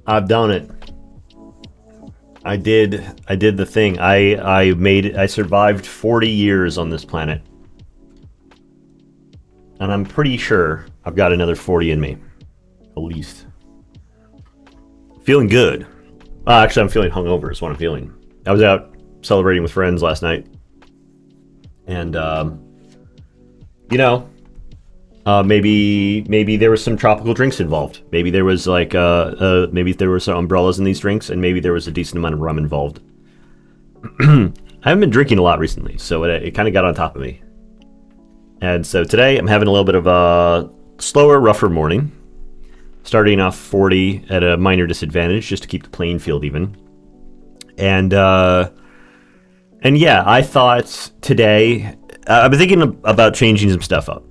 I've done it. I did the thing. I survived 40 years on this planet. And I'm pretty sure I've got another 40 in me. At least. Feeling good. Actually, I'm feeling hungover is what I'm feeling. I was out celebrating with friends last night. And, maybe there was some tropical drinks involved. Maybe there was maybe there were some umbrellas in these drinks, and maybe there was a decent amount of rum involved. I haven't been drinking a lot recently, so it kind of got on top of me. And so today I'm having a little bit of a slower, rougher morning. Starting off 40 at a minor disadvantage just to keep the playing field even. And yeah, I thought today, I've been thinking about changing some stuff up.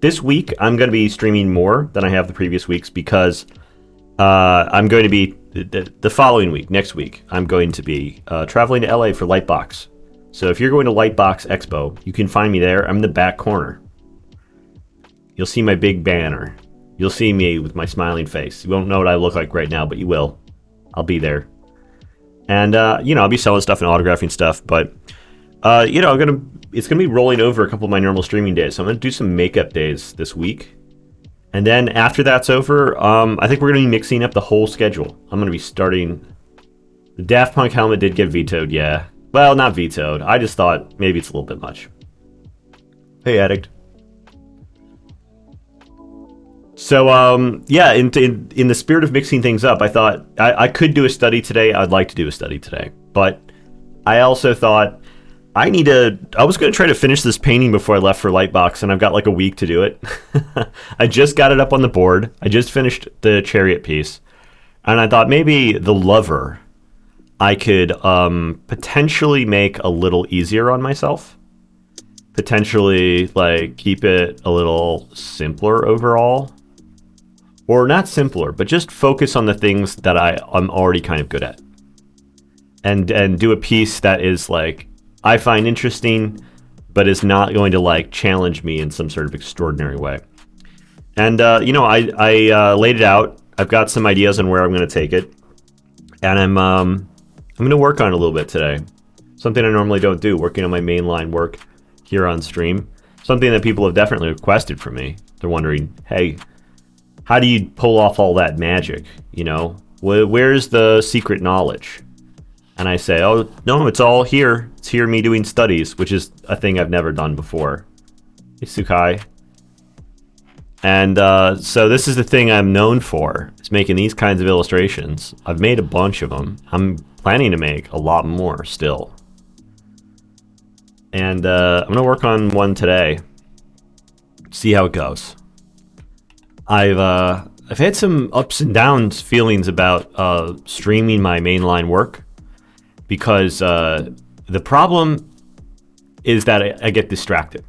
This week, I'm going to be streaming more than I have the previous weeks because I'm going to be, the following week, next week, I'm going to be traveling to LA for Lightbox. So if you're going to Lightbox Expo, you can find me there. I'm in the back corner. You'll see my big banner. You'll see me with my smiling face. You won't know what I look like right now, but you will. I'll be there. And, I'll be selling stuff and autographing stuff, but, it's going to be rolling over a couple of my normal streaming days. So I'm going to do some makeup days this week. And then after that's over, I think we're going to be mixing up the whole schedule. I'm going to be starting... The Daft Punk helmet did get vetoed, yeah. Well, not vetoed. I just thought maybe it's a little bit much. Hey, Addict. So, yeah, in the spirit of mixing things up, I thought I could do a study today. I'd like to do a study today. But I also thought I was going to try to finish this painting before I left for Lightbox, and I've got like a week to do it. I just got it up on the board. I just finished the chariot piece. And I thought maybe the lover I could potentially make a little easier on myself. Potentially, like, keep it a little simpler overall. Or not simpler, but just focus on the things that I'm already kind of good at. And do a piece that is, like, I find interesting, but is not going to, like, challenge me in some sort of extraordinary way. And, I laid it out. I've got some ideas on where I'm going to take it. And I'm going to work on it a little bit today. Something I normally don't do, working on my mainline work here on stream. Something that people have definitely requested from me. They're wondering, hey, how do you pull off all that magic? You know, where's the secret knowledge? And I say, oh, no, it's all here. It's here me doing studies, which is a thing I've never done before. Hey, Sukai. And so this is the thing I'm known for, is making these kinds of illustrations. I've made a bunch of them. I'm planning to make a lot more still. And I'm going to work on one today. See how it goes. I've had some ups and downs feelings about streaming my mainline work. Because the problem is that I get distracted.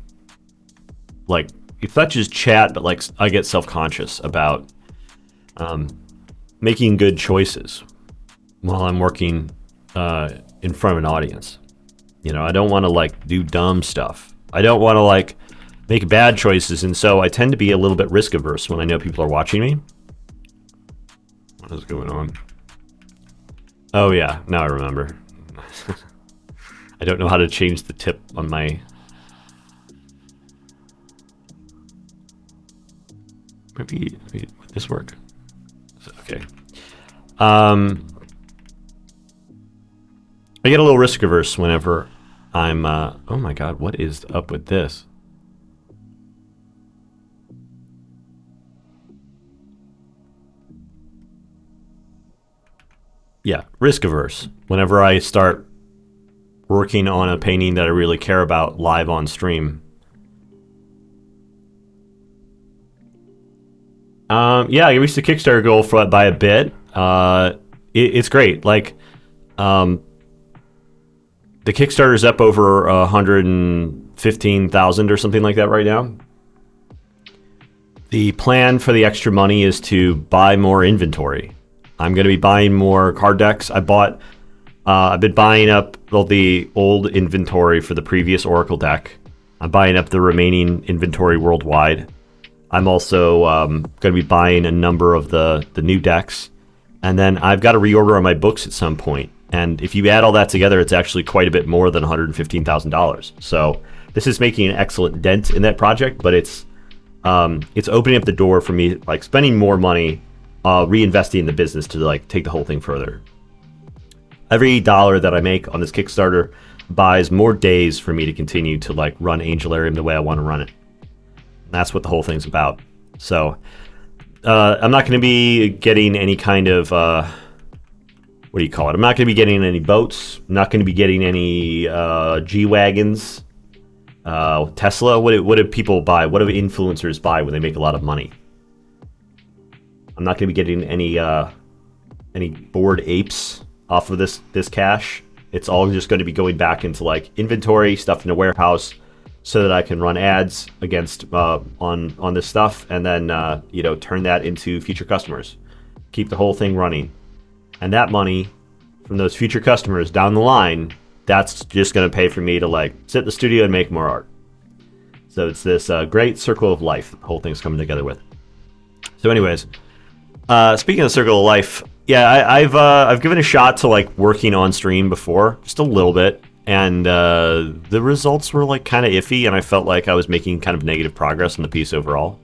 Like, it's not just chat, but like I get self-conscious about making good choices while I'm working in front of an audience. You know, I don't want to like do dumb stuff. I don't want to like make bad choices, and so I tend to be a little bit risk averse when I know people are watching me. What is going on? Oh yeah, now I remember. I don't know how to change the tip on my... Maybe would this work? Okay. I get a little risk averse whenever I'm... oh my god, what is up with this? Yeah, risk averse. Whenever I start working on a painting that I really care about live on stream. Yeah, I reached the Kickstarter goal by a bit. It's great. Like, the Kickstarter's up over 115,000 or something like that right now. The plan for the extra money is to buy more inventory. I'm going to be buying more card decks. I've been buying up all the old inventory for the previous Oracle deck. I'm buying up the remaining inventory worldwide. I'm also going to be buying a number of the new decks. And then I've got to reorder on my books at some point. And if you add all that together, it's actually quite a bit more than $115,000. So this is making an excellent dent in that project, but it's opening up the door for me, like spending more money, reinvesting in the business to like take the whole thing further. Every dollar that I make on this Kickstarter buys more days for me to continue to like run Angelarium the way I want to run it. And that's what the whole thing's about. So I'm not going to be getting any kind of what do you call it? I'm not going to be getting any boats. I'm not going to be getting any G-Wagons. Tesla, what do people buy? What do influencers buy when they make a lot of money? I'm not going to be getting any Bored Apes off of this cash. It's all just going to be going back into like inventory stuff in a warehouse, so that I can run ads against on this stuff, and then turn that into future customers. Keep the whole thing running, and that money from those future customers down the line, that's just going to pay for me to like sit in the studio and make more art. So it's this great circle of life the whole thing's coming together with. So anyways, speaking of circle of life, yeah, I've given a shot to like working on stream before, just a little bit, and the results were like kind of iffy, and I felt like I was making kind of negative progress on the piece overall.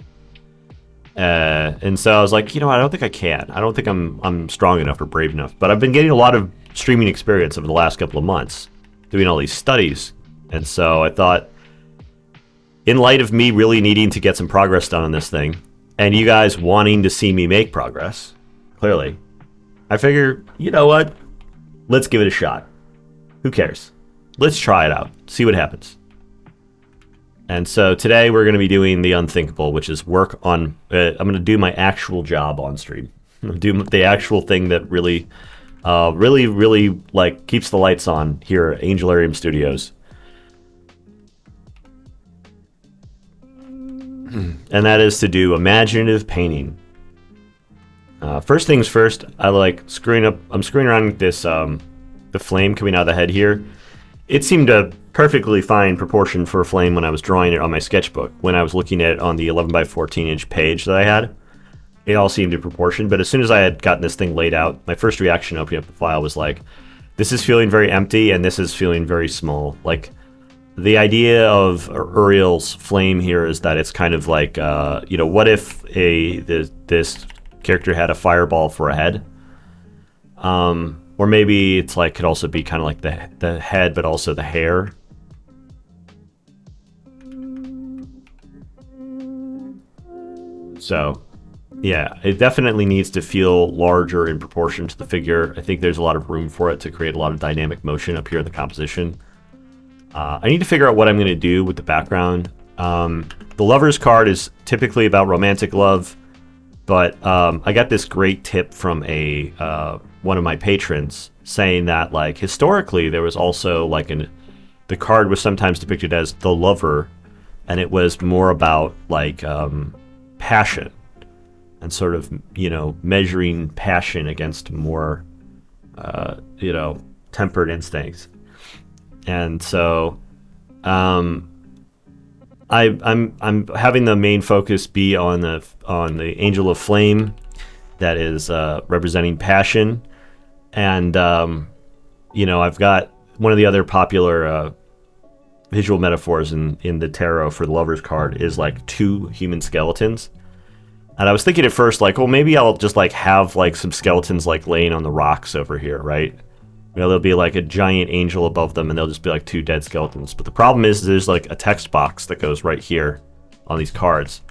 And so I was like, I don't think I can. I don't think I'm strong enough or brave enough. But I've been getting a lot of streaming experience over the last couple of months, doing all these studies. And so I thought, in light of me really needing to get some progress done on this thing, and you guys wanting to see me make progress, clearly, I figure, you know what? Let's give it a shot. Who cares? Let's try it out. See what happens. And so today we're going to be doing the unthinkable, which is work on... I'm going to do my actual job on stream. I'm going to do the actual thing that really like keeps the lights on here at Angelarium Studios. And that is to do imaginative painting. First things first, I'm screwing around with this, the flame coming out of the head here. It seemed a perfectly fine proportion for a flame when I was drawing it on my sketchbook. When I was looking at it on the 11 by 14 inch page that I had, it all seemed in proportion. But as soon as I had gotten this thing laid out, my first reaction opening up the file was like, this is feeling very empty and this is feeling very small. Like, the idea of Uriel's flame here is that it's kind of like, what if this character had a fireball for a head? Or maybe it's like, could also be kind of like the head, but also the hair. So, yeah, it definitely needs to feel larger in proportion to the figure. I think there's a lot of room for it to create a lot of dynamic motion up here in the composition. I need to figure out what I'm going to do with the background. The Lover's card is typically about romantic love, but I got this great tip from one of my patrons saying that, like, historically there was also like the card was sometimes depicted as the lover, and it was more about like passion and sort of measuring passion against more tempered instincts. And so I'm having the main focus be on the Angel of Flame that is representing passion, and I've got one of the other popular visual metaphors in the tarot for the Lover's card is like two human skeletons. And I was thinking at first, like, well, maybe I'll just like have like some skeletons like laying on the rocks over here, right? There'll be like a giant angel above them, and they'll just be like two dead skeletons. But the problem is there's like a text box that goes right here on these cards.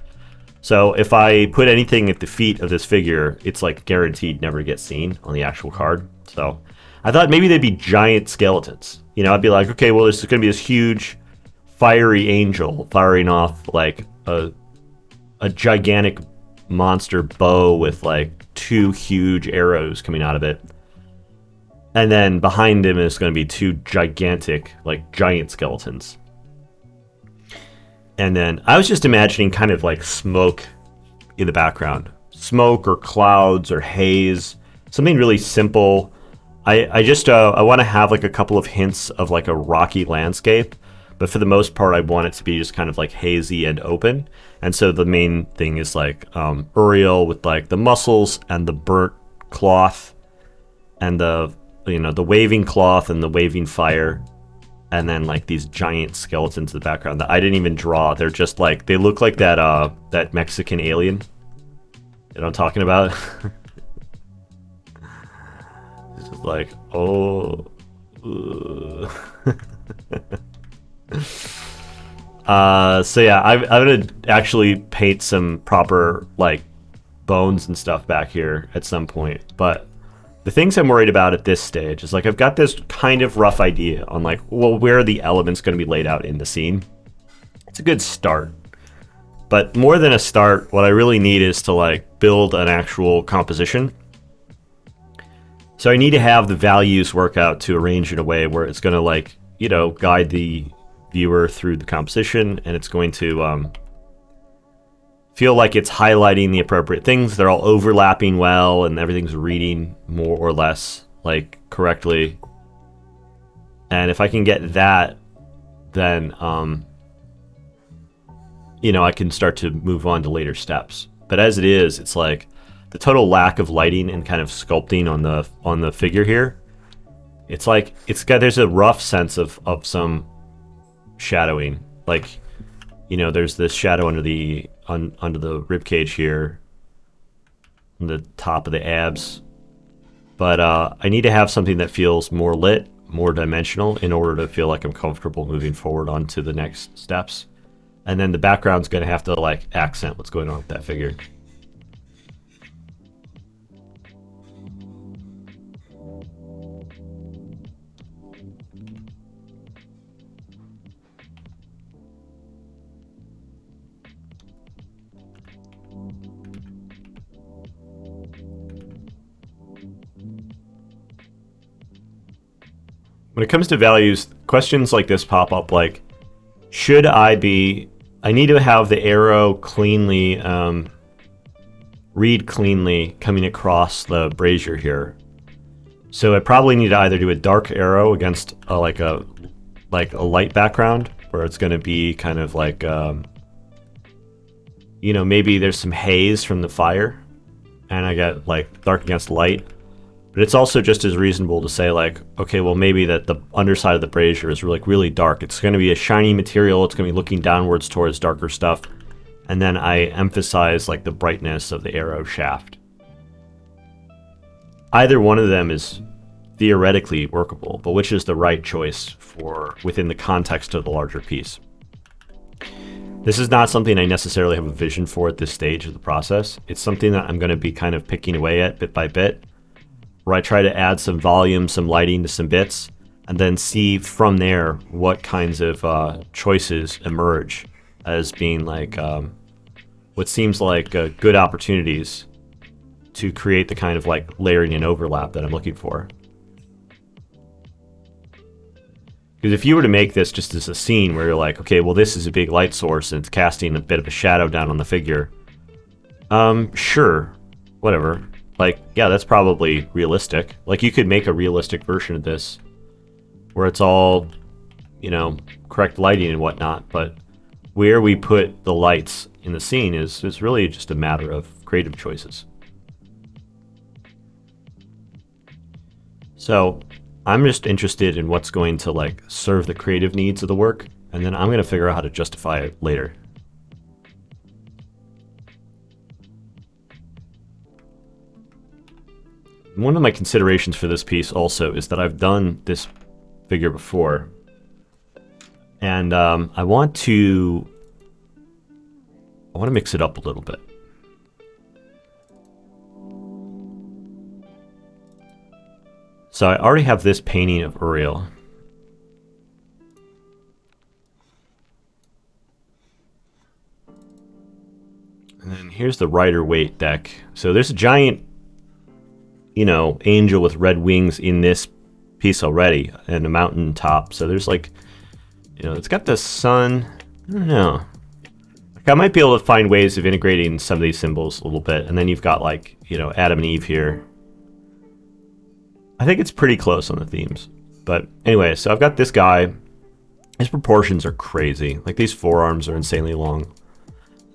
So if I put anything at the feet of this figure, it's like guaranteed never to get seen on the actual card. So I thought maybe they'd be giant skeletons. I'd be like, okay, well, there's going to be this huge fiery angel firing off like a gigantic monster bow with like two huge arrows coming out of it. And then behind him is going to be two gigantic, like giant skeletons. And then I was just imagining kind of like smoke in the background. Smoke or clouds or haze. Something really simple. I want to have like a couple of hints of like a rocky landscape. But for the most part, I want it to be just kind of like hazy and open. And so the main thing is like Uriel with like the muscles and the burnt cloth and the the waving cloth and the waving fire, and then like these giant skeletons in the background that I didn't even draw. They're just like, they look like that Mexican alien. You know what I'm talking about? It's just like, oh. So yeah, I'm gonna actually paint some proper like bones and stuff back here at some point. But the things I'm worried about at this stage is like, I've got this kind of rough idea on like, well, where are the elements going to be laid out in the scene. It's a good start, but more than a start, what I really need is to like build an actual composition. So I need to have the values work out to arrange in a way where it's going to like, guide the viewer through the composition, and it's going to feel like it's highlighting the appropriate things. They're all overlapping well, and everything's reading more or less like correctly. And if I can get that, then I can start to move on to later steps. But as it is, it's like the total lack of lighting and kind of sculpting on the figure here. It's like there's a rough sense of some shadowing, like there's this shadow under the rib cage here, on the top of the abs, but I need to have something that feels more lit, more dimensional, in order to feel like I'm comfortable moving forward onto the next steps. And then the background's going to have to like accent what's going on with that figure. When it comes to values, questions like this pop up like, I need to have the arrow cleanly, read cleanly coming across the brazier here. So I probably need to either do a dark arrow against a light background, where it's going to be kind of like, maybe there's some haze from the fire, and I get like dark against light. But it's also just as reasonable to say like, okay, well maybe that the underside of the brazier is really dark. It's going to be a shiny material. It's going to be looking downwards towards darker stuff. And then I emphasize like the brightness of the arrow shaft. Either one of them is theoretically workable, but which is the right choice for within the context of the larger piece? This is not something I necessarily have a vision for at this stage of the process. It's something that I'm going to be kind of picking away at bit by bit, where I try to add some volume, some lighting to some bits, and then see from there what kinds of choices emerge as being like what seems like good opportunities to create the kind of like layering and overlap that I'm looking for. Because if you were to make this just as a scene where you're like, okay, well this is a big light source and it's casting a bit of a shadow down on the figure, sure, whatever. Like, yeah, that's probably realistic. Like, you could make a realistic version of this where it's all, correct lighting and whatnot, but where we put the lights in the scene is really just a matter of creative choices. So, I'm just interested in what's going to, like, serve the creative needs of the work, and then I'm going to figure out how to justify it later. One of my considerations for this piece also is that I've done this figure before, and I want to mix it up a little bit. So I already have this painting of Uriel. And then here's the Rider-Waite deck. So there's a giant angel with red wings in this piece already, and a mountain top. So there's like, it's got the sun. I don't know. Like, I might be able to find ways of integrating some of these symbols a little bit. And then you've got like, Adam and Eve here. I think it's pretty close on the themes. But anyway, so I've got this guy. His proportions are crazy. Like, these forearms are insanely long.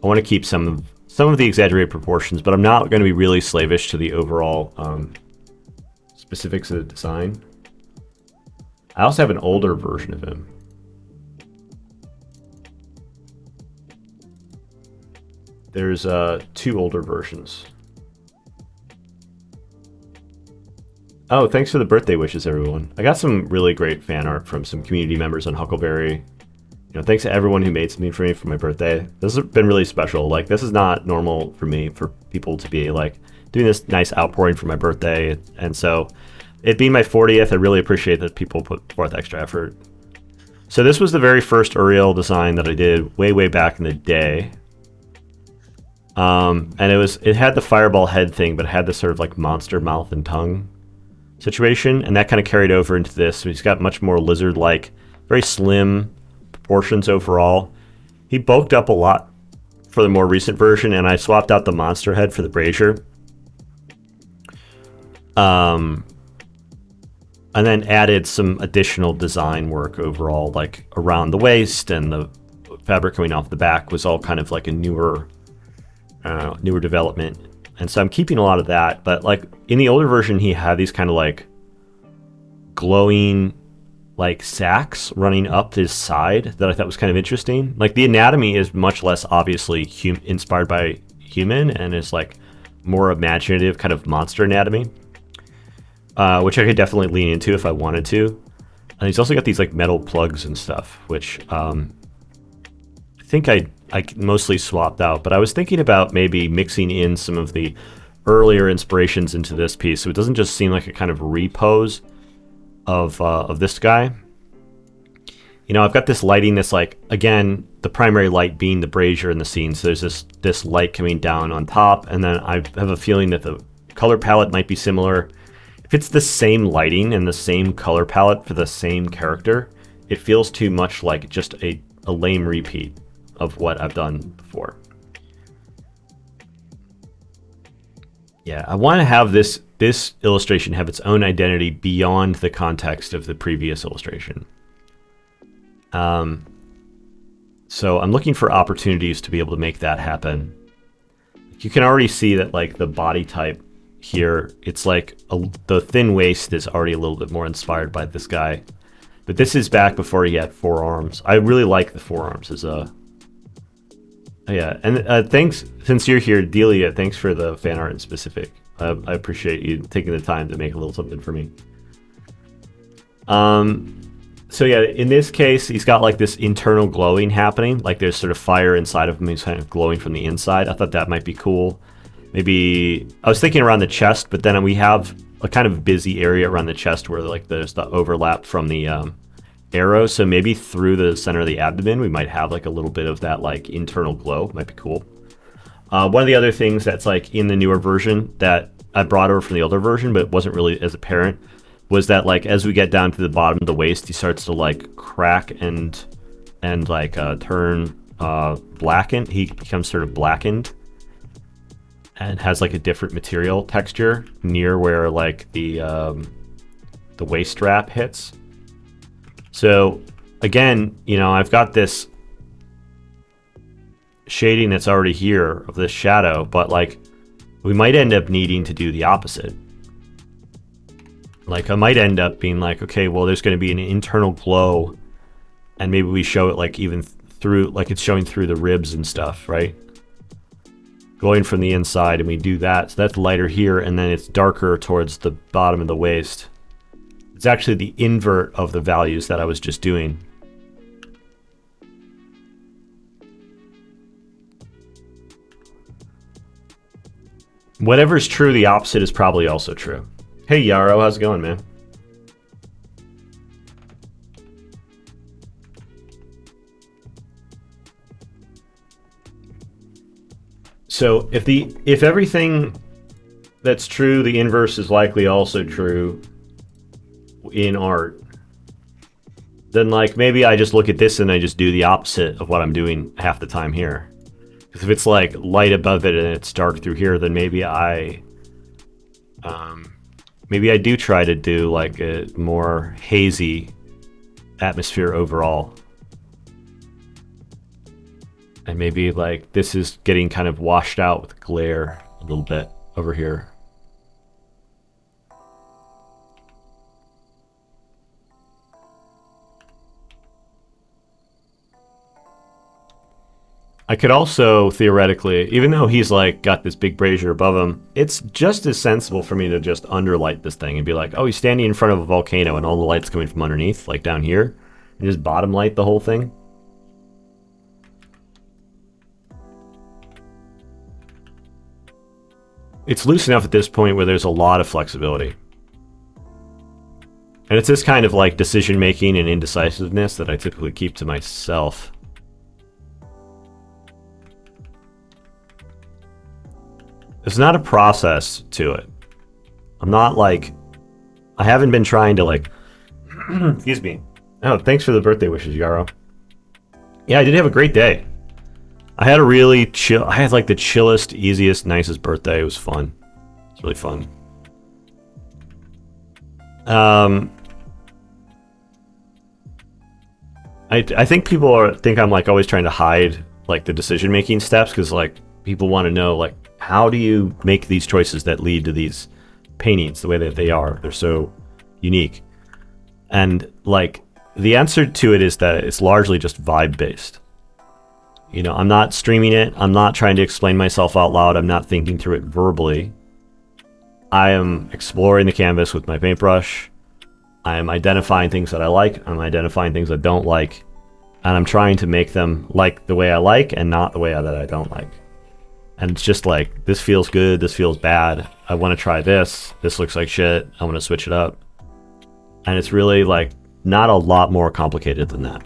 I want to keep some some of the exaggerated proportions, but I'm not going to be really slavish to the overall specifics of the design. I also have an older version of him. There's 2 older versions. Oh, thanks for the birthday wishes, everyone. I got some really great fan art from some community members on Huckleberry. You know, thanks to everyone who made something for me for my birthday. This has been really special. Like, this is not normal for me, for people to be like doing this nice outpouring for my birthday. And so, it being my 40th, I really appreciate that people put forth extra effort. So this was the very first Uriel design that I did way back in the day. And it had the fireball head thing, but it had this sort of like monster mouth and tongue situation, and that kind of carried over into this. So he's got much more lizard-like, very slim proportions overall. He bulked up a lot for the more recent version, and I swapped out the monster head for the brazier. And then added some additional design work overall, like around the waist, and the fabric coming off the back was all kind of like a newer development. And so I'm keeping a lot of that, but like in the older version, he had these kind of like glowing like sacs running up his side that I thought was kind of interesting. Like the anatomy is much less obviously inspired by human and is like more imaginative kind of monster anatomy, which I could definitely lean into if I wanted to. And he's also got these like metal plugs and stuff, which I think I mostly swapped out, but I was thinking about maybe mixing in some of the earlier inspirations into this piece, so it doesn't just seem like a kind of repose of this guy. You know, I've got this lighting that's like, again, the primary light being the brazier in the scene, so there's this light coming down on top, and then I have a feeling that the color palette might be similar. If it's the same lighting and the same color palette for the same character, it feels too much like just a lame repeat of what I've done before. Yeah, I want to have this illustration have its own identity beyond the context of the previous illustration. So I'm looking for opportunities to be able to make that happen. You can already see that like the body type here, it's like the thin waist is already a little bit more inspired by this guy. But this is back before he had forearms. I really like the forearms as a... Yeah, and thanks, since you're here, Delia, thanks for the fan art in specific. I appreciate you taking the time to make a little something for me. So yeah, in this case, he's got like this internal glowing happening, like there's sort of fire inside of him, he's kind of glowing from the inside. I thought that might be cool. Maybe, I was thinking around the chest, but then we have a kind of busy area around the chest where like there's the overlap from the arrow, so maybe through the center of the abdomen we might have like a little bit of that like internal glow. Might be cool. One of the other things that's like in the newer version that I brought over from the older version but wasn't really as apparent was that like as we get down to the bottom of the waist, he starts to like crack and like turn blackened. He becomes sort of blackened and has like a different material texture near where like the waist strap hits. So again, you know, I've got this shading that's already here of this shadow, but like we might end up needing to do the opposite. Like I might end up being like, okay, well, there's going to be an internal glow and maybe we show it like even through, like it's showing through the ribs and stuff, right? Glowing from the inside, and we do that. So that's lighter here, and then it's darker towards the bottom of the waist. It's actually the invert of the values that I was just doing. Whatever's true, the opposite is probably also true. Hey Yarrow, how's it going, man? So if everything that's true, the inverse is likely also true in art, then like maybe I just look at this and I just do the opposite of what I'm doing half the time here. Because if it's like light above it and it's dark through here, then maybe I do try to do like a more hazy atmosphere overall. And maybe like this is getting kind of washed out with glare a little bit over here. I could also theoretically, even though he's like got this big brazier above him, it's just as sensible for me to just underlight this thing and be like, oh, he's standing in front of a volcano and all the light's coming from underneath, like down here, and just bottom light the whole thing. It's loose enough at this point where there's a lot of flexibility. And it's this kind of like decision making and indecisiveness that I typically keep to myself. There's not a process to it. I'm not like, I haven't been trying to like, excuse me. Oh, thanks for the birthday wishes, Yarrow. Yeah, I did have a great day. I had a really chill, I had like the chillest, easiest, nicest birthday. It was fun. It's really fun. I think people think I'm like always trying to hide like the decision making steps, because like people want to know like, how do you make these choices that lead to these paintings the way that they are? They're so unique. And like the answer to it is that it's largely just vibe based. You know, I'm not streaming it. I'm not trying to explain myself out loud. I'm not thinking through it verbally. I am exploring the canvas with my paintbrush. I am identifying things that I like. I'm identifying things I don't like. And I'm trying to make them like the way I like and not the way that I don't like. And it's just like, this feels good, this feels bad. I want to try this. This looks like shit. I want to switch it up. And it's really like not a lot more complicated than that.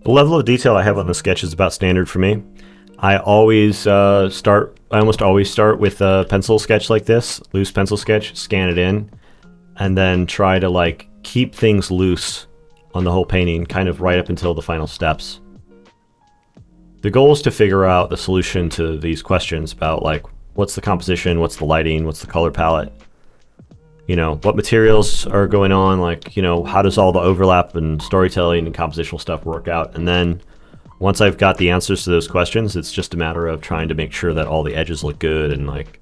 The level of detail I have on the sketch is about standard for me. I almost always start with a pencil sketch like this, loose pencil sketch, scan it in, and then try to like keep things loose on the whole painting, kind of right up until the final steps. The goal is to figure out the solution to these questions about like, what's the composition, what's the lighting, what's the color palette, you know, what materials are going on, like, you know, how does all the overlap and storytelling and compositional stuff work out? And then once I've got the answers to those questions, it's just a matter of trying to make sure that all the edges look good and like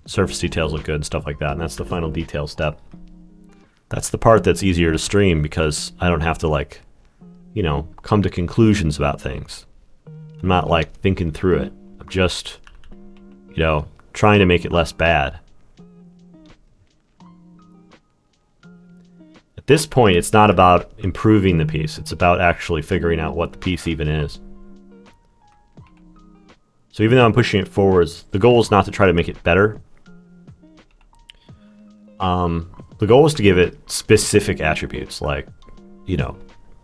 surface details look good and stuff like that. And that's the final detail step. That's the part that's easier to stream because I don't have to like, you know, come to conclusions about things. I'm not like thinking through it. I'm just, you know, trying to make it less bad. At this point, it's not about improving the piece. It's about actually figuring out what the piece even is. So even though I'm pushing it forwards, the goal is not to try to make it better. The goal is to give it specific attributes, like, you know,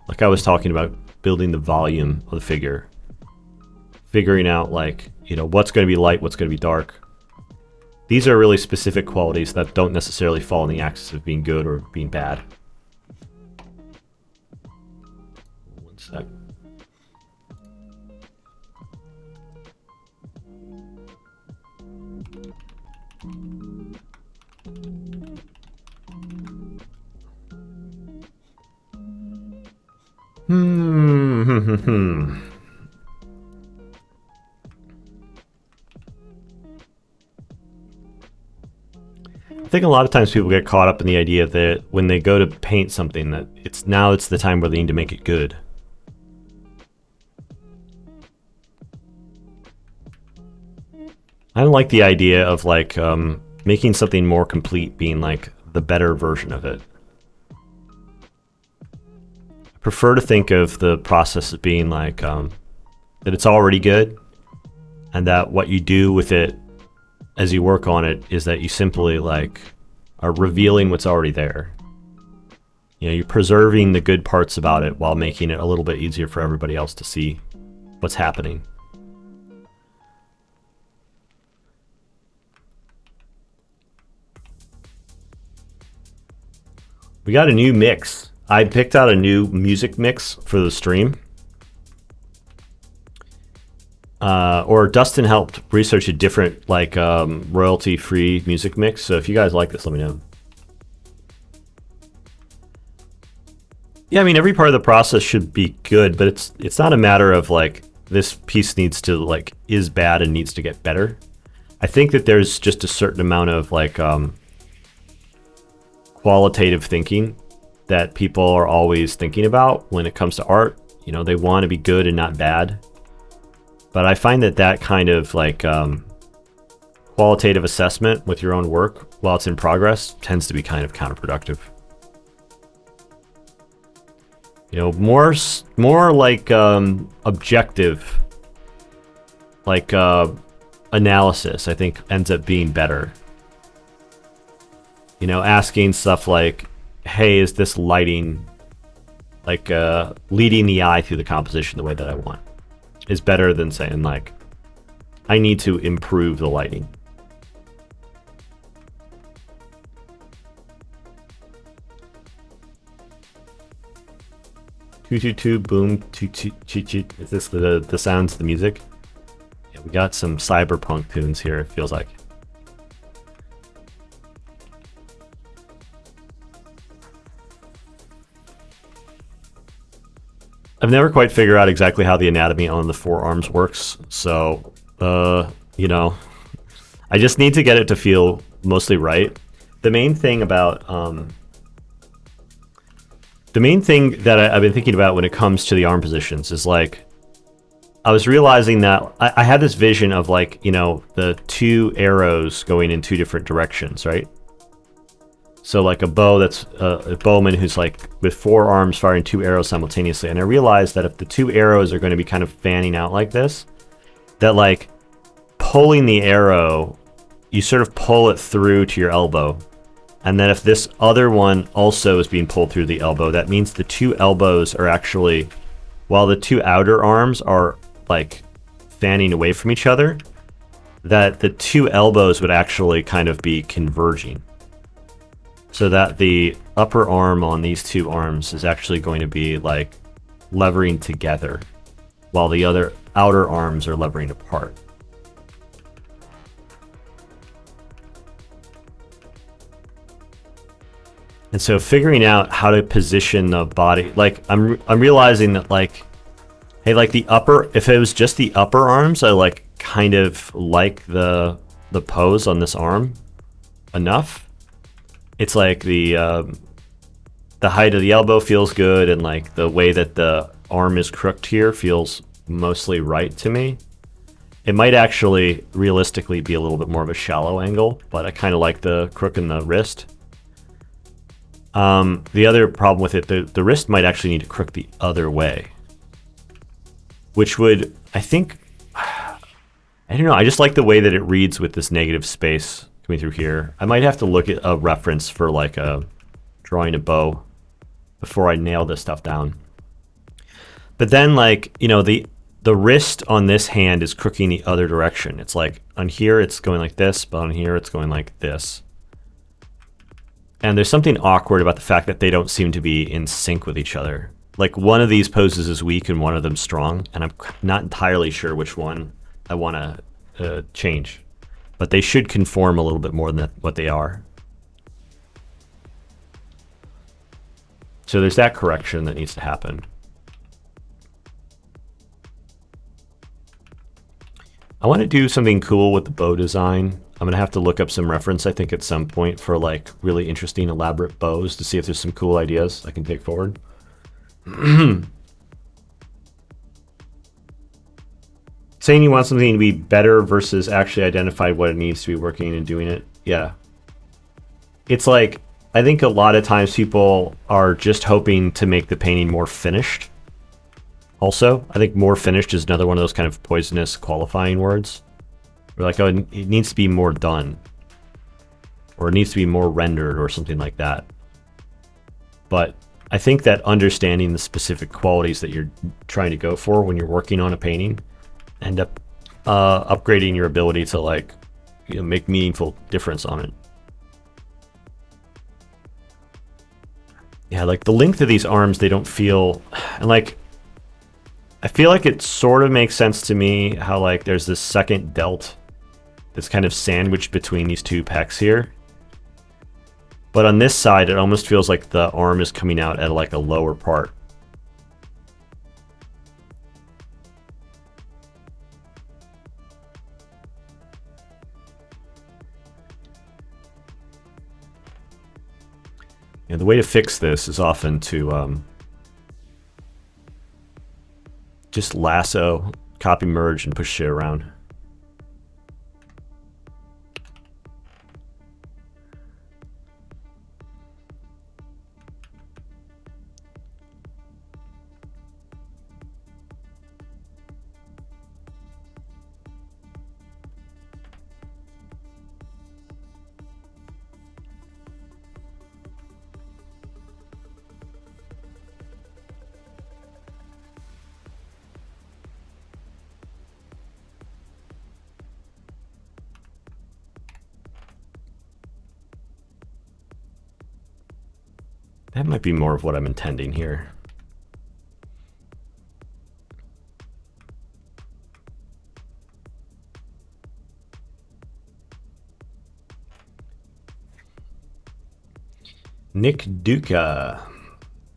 like I was talking about building the volume of the figure. Figuring out, like, you know, what's going to be light, what's going to be dark. These are really specific qualities that don't necessarily fall on the axis of being good or being bad. One sec. I think a lot of times people get caught up in the idea that when they go to paint something that it's the time where they need to make it good. I don't like the idea of like making something more complete being like the better version of it. I prefer to think of the process as being like that it's already good, and that what you do with it as you work on it is that you simply like are revealing what's already there. You know, you're preserving the good parts about it while making it a little bit easier for everybody else to see what's happening. We got a new mix. I picked out a new music mix for the stream. Or Dustin helped research a different, like, royalty-free music mix. So if you guys like this, let me know. Yeah, I mean, every part of the process should be good, but it's not a matter of, like, this piece needs to, like, is bad and needs to get better. I think that there's just a certain amount of, like, qualitative thinking that people are always thinking about when it comes to art. You know, they want to be good and not bad. But I find that kind of, like, qualitative assessment with your own work while it's in progress tends to be kind of counterproductive. You know, more like objective, like analysis, I think ends up being better. You know, asking stuff like, hey, is this lighting, like, leading the eye through the composition the way that I want, is better than saying, like, I need to improve the lighting. Two, boom, two. Is this the sounds of the music? Yeah, we got some cyberpunk tunes here, it feels like. I've never quite figured out exactly how the anatomy on the forearms works, so, you know, I just need to get it to feel mostly right. The main thing about, the main thing that I've been thinking about when it comes to the arm positions is, like, I was realizing that I had this vision of, like, you know, the two arrows going in two different directions, right? So, like, a bow that's a bowman who's, like, with four arms firing two arrows simultaneously. And I realized that if the two arrows are going to be kind of fanning out like this, that, like, pulling the arrow, you sort of pull it through to your elbow. And then if this other one also is being pulled through the elbow, that means the two elbows are actually, while the two outer arms are, like, fanning away from each other, that the two elbows would actually kind of be converging. So that the upper arm on these two arms is actually going to be, like, levering together, while the other outer arms are levering apart. And so figuring out how to position the body, like, I'm realizing that, like, hey, like, the upper, if it was just the upper arms, I, like, kind of like the pose on this arm enough. It's like the height of the elbow feels good, and, like, the way that the arm is crooked here feels mostly right to me. It might actually realistically be a little bit more of a shallow angle, but I kind of like the crook in the wrist. The other problem with it, the wrist might actually need to crook the other way, which would, I think, I don't know, I just like the way that it reads with this negative space coming through here. I might have to look at a reference for, like, drawing a bow before I nail this stuff down. But then, like, you know, the wrist on this hand is crooking the other direction. It's like on here it's going like this, but on here it's going like this. And there's something awkward about the fact that they don't seem to be in sync with each other. Like, one of these poses is weak and one of them strong, and I'm not entirely sure which one I want to change. But they should conform a little bit more than what they are. So there's that correction that needs to happen. I want to do something cool with the bow design. I'm going to have to look up some reference, I think, at some point for, like, really interesting, elaborate bows to see if there's some cool ideas I can take forward. Saying you want something to be better versus actually identify what it needs to be working and doing it. Yeah. It's like, I think a lot of times people are just hoping to make the painting more finished. Also, I think more finished is another one of those kind of poisonous qualifying words. We're like, oh, it needs to be more done. or it needs to be more rendered or something like that. But I think that understanding the specific qualities that you're trying to go for when you're working on a painting end up upgrading your ability to like, you know, make meaningful difference on it. Yeah, like the length of these arms, they don't feel, and like, I feel like it sort of makes sense to me how like there's this second delt that's kind of sandwiched between these two pecs here. But on this side, it almost feels like the arm is coming out at like a lower part. And the way to fix this is often to just lasso, copy, merge, and push shit around. That might be more of what I'm intending here. Nick Duca.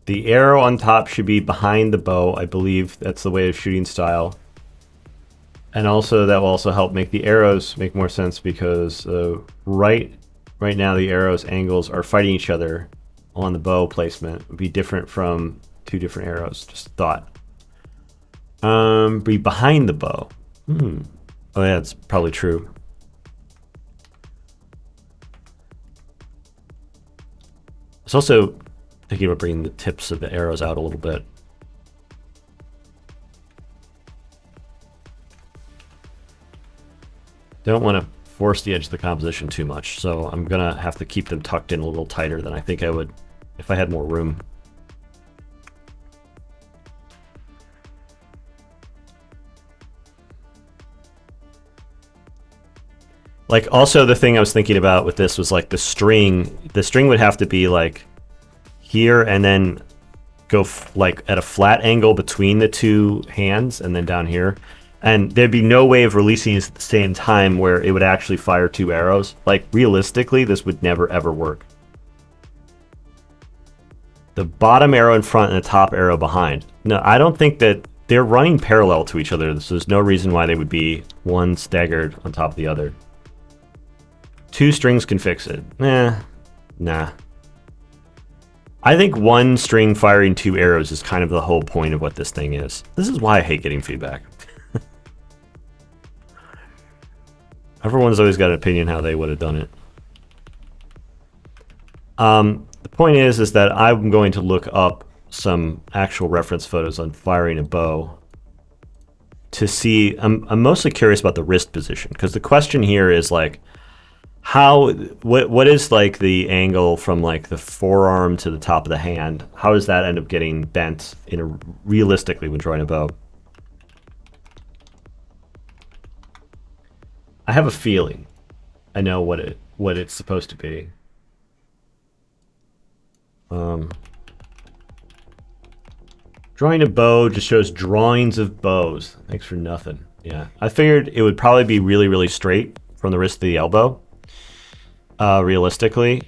The arrow on top should be behind the bow. I believe that's the way of shooting style. And also that will also help make the arrows make more sense because right now the arrows angles are fighting each other on the bow placement. Would be different from two different arrows. Just thought. Be behind the bow. Oh yeah, that's probably true. I was also thinking about bringing the tips of the arrows out a little bit. Don't want to force the edge of the composition too much, so I'm gonna have to keep them tucked in a little tighter than I think I would if I had more room. Like, also the thing I was thinking about with this was like the string would have to be like here and then go like at a flat angle between the two hands and then down here. And there'd be no way of releasing it at the same time where it would actually fire two arrows. Like, realistically, this would never, ever work. The bottom arrow in front and the top arrow behind. No, I don't think that they're running parallel to each other, so there's no reason why they would be one staggered on top of the other. Two strings can fix it. Nah. I think one string firing two arrows is kind of the whole point of what this thing is. This is why I hate getting feedback. Everyone's always got an opinion how they would have done it. The point is that I'm going to look up some actual reference photos on firing a bow to see. I'm mostly curious about the wrist position, because the question here is like, what is like the angle from like the forearm to the top of the hand? How does that end up getting bent realistically when drawing a bow? I have a feeling I know what it's supposed to be. Drawing a bow just shows drawings of bows. Thanks for nothing. Yeah, I figured it would probably be really, really straight from the wrist to the elbow, realistically.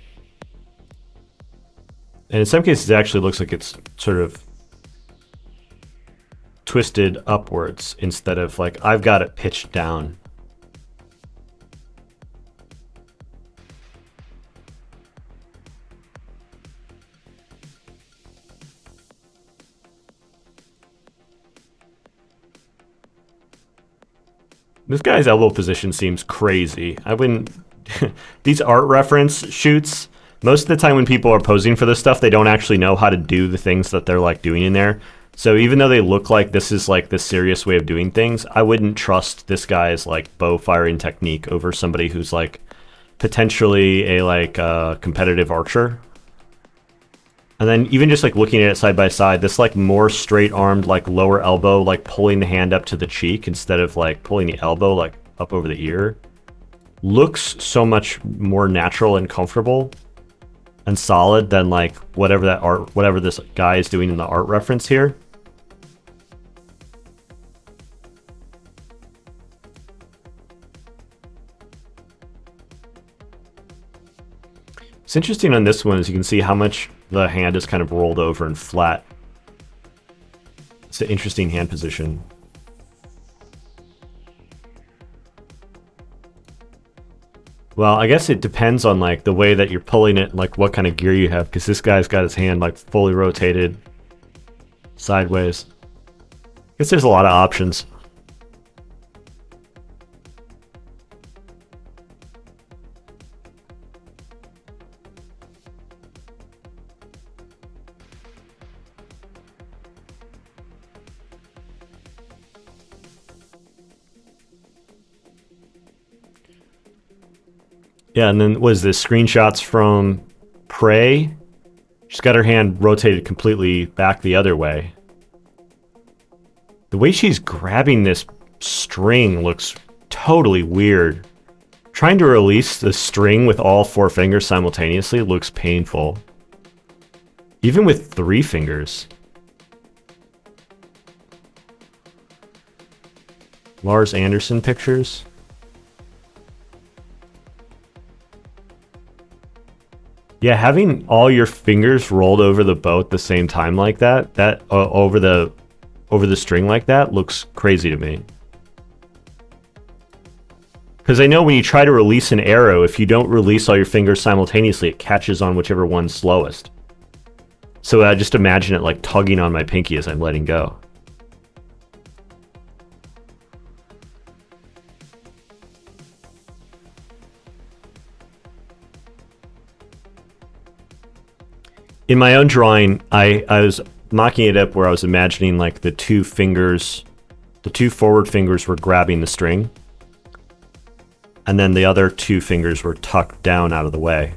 And in some cases, it actually looks like it's sort of twisted upwards instead of like, I've got it pitched down. This guy's elbow position seems crazy. I wouldn't... These art reference shoots, most of the time when people are posing for this stuff, they don't actually know how to do the things that they're like doing in there. So even though they look like this is like the serious way of doing things, I wouldn't trust this guy's like bow firing technique over somebody who's like potentially a like competitive archer. And then even just like looking at it side by side, this like more straight armed, like lower elbow, like pulling the hand up to the cheek instead of like pulling the elbow like up over the ear, looks so much more natural and comfortable and solid than like whatever this guy is doing in the art reference here. It's interesting on this one, as you can see how much the hand is kind of rolled over and flat. It's an interesting hand position. Well, I guess it depends on like the way that you're pulling it, like what kind of gear you have, because this guy's got his hand like fully rotated sideways. I guess there's a lot of options. Yeah, and then was this screenshots from Prey? She's got her hand rotated completely back the other way. The way she's grabbing this string looks totally weird. Trying to release the string with all 4 fingers simultaneously looks painful. Even with 3 fingers. Lars Anderson pictures. Yeah, having all your fingers rolled over the bow at the same time like that over the string like that looks crazy to me. Because I know when you try to release an arrow, if you don't release all your fingers simultaneously, it catches on whichever one's slowest. So I just imagine it like tugging on my pinky as I'm letting go. In my own drawing, I was mocking it up where I was imagining like the 2 forward fingers were grabbing the string. And then the other 2 fingers were tucked down out of the way.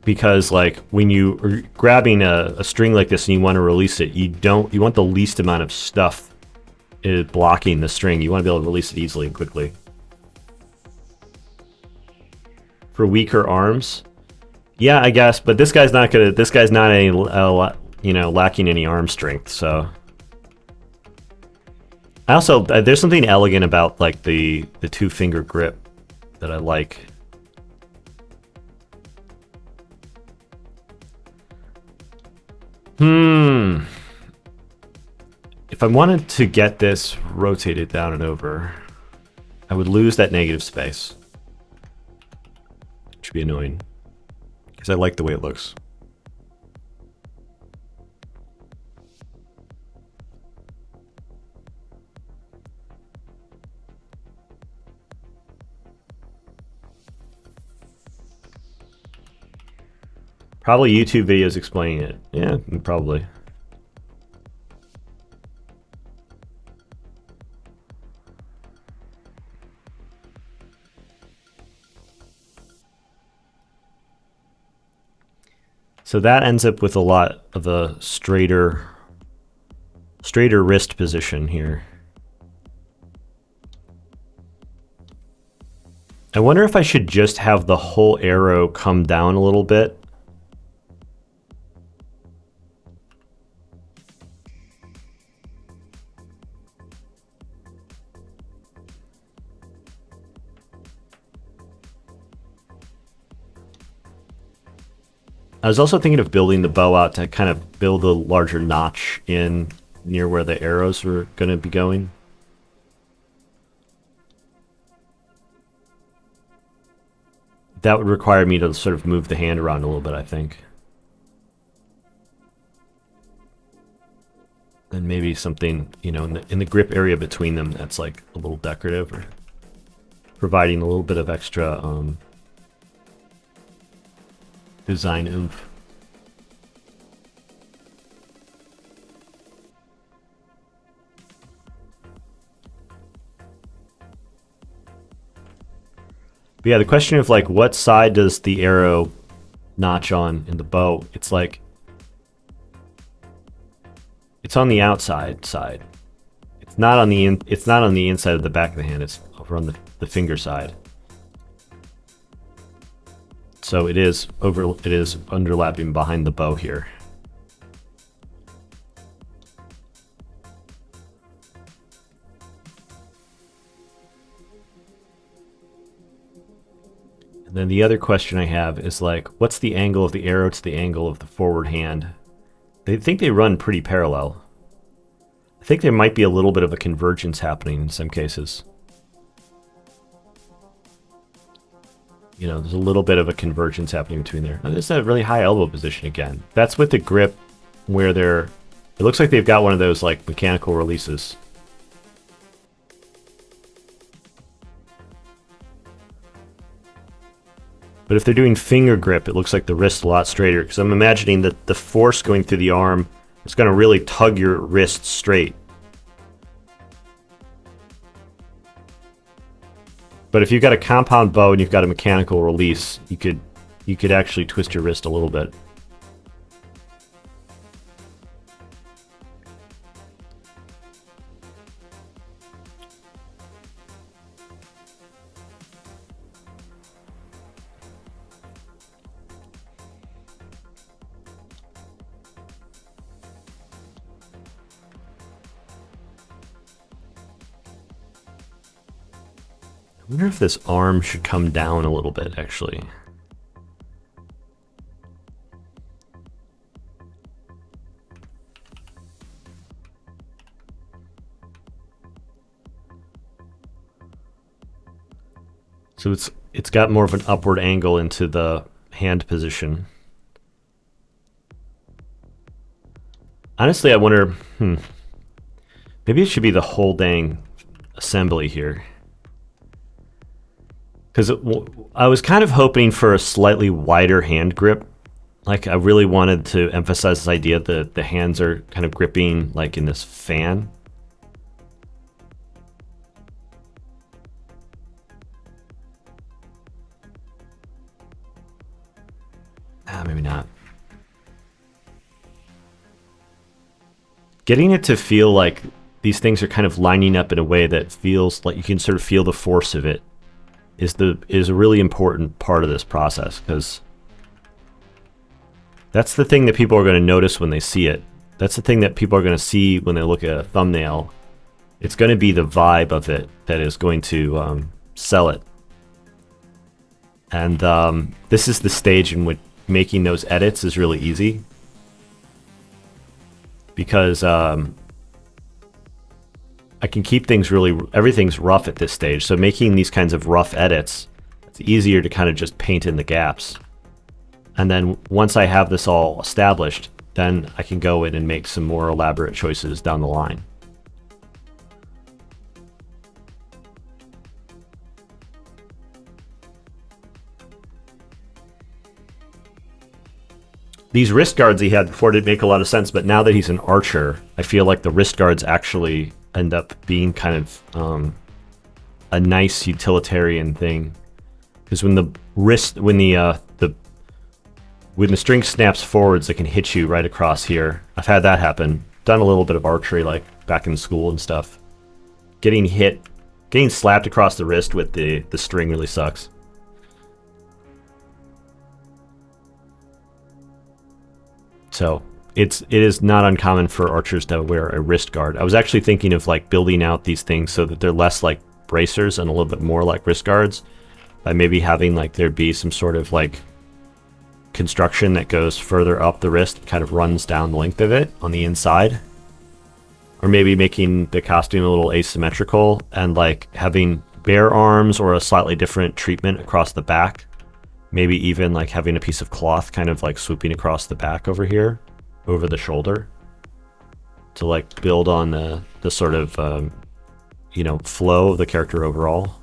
Because like when you are grabbing a string like this and you want to release it, you want the least amount of stuff blocking the string. You want to be able to release it easily and quickly. For weaker arms, yeah, I guess, but this guy's not any lacking any arm strength. So I also there's something elegant about like the 2-finger grip that I like. If I wanted to get this rotated down and over, I would lose that negative space. Which would be annoying. Because I like the way it looks. Probably YouTube videos explaining it. Yeah, probably. So that ends up with a lot of a straighter wrist position here. I wonder if I should just have the whole arrow come down a little bit. I was also thinking of building the bow out to kind of build a larger notch in near where the arrows were going to be going. That would require me to sort of move the hand around a little bit, I think. And maybe something, you know, in the grip area between them that's like a little decorative or providing a little bit of extra design oomph. But yeah, the question of like what side does the arrow notch on in the bow? It's like it's on the outside side. It's not on the it's not on the inside of the back of the hand. It's over on the finger side. So it is underlapping behind the bow here. And then the other question I have is like, what's the angle of the arrow to the angle of the forward hand? They think they run pretty parallel. I think there might be a little bit of a convergence happening in some cases. You know, there's a little bit of a convergence happening between there. Now, there's that really high elbow position again. That's with the grip where they're... It looks like they've got one of those like mechanical releases. But if they're doing finger grip, it looks like the wrist's a lot straighter, because I'm imagining that the force going through the arm is going to really tug your wrist straight. But if you've got a compound bow and you've got a mechanical release, you could actually twist your wrist a little bit. I wonder if this arm should come down a little bit, actually. So it's got more of an upward angle into the hand position. Honestly, I wonder, maybe it should be the whole dang assembly here. Because I was kind of hoping for a slightly wider hand grip. Like, I really wanted to emphasize this idea that the hands are kind of gripping like in this fan. Maybe not. Getting it to feel like these things are kind of lining up in a way that feels like you can sort of feel the force of it is a really important part of this process, because that's the thing that people are going to notice when they see it. That's the thing that people are going to see when they look at a thumbnail. It's going to be the vibe of it that is going to sell it. And this is the stage in which making those edits is really easy, because I can keep things everything's rough at this stage. So making these kinds of rough edits, it's easier to kind of just paint in the gaps. And then once I have this all established, then I can go in and make some more elaborate choices down the line. These wrist guards he had before didn't make a lot of sense, but now that he's an archer, I feel like the wrist guards actually end up being kind of a nice utilitarian thing, because when the string snaps forwards, it can hit you right across here. I've had that happen. Done a little bit of archery, like back in school and stuff. Getting slapped across the wrist with the string really sucks. So it is not uncommon for archers to wear a wrist guard. I was actually thinking of like building out these things so that they're less like bracers and a little bit more like wrist guards, by maybe having like there be some sort of like construction that goes further up the wrist, kind of runs down the length of it on the inside, or maybe making the costume a little asymmetrical and like having bare arms or a slightly different treatment across the back. Maybe even like having a piece of cloth kind of like swooping across the back over here, over the shoulder, to like build on the sort of flow of the character overall.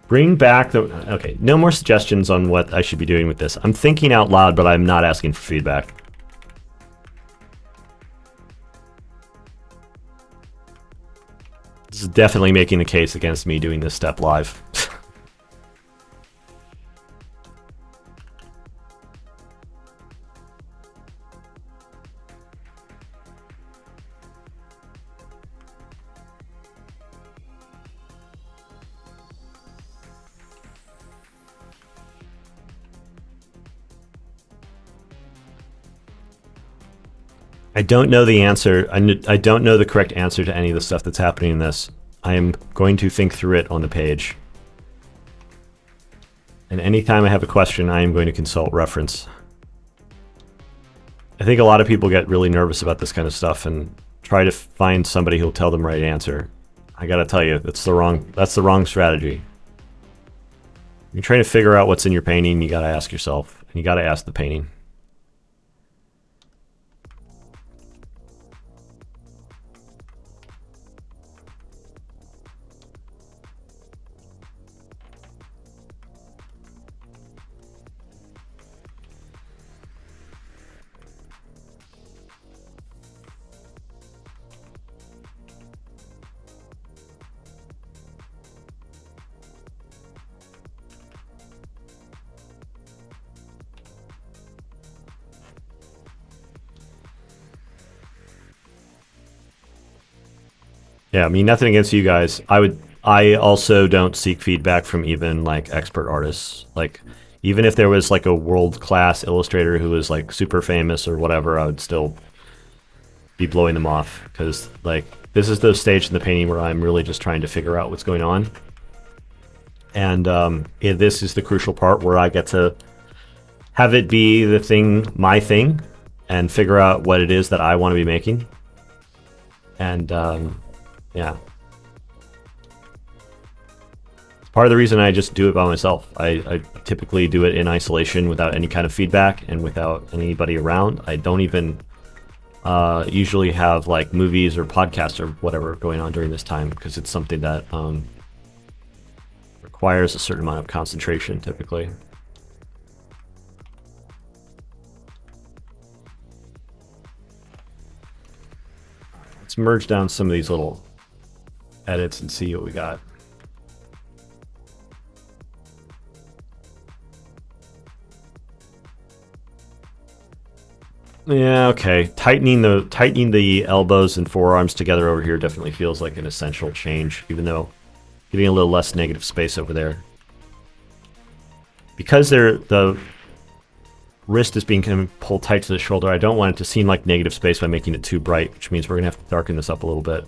Bring back okay, no more suggestions on what I should be doing with this. I'm thinking out loud, but I'm not asking for feedback. definitely making the case against me doing this step live. I don't know the answer. I don't know the correct answer to any of the stuff that's happening in this. I am going to think through it on the page. And anytime I have a question, I am going to consult reference. I think a lot of people get really nervous about this kind of stuff and try to find somebody who'll tell them the right answer. I gotta tell you, that's the wrong strategy. You're trying to figure out what's in your painting, you gotta ask yourself, and you gotta ask the painting. Yeah, I mean, nothing against you guys. I also don't seek feedback from even like expert artists. Like, even if there was like a world-class illustrator who was like super famous or whatever, I would still be blowing them off because like this is the stage in the painting where I'm really just trying to figure out what's going on. And this is the crucial part where I get to have it be the thing, my thing, and figure out what it is that I want to be making. And yeah. It's part of the reason I just do it by myself. I typically do it in isolation without any kind of feedback and without anybody around. I don't even usually have like movies or podcasts or whatever going on during this time because it's something that requires a certain amount of concentration typically. Let's merge down some of these little edits and see what we got. Yeah, okay. Tightening the elbows and forearms together over here definitely feels like an essential change, even though getting a little less negative space over there. Because the wrist is being kind of pulled tight to the shoulder, I don't want it to seem like negative space by making it too bright, which means we're gonna have to darken this up a little bit.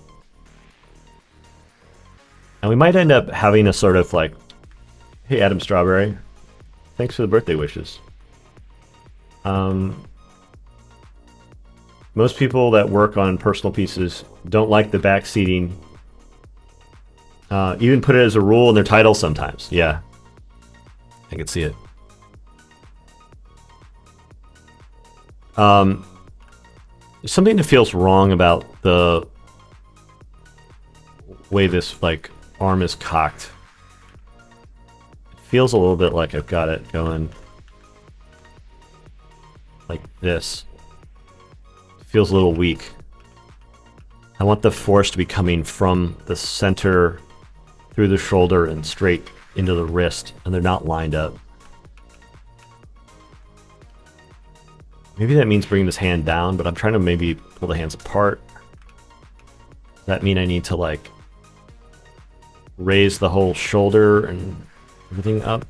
And we might end up having a sort of like, hey, Adam Strawberry, thanks for the birthday wishes. Most people that work on personal pieces don't like the back seating. Even put it as a rule in their title sometimes. Yeah, I can see it. There's something that feels wrong about the way this like arm is cocked. It feels a little bit like I've got it going like this. It feels a little weak. I want the force to be coming from the center through the shoulder and straight into the wrist, and they're not lined up. Maybe that means bringing this hand down, but I'm trying to maybe pull the hands apart. Does that mean I need to like raise the whole shoulder and everything up?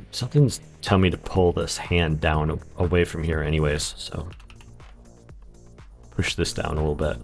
Something's telling me to pull this hand down away from here anyways, so push this down a little bit.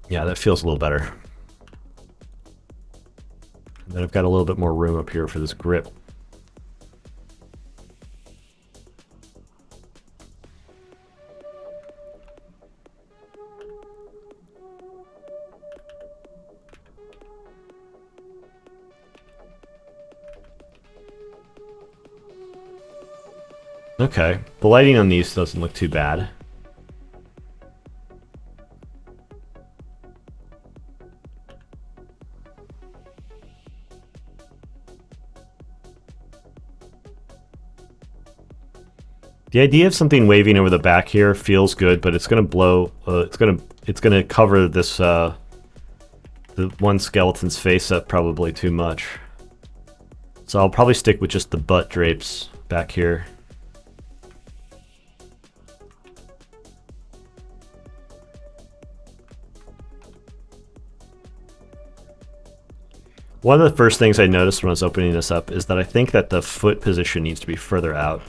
Yeah, that feels a little better. And then I've got a little bit more room up here for this grip. Okay, the lighting on these doesn't look too bad. The idea of something waving over the back here feels good, but it's gonna blow. It's gonna cover this the one skeleton's face up probably too much. So I'll probably stick with just the butt drapes back here. One of the first things I noticed when I was opening this up is that I think that the foot position needs to be further out.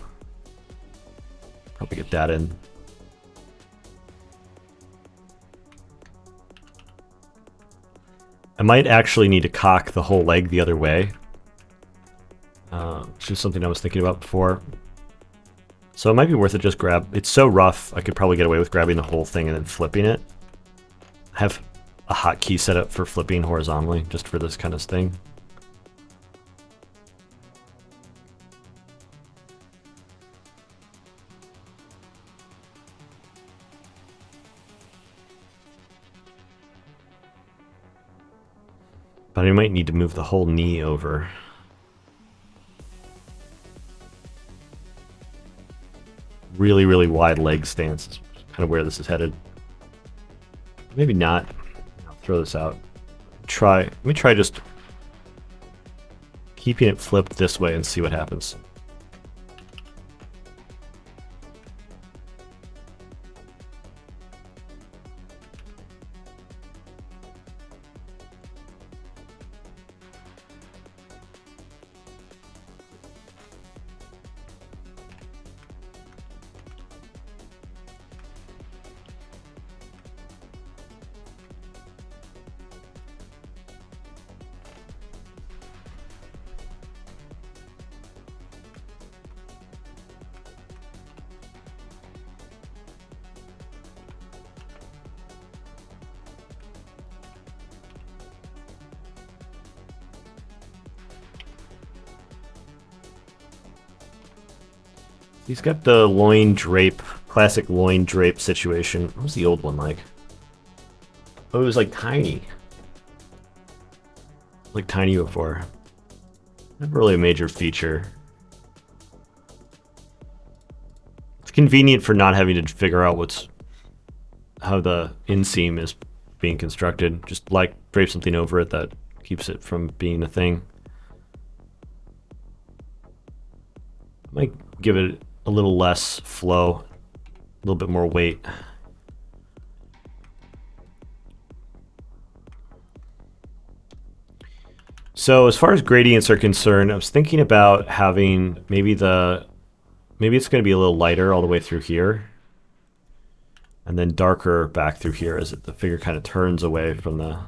Probably get that in. I might actually need to cock the whole leg the other way. Which is something I was thinking about before. So it might be worth it just grab... It's so rough, I could probably get away with grabbing the whole thing and then flipping it. I have a hotkey set up for flipping horizontally, just for this kind of thing. But I might need to move the whole knee over. Really, really wide leg stance is kind of where this is headed. Maybe not. I'll throw this out. Let me try just keeping it flipped this way and see what happens. He's got the loin drape, classic loin drape situation. What was the old one like? Oh, it was like tiny. Like tiny before. Never really a major feature. It's convenient for not having to figure out how the inseam is being constructed. Just like drape something over it that keeps it from being a thing. Might give it a little less flow, a little bit more weight. So as far as gradients are concerned, I was thinking about having maybe it's going to be a little lighter all the way through here, and then darker back through here as the figure kind of turns away from the...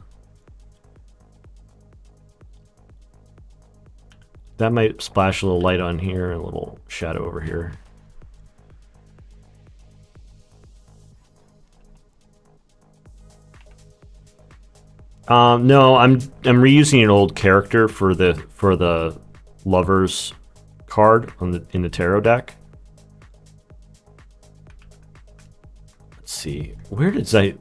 That might splash a little light on here and a little shadow over here. No, I'm reusing an old character for the Lovers card in the tarot deck. Let's see, where did I?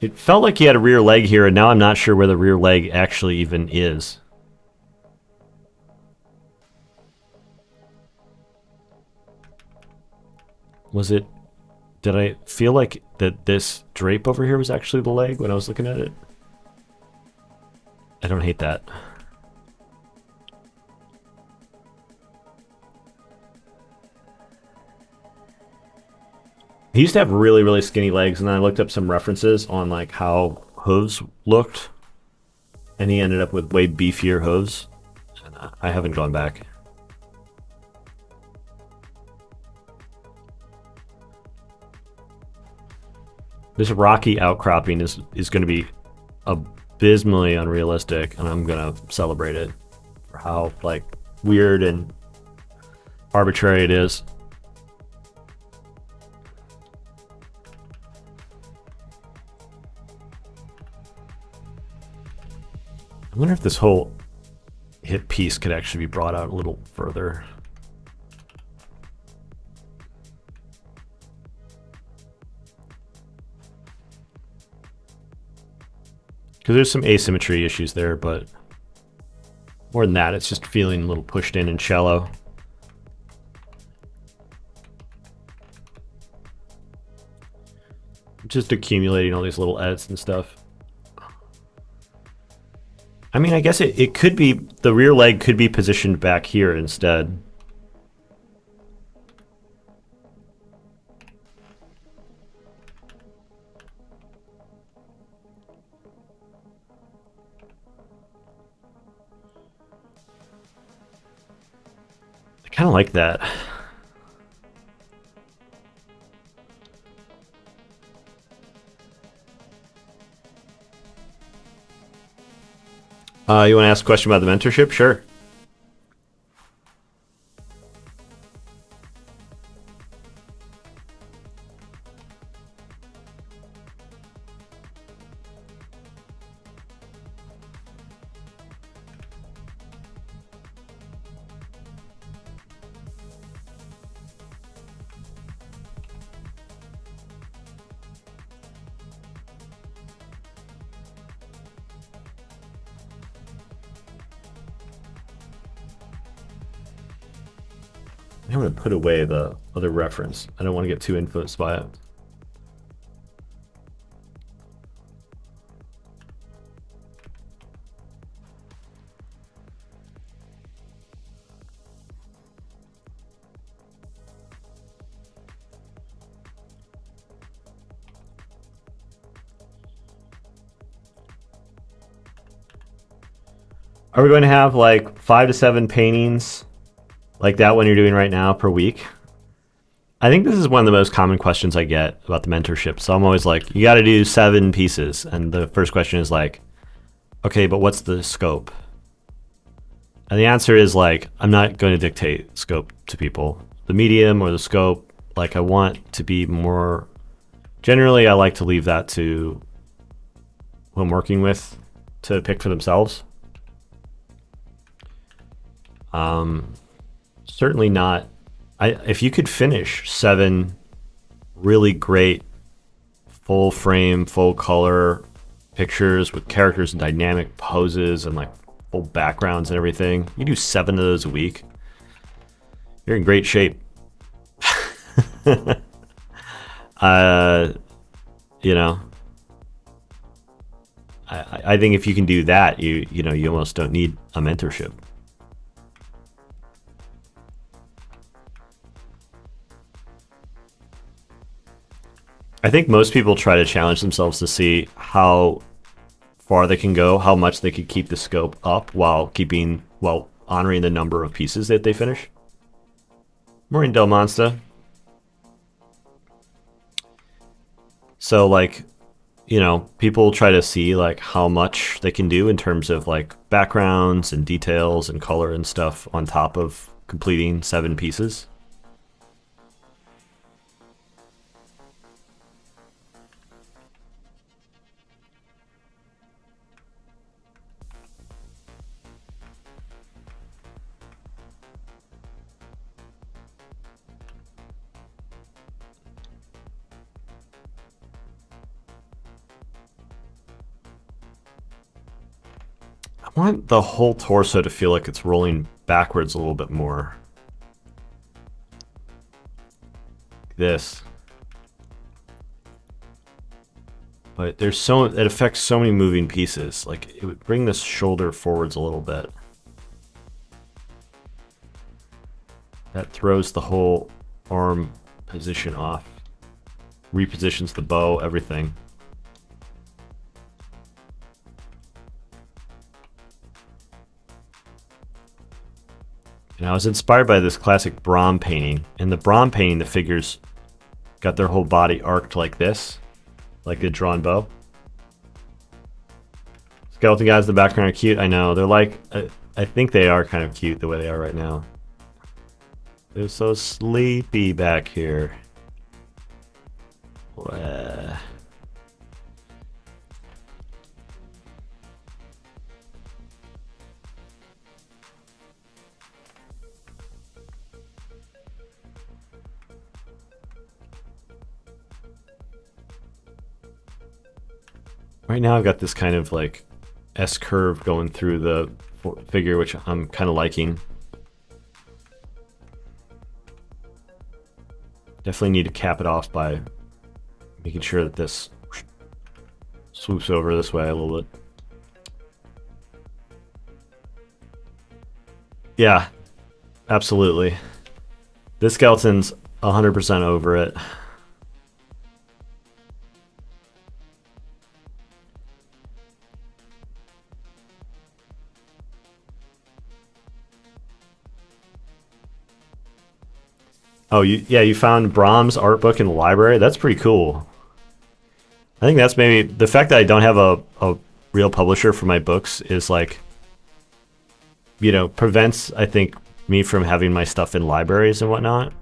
It felt like he had a rear leg here, and now I'm not sure where the rear leg actually even is. Was it? Did I feel like that this drape over here was actually the leg when I was looking at it? I don't hate that. He used to have really, really skinny legs, and then I looked up some references on like how hooves looked, and he ended up with way beefier hooves. And I haven't gone back. This rocky outcropping is going to be abysmally unrealistic, and I'm gonna celebrate it for how like weird and arbitrary it is. I wonder if this whole hip piece could actually be brought out a little further. Because there's some asymmetry issues there, but more than that, it's just feeling a little pushed in and shallow. Just accumulating all these little edits and stuff. I mean, I guess it could be, the rear leg could be positioned back here instead. I kind of like that. You want to ask a question about the mentorship? Sure. I'm going to put away the other reference. I don't want to get too influenced by it. Are we going to have like 5 to 7 paintings like that one you're doing right now per week? I think this is one of the most common questions I get about the mentorship. So I'm always like, you got to do 7 pieces. And the first question is like, okay, but what's the scope? And the answer is like, I'm not going to dictate scope to people. The medium or the scope, like I want to be more, generally I like to leave that to who I'm working with to pick for themselves. Certainly not. If you could finish 7 really great full frame, full color pictures with characters and dynamic poses and like full backgrounds and everything, you do 7 of those a week, you're in great shape. You know, I think if you can do that, you know, you almost don't need a mentorship. I think most people try to challenge themselves to see how far they can go, how much they could keep the scope up while honoring the number of pieces that they finish. Maureen Del Monsta. So like, you know, people try to see like how much they can do in terms of like backgrounds and details and color and stuff on top of completing 7 pieces. I want the whole torso to feel like it's rolling backwards a little bit more. This. But there's it affects so many moving pieces. Like it would bring this shoulder forwards a little bit. That throws the whole arm position off. Repositions the bow, everything. And I was inspired by this classic Brahm painting. In the Brahm painting, the figures got their whole body arced like this, like a drawn bow. Skeleton guys in the background are cute. I know. They're like, I think they are kind of cute the way they are right now. They're so sleepy back here. Right now I've got this kind of like S curve going through the figure, which I'm kind of liking. Definitely need to cap it off by making sure that this swoops over this way a little bit. Yeah, absolutely. This skeleton's 100% over it. Oh, you found Brahms' art book in the library? That's pretty cool. I think that's maybe the fact that I don't have a real publisher for my books is like, prevents, I think, me from having my stuff in libraries and whatnot.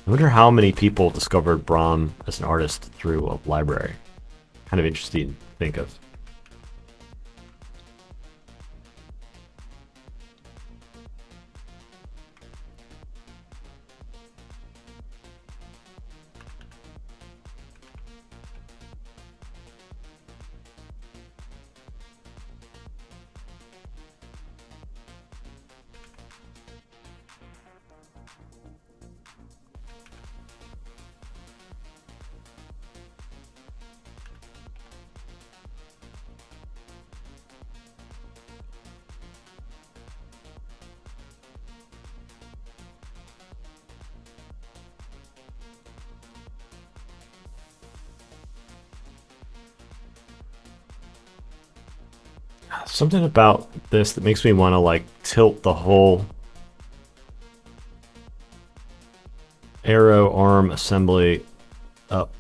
I wonder how many people discovered Brahm as an artist through a library. Kind of interesting to think of. Something about this that makes me want to like tilt the whole arrow arm assembly up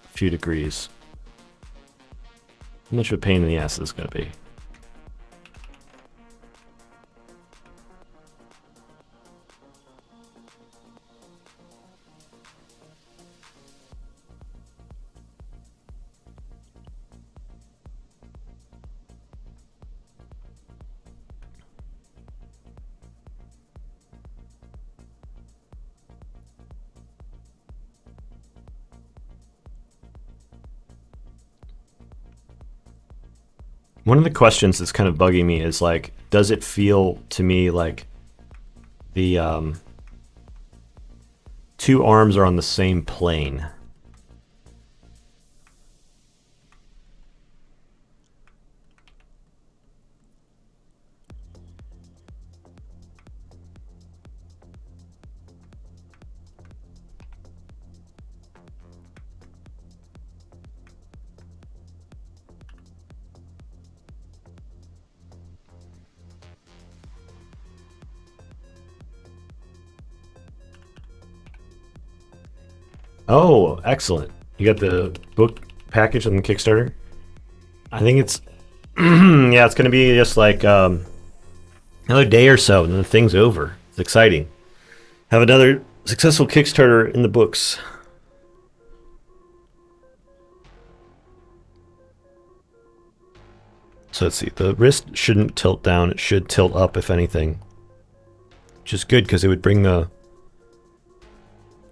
a few degrees. How much of a pain in the ass is this going to be? One of the questions that's kind of bugging me is like, does it feel to me like the two arms are on the same plane? Oh, excellent. You got the book package on the Kickstarter? I think it's, yeah, it's going to be just like another day or so, and then the thing's over. It's exciting. Have another successful Kickstarter in the books. So let's see. The wrist shouldn't tilt down. It should tilt up, if anything. Which is good, because it would bring the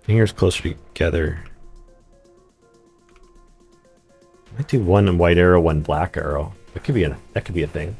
fingers closer together. I might do one white arrow, one black arrow. That could be a thing.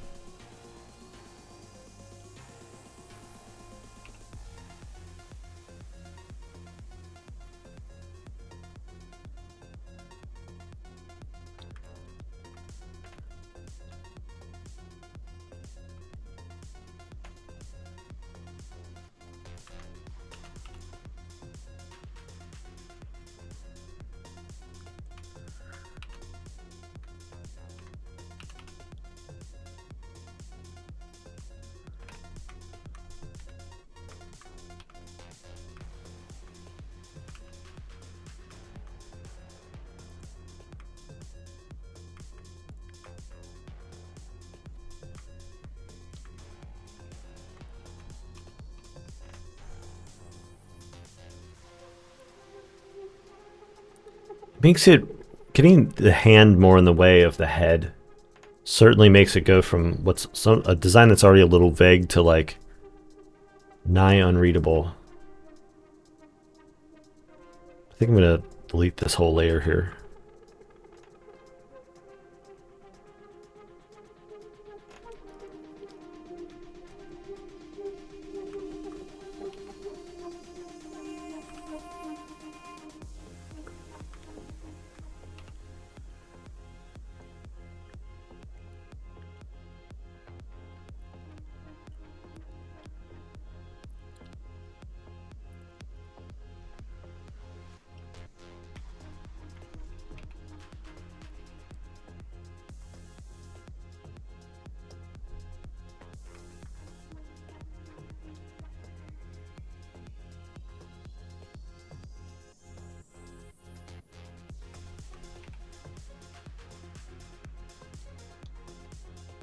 Makes it, getting the hand more in the way of the head certainly makes it go from a design that's already a little vague to like nigh unreadable. I think I'm gonna delete this whole layer here.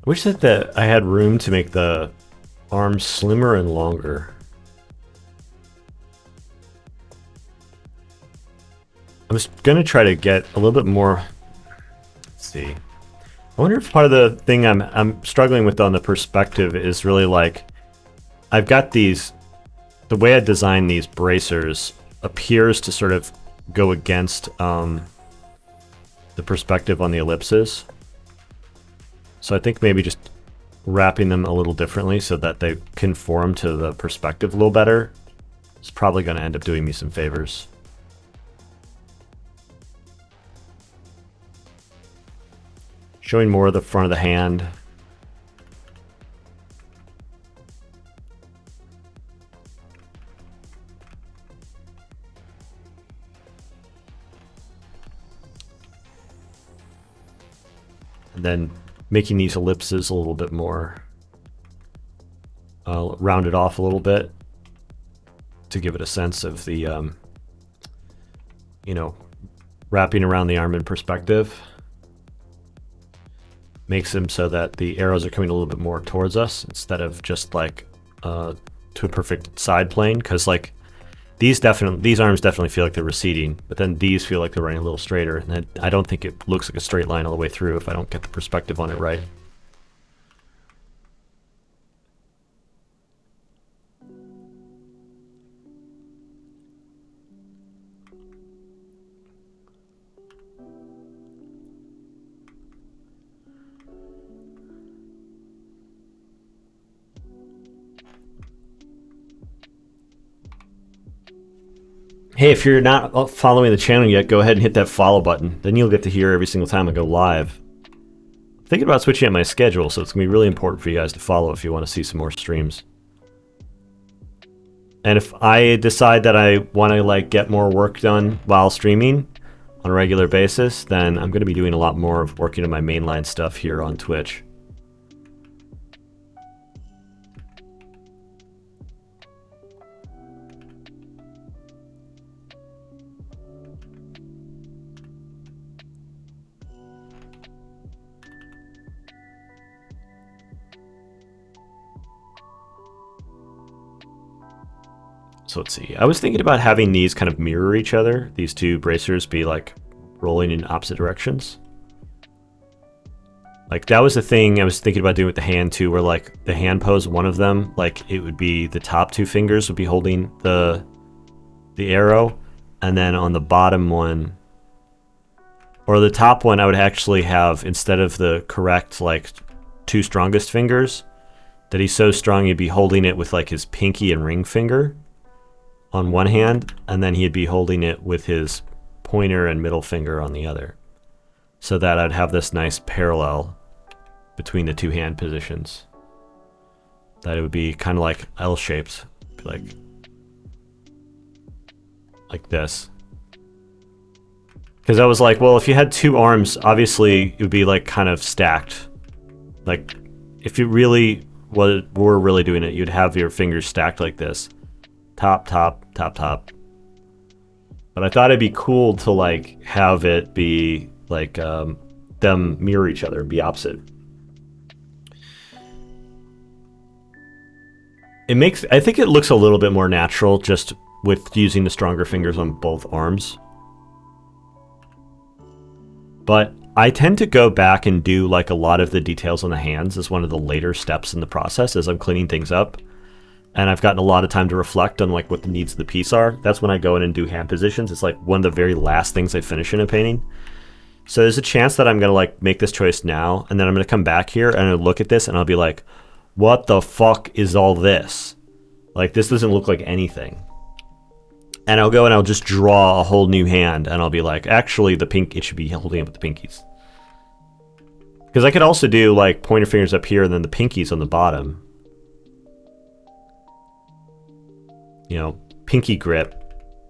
I wish that I had room to make the arms slimmer and longer. I was gonna try to get a little bit more. Let's see. I wonder if part of the thing I'm struggling with on the perspective is really like I've got these. The way I designed these bracers appears to sort of go against the perspective on the ellipses. So I think maybe just wrapping them a little differently so that they conform to the perspective a little better is probably going to end up doing me some favors. Showing more of the front of the hand. And then making these ellipses a little bit more rounded off a little bit to give it a sense of the, you know, wrapping around the arm in perspective. Makes them so that the arrows are coming a little bit more towards us instead of just like to a perfect side plane. Because like these arms definitely feel like they're receding, but then these feel like they're running a little straighter. And I don't think it looks like a straight line all the way through if I don't get the perspective on it right. Hey, if you're not following the channel yet, go ahead and hit that follow button. Then you'll get to hear every single time I go live. I'm thinking about switching up my schedule, so it's going to be really important for you guys to follow if you want to see some more streams. And if I decide that I want to like get more work done while streaming on a regular basis, then I'm going to be doing a lot more of working on my mainline stuff here on Twitch. So let's see. I was thinking about having these kind of mirror each other. These two bracers be like rolling in opposite directions. Like that was the thing I was thinking about doing with the hand too, where like the hand pose, one of them, like it would be the top two fingers would be holding the arrow, and then on the bottom one, or the top one, I would actually have, instead of the correct like two strongest fingers, that he's so strong he'd be holding it with like his pinky and ring finger on one hand, and then he'd be holding it with his pointer and middle finger on the other. So that I'd have this nice parallel between the two hand positions. That it would be kind of like L-shaped, like this. Because I was like, well, if you had two arms, obviously it would be like kind of stacked. Like if you really were really doing it, you'd have your fingers stacked like this. Top, top, top, top. But I thought it'd be cool to like have it be like them mirror each other, be opposite. I think it looks a little bit more natural just with using the stronger fingers on both arms. But I tend to go back and do like a lot of the details on the hands as one of the later steps in the process as I'm cleaning things up. And I've gotten a lot of time to reflect on like what the needs of the piece are. That's when I go in and do hand positions. It's like one of the very last things I finish in a painting. So there's a chance that I'm going to like make this choice now, and then I'm going to come back here and I'll look at this and I'll be like, what the fuck is all this? Like this doesn't look like anything. And I'll go and I'll just draw a whole new hand and I'll be like, actually it should be holding up with the pinkies. Because I could also do like pointer fingers up here and then the pinkies on the bottom. You know, pinky grip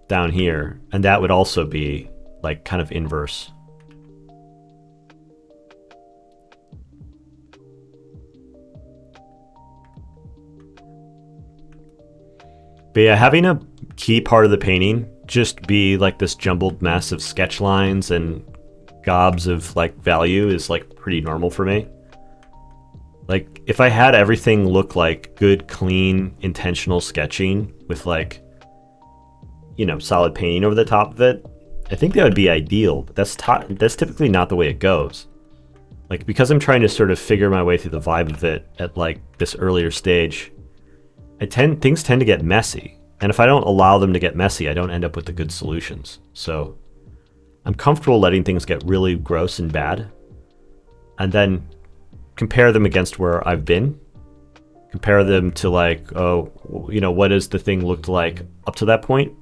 down here, and that would also be like kind of inverse. But yeah, having a key part of the painting just be like this jumbled mess of sketch lines and gobs of like value is like pretty normal for me. Like, if I had everything look like good, clean, intentional sketching with, like, you know, solid painting over the top of it, I think that would be ideal. But that's typically not the way it goes. Like, because I'm trying to sort of figure my way through the vibe of it at, like, this earlier stage, things tend to get messy. And if I don't allow them to get messy, I don't end up with the good solutions. So I'm comfortable letting things get really gross and bad, and then compare them against where I've been. Compare them to, like, oh, you know, what does the thing looked like up to that point?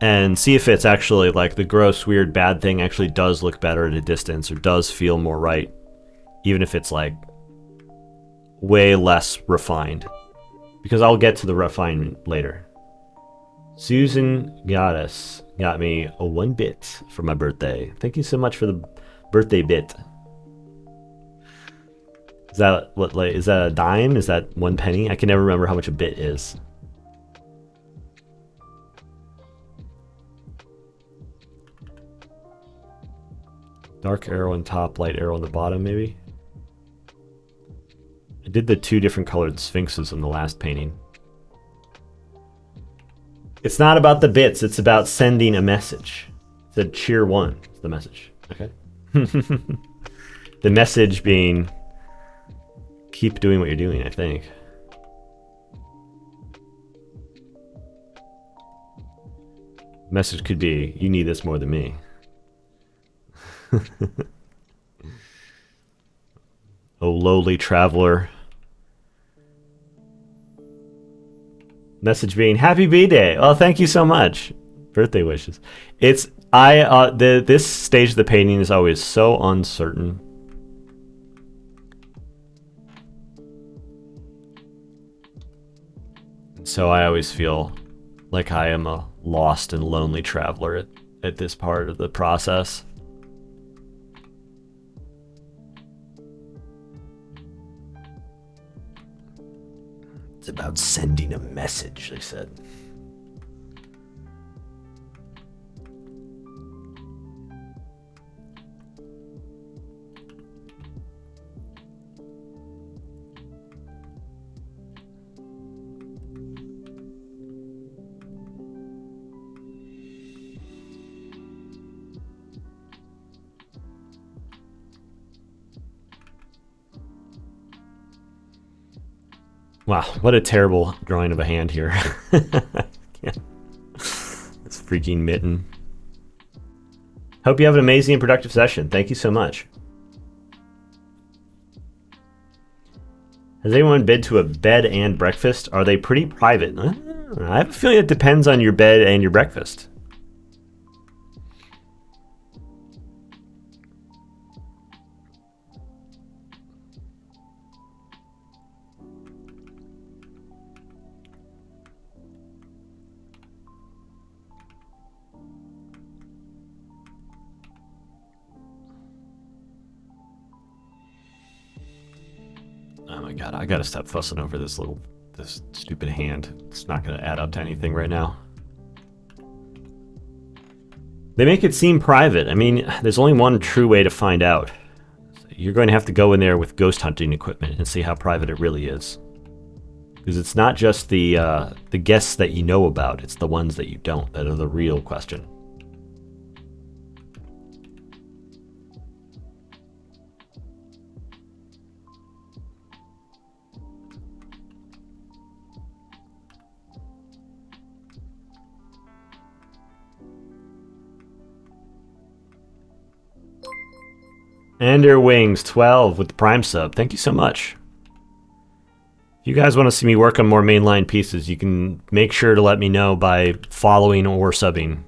And see if it's actually, like, the gross, weird, bad thing actually does look better at a distance or does feel more right, even if it's, like, way less refined. Because I'll get to the refinement later. Susan Goddess got me a 1 bit for my birthday. Thank you so much for the birthday bit. Is that what? Like, is that a dime? Is that 1 penny? I can never remember how much a bit is. Dark arrow on top, light arrow on the bottom, maybe. I did the 2 different colored sphinxes in the last painting. It's not about the bits, it's about sending a message. It said cheer 1 is the message. Okay. The message being keep doing what you're doing, I think. Message could be, you need this more than me. Oh, lowly traveler. Message being happy B-Day. Oh, thank you so much. Birthday wishes. It's this stage of the painting is always so uncertain. So I always feel like I am a lost and lonely traveler at this part of the process. It's about sending a message, they said. Wow, what a terrible drawing of a hand here. Yeah. This freaking mitten. Hope you have an amazing and productive session. Thank you so much. Has anyone been to a bed and breakfast? Are they pretty private? I have a feeling it depends on your bed and your breakfast. Oh my god, I gotta stop fussing over this stupid hand. It's not gonna add up to anything right now. They make it seem private. I mean, there's only one true way to find out. You're going to have to go in there with ghost hunting equipment and see how private it really is. Because it's not just the guests that you know about, it's the ones that you don't that are the real question. Ender Wings 12 with the Prime sub. Thank you so much. If you guys want to see me work on more mainline pieces, you can make sure to let me know by following or subbing.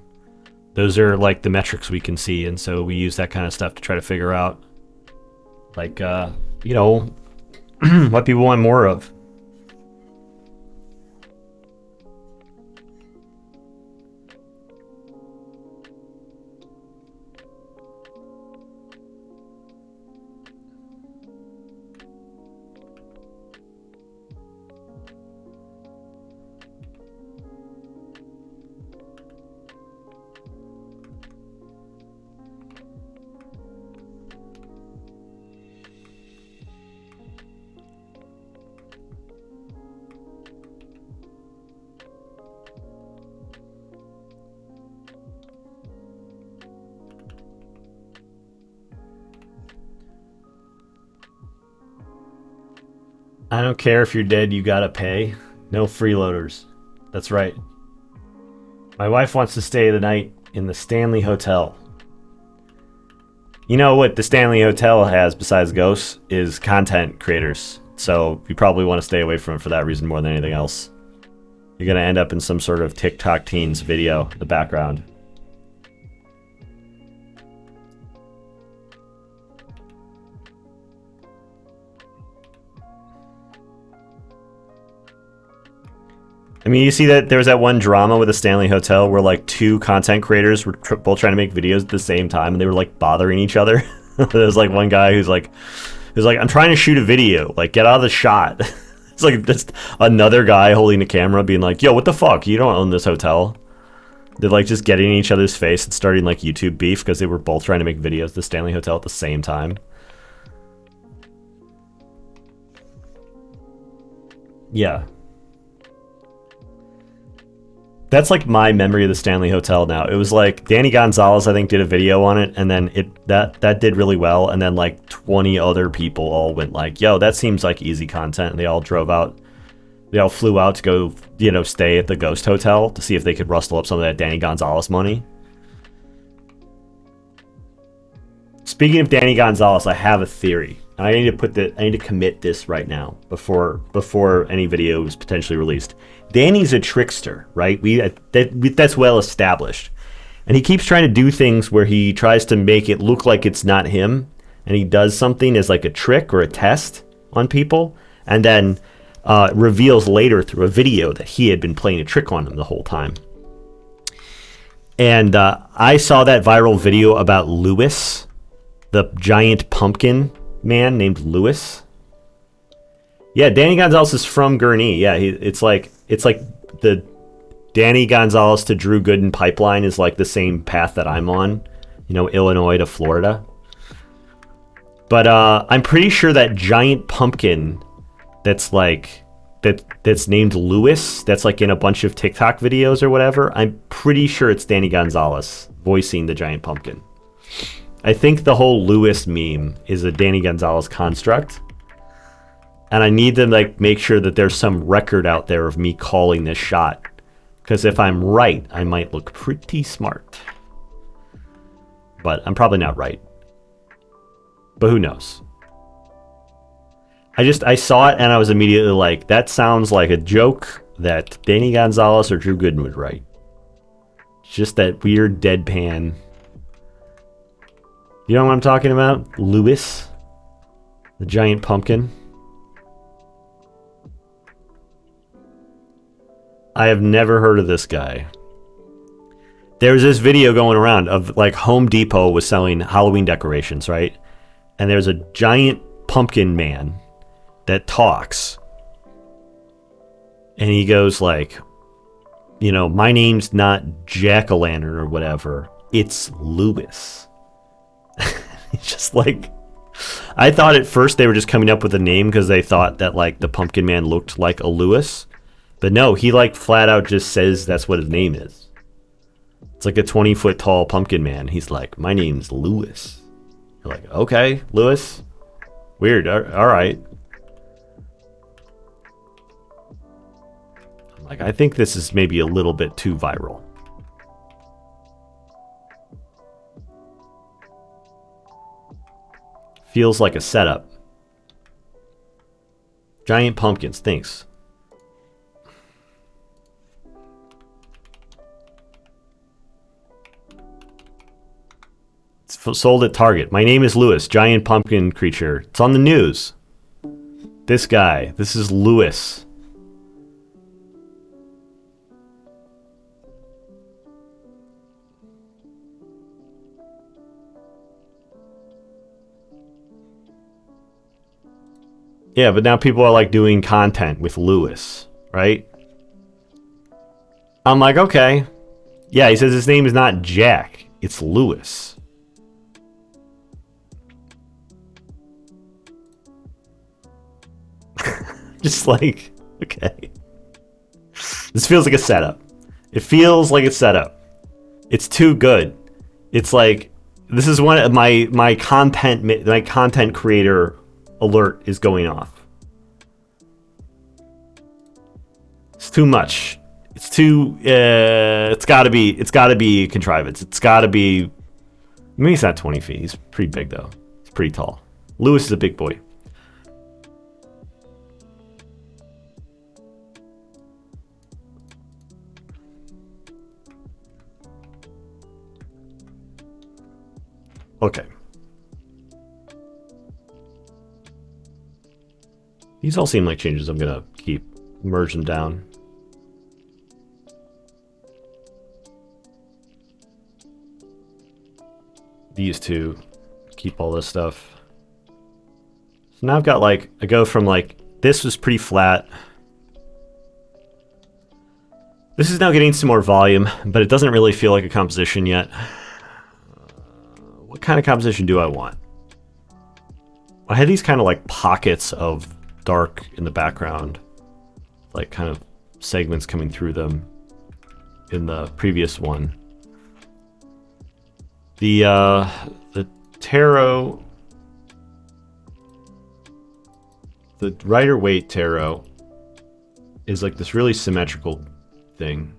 Those are like the metrics we can see, and so we use that kind of stuff to try to figure out, like, you know, what people want more of. I don't care if you're dead, you gotta pay. No freeloaders. That's right. My wife wants to stay the night in the Stanley Hotel. You know what the Stanley Hotel has besides ghosts is content creators. So you probably want to stay away from it for that reason more than anything else. You're going to end up in some sort of TikTok teens video in the background. I mean, you see that there was that one drama with the Stanley Hotel where like two content creators were both trying to make videos at the same time and they were like bothering each other. There was like one guy who's like, I'm trying to shoot a video, like get out of the shot. It's like just another guy holding the camera being like, yo, what the fuck? You don't own this hotel. They're like just getting in each other's face and starting like YouTube beef because they were both trying to make videos at the Stanley Hotel at the same time. Yeah. That's like my memory of the Stanley Hotel now. It was like Danny Gonzalez, I think, did a video on it, and then that did really well, and then like 20 other people all went like, yo, that seems like easy content, and they all drove out. They all flew out to go, stay at the Ghost Hotel to see if they could rustle up some of that Danny Gonzalez money. Speaking of Danny Gonzalez, I have a theory. I need to commit this right now before any video is potentially released. Danny's a trickster, right? That's well established. And he keeps trying to do things where he tries to make it look like it's not him, and he does something as like a trick or a test on people, and then reveals later through a video that he had been playing a trick on them the whole time. And I saw that viral video about Lewis, the giant pumpkin man named Lewis. Yeah, Danny Gonzalez is from Gurnee. Yeah, it's like the Danny Gonzalez to Drew Gooden pipeline is like the same path that I'm on, Illinois to Florida. But I'm pretty sure that giant pumpkin that's named Lewis, that's like in a bunch of TikTok videos or whatever, I'm pretty sure it's Danny Gonzalez voicing the giant pumpkin. I think the whole Lewis meme is a Danny Gonzalez construct. And I need to make sure that there's some record out there of me calling this shot. Because if I'm right, I might look pretty smart. But I'm probably not right. But who knows? I saw it and I was immediately like, that sounds like a joke that Danny Gonzalez or Drew Gooden would write. It's just that weird deadpan. You know what I'm talking about? Lewis, the giant pumpkin. I have never heard of this guy. There's this video going around of like Home Depot was selling Halloween decorations, right? And there's a giant pumpkin man that talks. And he goes like, my name's not Jack-o'-lantern or whatever. It's Lewis. It's just like, I thought at first they were just coming up with a name because they thought that like the pumpkin man looked like a Lewis. But no, he like flat out just says that's what his name is. It's like a 20-foot tall pumpkin man. He's like, my name's Lewis. You're like, okay, Lewis. Weird. All right. I'm like, I think this is maybe a little bit too viral. Feels like a setup. Giant pumpkins, thanks. It's sold at Target. My name is Lewis, giant pumpkin creature. It's on the news. This guy. This is Lewis. Yeah, but now people are like doing content with Lewis, right? I'm like, okay. Yeah, he says his name is not Jack. It's Lewis. Just like, okay. This feels like a setup. It feels like it's set up. It's too good. It's like, this is one of my content creator alert is going off. too much. It's too. It's got to be. It's got to be contrivance. It's got to be. Maybe it's not 20 feet. He's pretty big though. He's pretty tall. Lewis is a big boy. Okay. These all seem like changes I'm gonna keep. Merge them down. These two. Keep all this stuff. So now I've got like, I go from like, this was pretty flat. This is now getting some more volume, but it doesn't really feel like a composition yet. What kind of composition do I want? I had these kind of like pockets of dark in the background, like kind of segments coming through them in the previous one. The tarot, the Rider-Waite tarot is like this really symmetrical thing.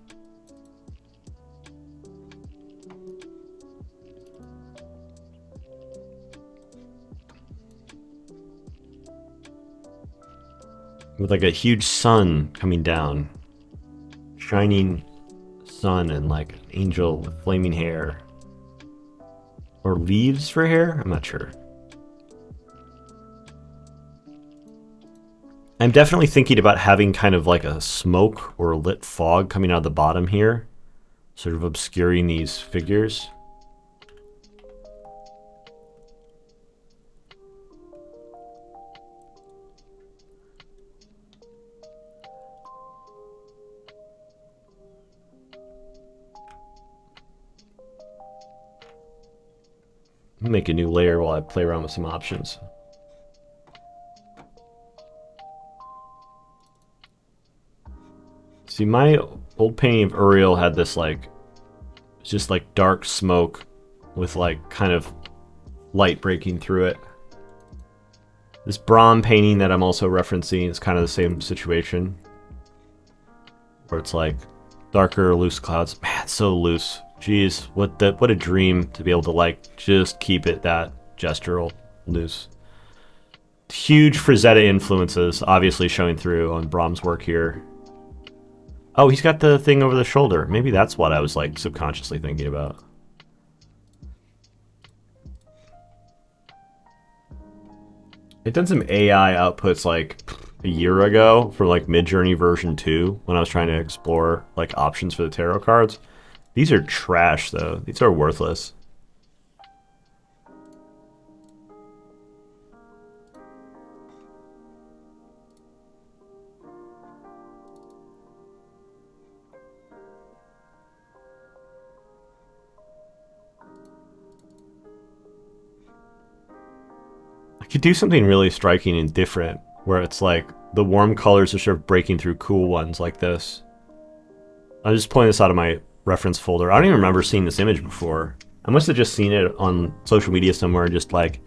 With like a huge sun coming down, shining sun, and like an angel with flaming hair. Or leaves for hair? I'm not sure. I'm definitely thinking about having kind of like a smoke or a lit fog coming out of the bottom here, sort of obscuring these figures. Make a new layer while I play around with some options. See, my old painting of Uriel had this like, just like dark smoke with like kind of light breaking through it. This Brahm painting that I'm also referencing is kind of the same situation, where it's like darker, loose clouds. Man, it's so loose. Jeez, what a dream to be able to like just keep it that gestural loose. Huge Frazetta influences obviously showing through on Brahm's work here. Oh, he's got the thing over the shoulder. Maybe that's what I was like subconsciously thinking about. I've done some AI outputs like a year ago for like Midjourney version 2 when I was trying to explore like options for the tarot cards. These are trash, though. These are worthless. I could do something really striking and different, where it's like the warm colors are sort of breaking through cool ones like this. I'm just pulling this out of my reference folder. I don't even remember seeing this image before. I must have just seen it on social media somewhere and just like,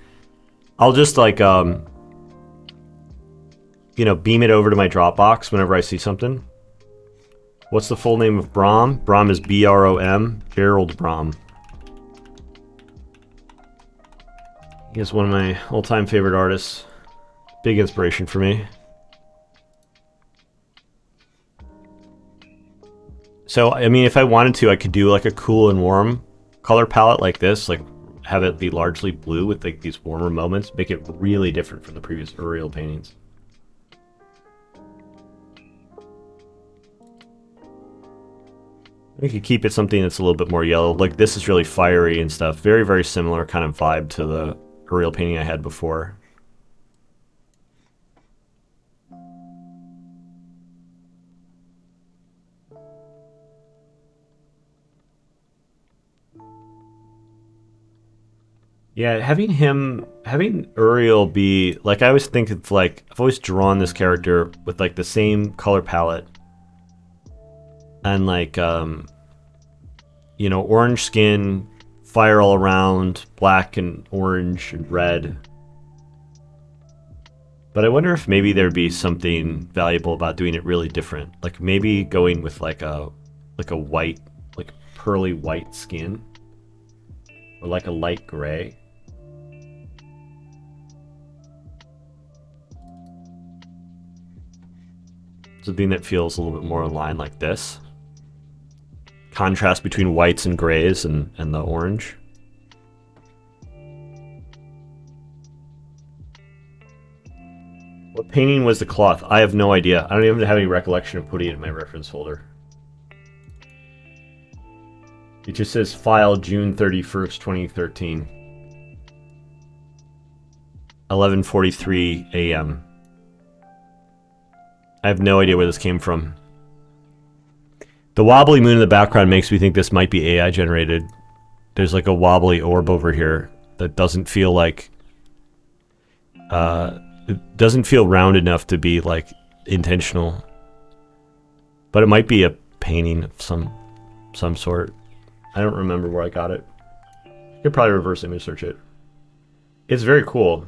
I'll just like, you know, beam it over to my Dropbox whenever I see something. What's the full name of Brahm? Brahm is B-R-O-M, Gerald Brahm. He is one of my all-time favorite artists. Big inspiration for me. So, I mean, if I wanted to, I could do like a cool and warm color palette like this, like have it be largely blue with like these warmer moments, make it really different from the previous Uriel paintings. We could keep it something that's a little bit more yellow. Like this is really fiery and stuff. Very, very similar kind of vibe to the Uriel painting I had before. Yeah, having Uriel be, like, I always think it's like, I've always drawn this character with like the same color palette. And like, you know, orange skin, fire all around, black and orange and red. But I wonder if maybe there'd be something valuable about doing it really different. Like maybe going with like a white, like pearly white skin, or like a light gray. Something that feels a little bit more in line like this. Contrast between whites and grays and the orange. What painting was the cloth? I have no idea. I don't even have any recollection of putting it in my reference folder. It just says file June 31st, 2013. 11:43 a.m. I have no idea where this came from. The wobbly moon in the background makes me think this might be AI generated. There's like a wobbly orb over here that doesn't feel like... it doesn't feel round enough to be like intentional. But it might be a painting of some sort. I don't remember where I got it. You could probably reverse image search it. It's very cool.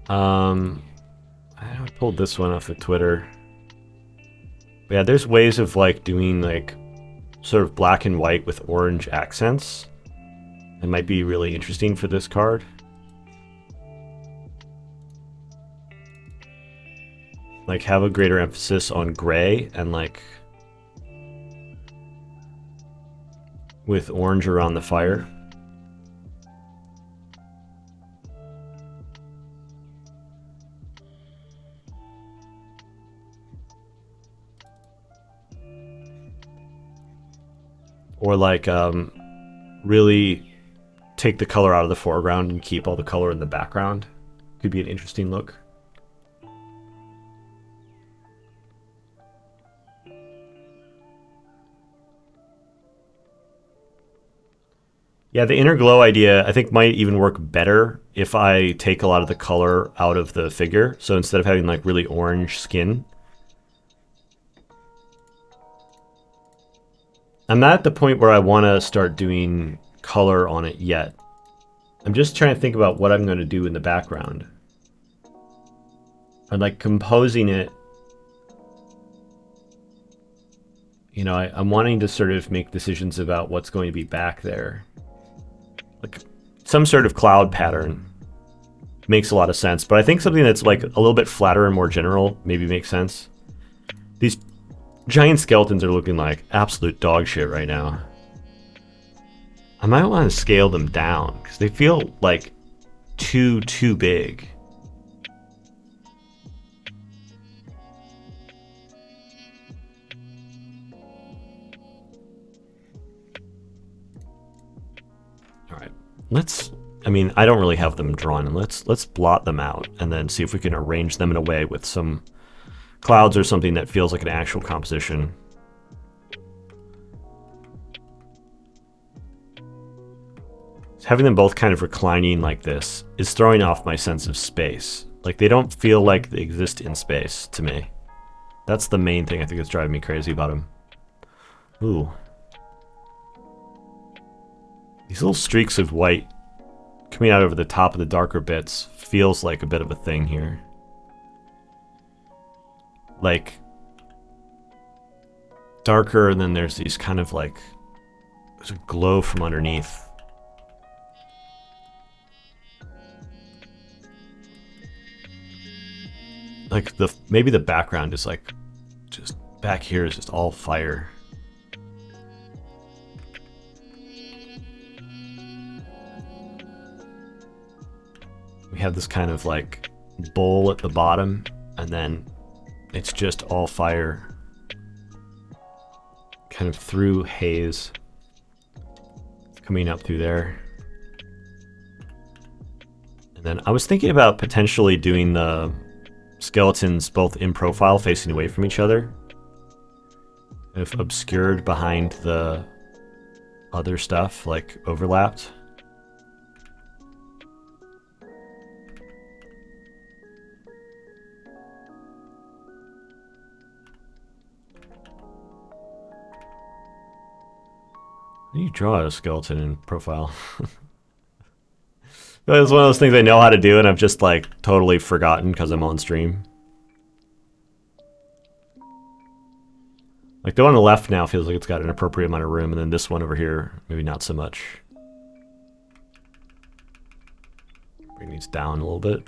I pulled this one off of Twitter. But yeah, there's ways of like doing like sort of black and white with orange accents. It might be really interesting for this card. Like have a greater emphasis on gray and like with orange around the fire. Or like really take the color out of the foreground and keep all the color in the background. Could be an interesting look. Yeah, the inner glow idea I think might even work better if I take a lot of the color out of the figure. So instead of having like really orange skin, I'm not at the point where I want to start doing color on it yet. I'm just trying to think about what I'm going to do in the background. I'm like composing it. You know, I'm wanting to sort of make decisions about what's going to be back there. Like some sort of cloud pattern makes a lot of sense, but I think something that's like a little bit flatter and more general maybe makes sense. These giant skeletons are looking like absolute dog shit right now. I might want to scale them down because they feel like too big. All right, I mean, I don't really have them drawn. Let's blot them out and then see if we can arrange them in a way with some clouds or something that feels like an actual composition. Having them both kind of reclining like this is throwing off my sense of space. Like they don't feel like they exist in space to me. That's the main thing I think that's driving me crazy about them. Ooh. These little streaks of white coming out over the top of the darker bits feels like a bit of a thing here. Like darker, and then there's these kind of like, there's a glow from underneath. Like maybe the background is like, just back here is just all fire. We have this kind of like bowl at the bottom, and then it's just all fire. Kind of through haze. Coming up through there. And then I was thinking about potentially doing the skeletons both in profile facing away from each other. If obscured behind the other stuff, like overlapped. How do you draw a skeleton in profile? It's one of those things I know how to do, and I've just like totally forgotten because I'm on stream. Like the one on the left now feels like it's got an appropriate amount of room, and then this one over here, maybe not so much. Bring these down a little bit.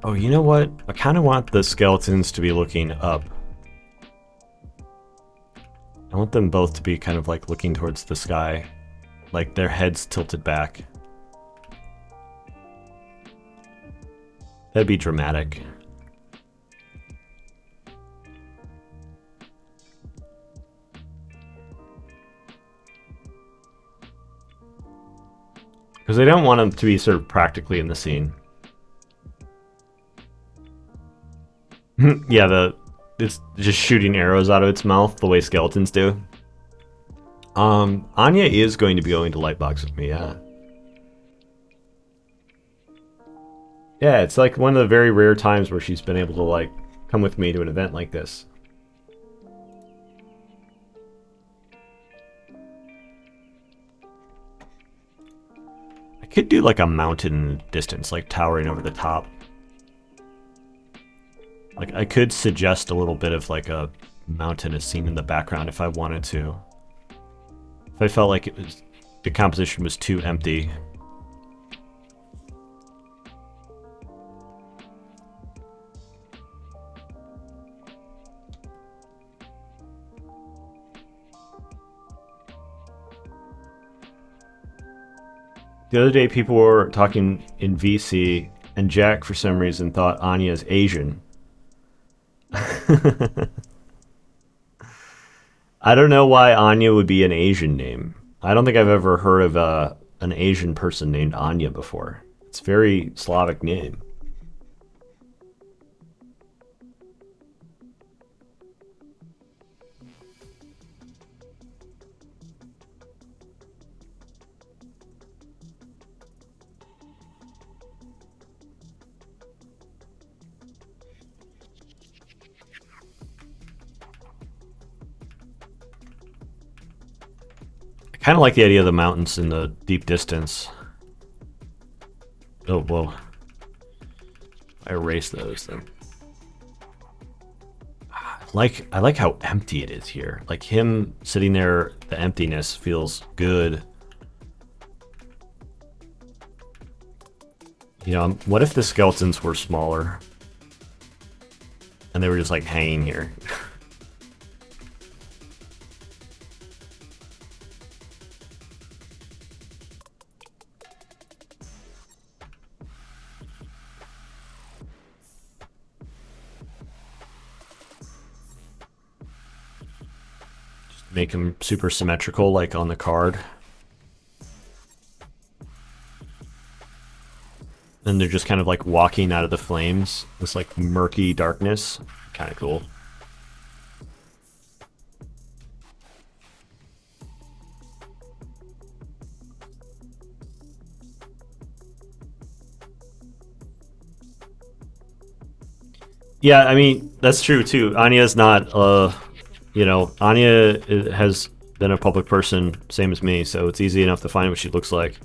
Oh, you know what? I kind of want the skeletons to be looking up. I want them both to be kind of like looking towards the sky. Like their heads tilted back. That'd be dramatic. Because I don't want them to be sort of practically in the scene. Yeah, it's just shooting arrows out of its mouth the way skeletons do. Anya is going to be going to Lightbox with me, yeah. Yeah, it's like one of the very rare times where she's been able to like come with me to an event like this. I could do like a mountain distance, like towering over the top. Like, I could suggest a little bit of, like, a mountainous scene in the background if I wanted to. If I felt like it was, the composition was too empty. The other day, people were talking in VC, and Jack, for some reason, thought Anya's Asian. I don't know why Anya would be an Asian name. I don't think I've ever heard of an Asian person named Anya before. It's a very Slavic name. I kind of like the idea of the mountains in the deep distance. Oh, whoa. I erase those then. I like how empty it is here. Like him sitting there, the emptiness feels good. You know, what if the skeletons were smaller? And they were just like hanging here. Make them super symmetrical, like on the card. And they're just kind of like walking out of the flames. This like murky darkness. Kind of cool. Yeah, I mean, that's true too. Anya's not you know, Anya has been a public person, same as me, so it's easy enough to find what she looks like.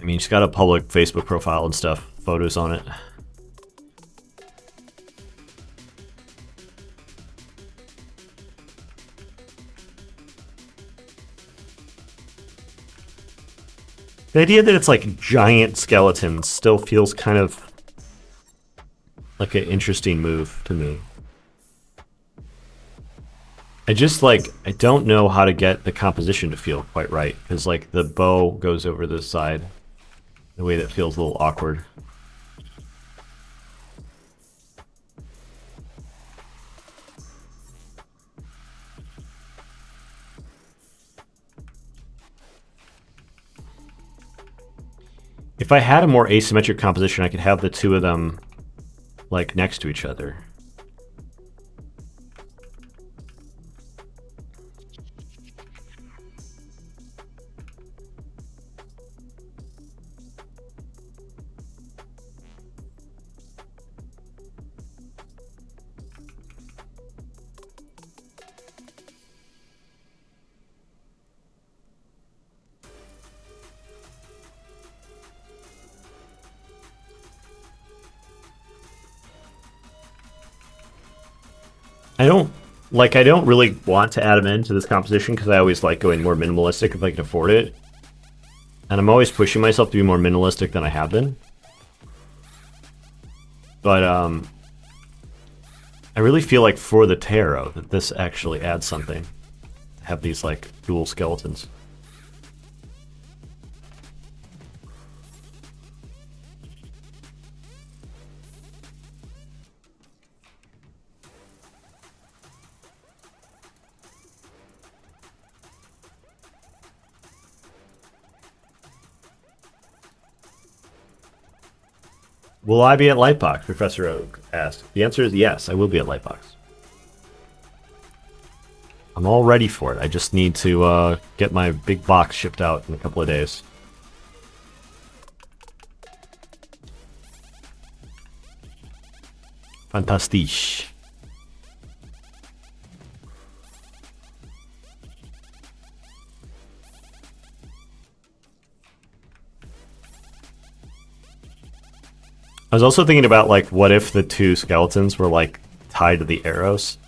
I mean, she's got a public Facebook profile and stuff, photos on it. The idea that it's like giant skeletons still feels kind of like an interesting move to me. I just like, I don't know how to get the composition to feel quite right, because like the bow goes over the side the way that feels a little awkward. If I had a more asymmetric composition, I could have the two of them like next to each other. I don't really want to add them into this composition because I always like going more minimalistic if I can afford it. And I'm always pushing myself to be more minimalistic than I have been. But I really feel like for the tarot that this actually adds something. Have these like dual skeletons. Will I be at Lightbox? Professor Oak asked. The answer is yes, I will be at Lightbox. I'm all ready for it. I just need to get my big box shipped out in a couple of days. Fantastisch. I was also thinking about, like, what if the two skeletons were, like, tied to the arrows?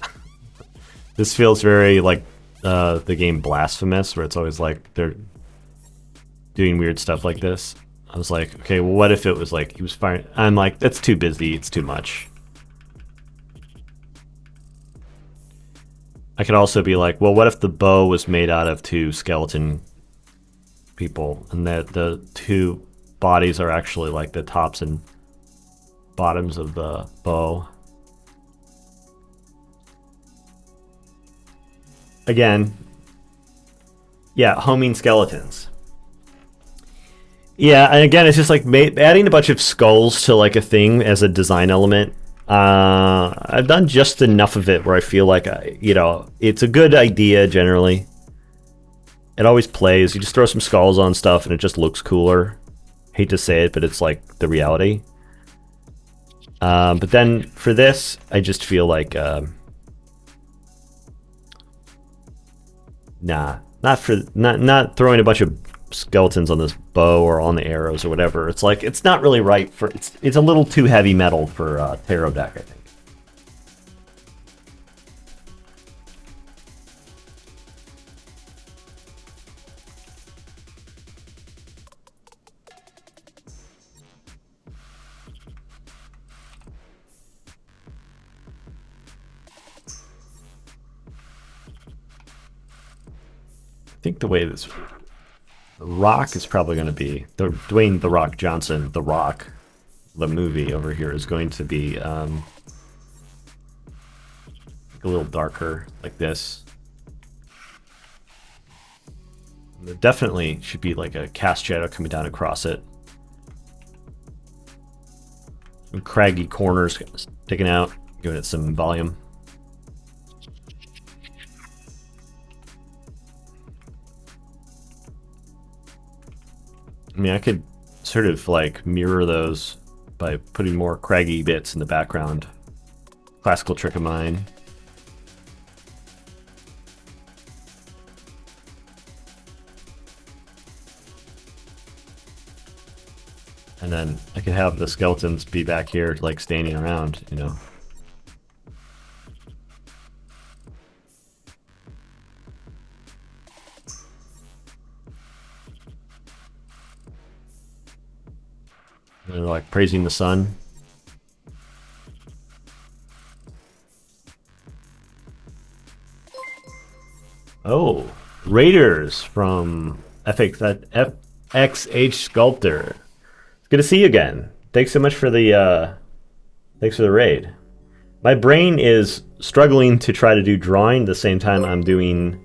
This feels very, like, the game Blasphemous, where it's always, like, they're doing weird stuff like this. I was like, okay, well, what if it was, like, he was firing... I'm like, that's too busy, it's too much. I could also be like, well, what if the bow was made out of two skeleton people, and that the two bodies are actually, like, the tops and bottoms of the bow. Again, yeah, homing skeletons. Yeah, and again, it's just like adding a bunch of skulls to like a thing as a design element. I've done just enough of it where I feel like, it's a good idea generally. It always plays. You just throw some skulls on stuff and it just looks cooler. Hate to say it, but it's like the reality. But then for this, I just feel like, nah, not throwing a bunch of skeletons on this bow or on the arrows or whatever. It's like, it's not really right for, it's a little too heavy metal for tarot deck, I think. I think the way this Rock is probably going to be Dwayne "The Rock" Johnson, The Rock, the movie over here is going to be a little darker like this. There definitely should be like a cast shadow coming down across it. Some craggy corners sticking out, giving it some volume. I mean, I could sort of like mirror those by putting more craggy bits in the background. Classical trick of mine. And then I could have the skeletons be back here, like standing around, you know. They're like praising the sun. Oh, Raiders from FXH Sculptor. It's good to see you again. Thanks so much for the raid. My brain is struggling to try to do drawing the same time I'm doing.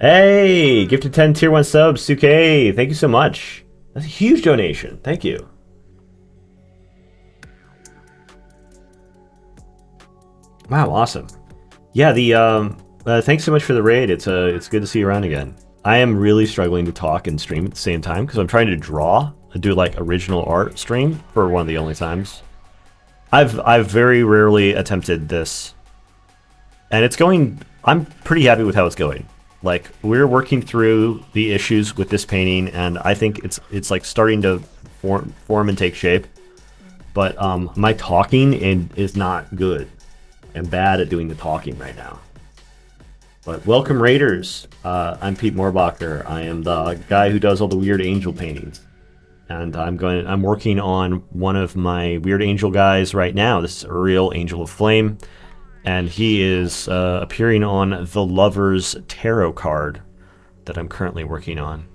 Hey, gifted 10 tier 1 subs, Suke. Thank you so much. That's a huge donation. Thank you. Wow, awesome. Yeah, the thanks so much for the raid. It's good to see you around again. I am really struggling to talk and stream at the same time because I'm trying to draw, do like original art stream for one of the only times. I've very rarely attempted this, and it's going. I'm pretty happy with how it's going. Like we're working through the issues with this painting, and I think it's like starting to form and take shape. But my talking is not good. I'm bad at doing the talking right now. But welcome Raiders. I'm Pete Mohrbacher. I am the guy who does all the weird angel paintings. And I'm working on one of my weird angel guys right now. This is Uriel, Angel of Flame. And he is appearing on the Lover's Tarot card that I'm currently working on.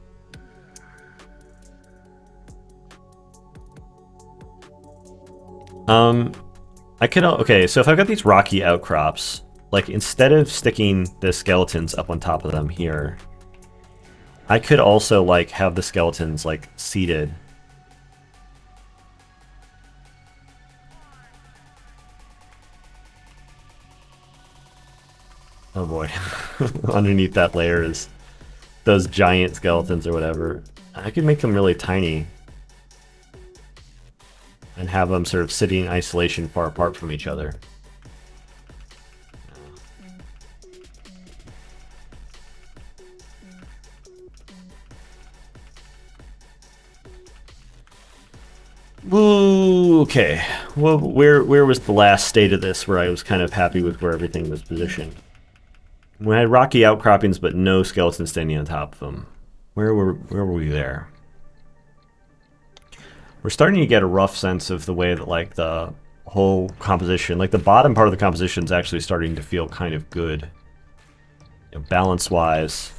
Okay, so if I've got these rocky outcrops, like instead of sticking the skeletons up on top of them here, I could also like have the skeletons like seated. Oh boy. Underneath that layer is those giant skeletons or whatever. I could make them really tiny and have them sort of sitting in isolation far apart from each other. Ooh, okay. Well, where was the last state of this where I was kind of happy with where everything was positioned? When I had rocky outcroppings but no skeletons standing on top of them. Where were we there? We're starting to get a rough sense of the way that like the whole composition, like the bottom part of the composition is actually starting to feel kind of good. You know, balance-wise,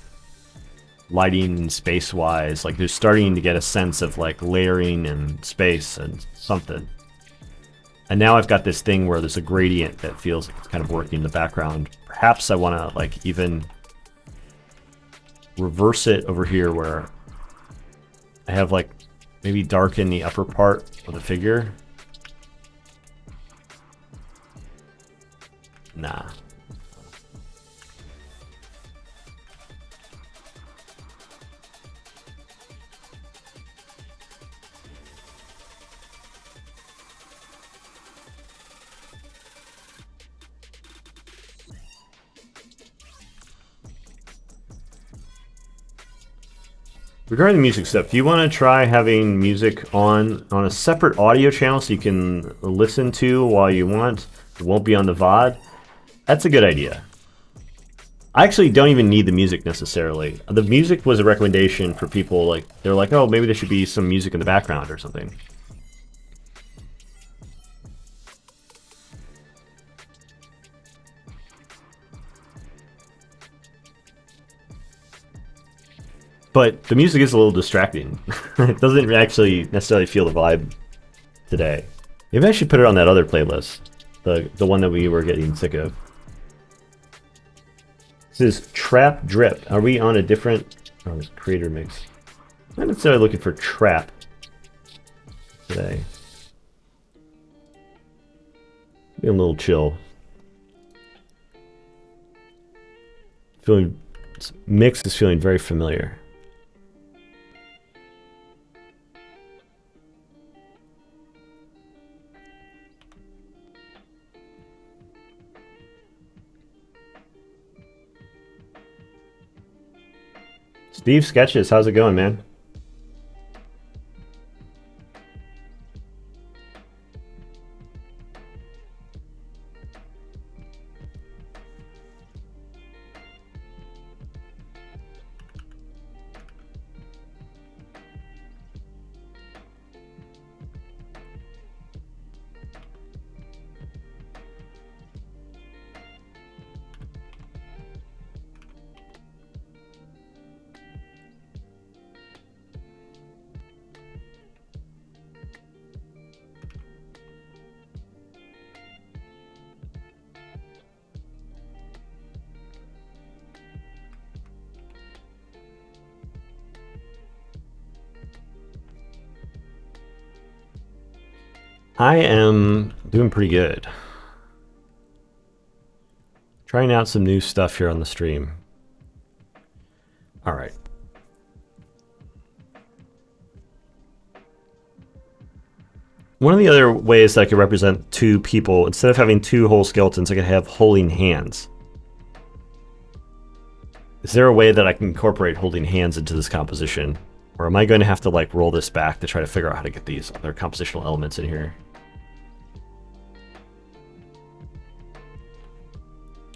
lighting and space-wise, like they're starting to get a sense of like layering and space and something. And now I've got this thing where there's a gradient that feels like it's kind of working in the background. Perhaps I want to like even reverse it over here where I have like maybe darken the upper part of the figure. Nah. Regarding the music stuff, do you want to try having music on a separate audio channel so you can listen to while you want? It won't be on the VOD. That's a good idea. I actually don't even need the music necessarily. The music was a recommendation for people like they're like, oh, maybe there should be some music in the background or something. But the music is a little distracting. It doesn't actually necessarily feel the vibe today. Maybe I should put it on that other playlist. The one that we were getting sick of. This is Trap Drip. Are we on a different... Oh, it's creator mix. I'm not necessarily looking for trap today. Be a little chill. Feeling... This mix is feeling very familiar. Steve Sketches, how's it going, man? I am doing pretty good. Trying out some new stuff here on the stream. All right. One of the other ways that I could represent two people, instead of having two whole skeletons, I could have holding hands. Is there a way that I can incorporate holding hands into this composition? Or am I going to have to like roll this back to try to figure out how to get these other compositional elements in here?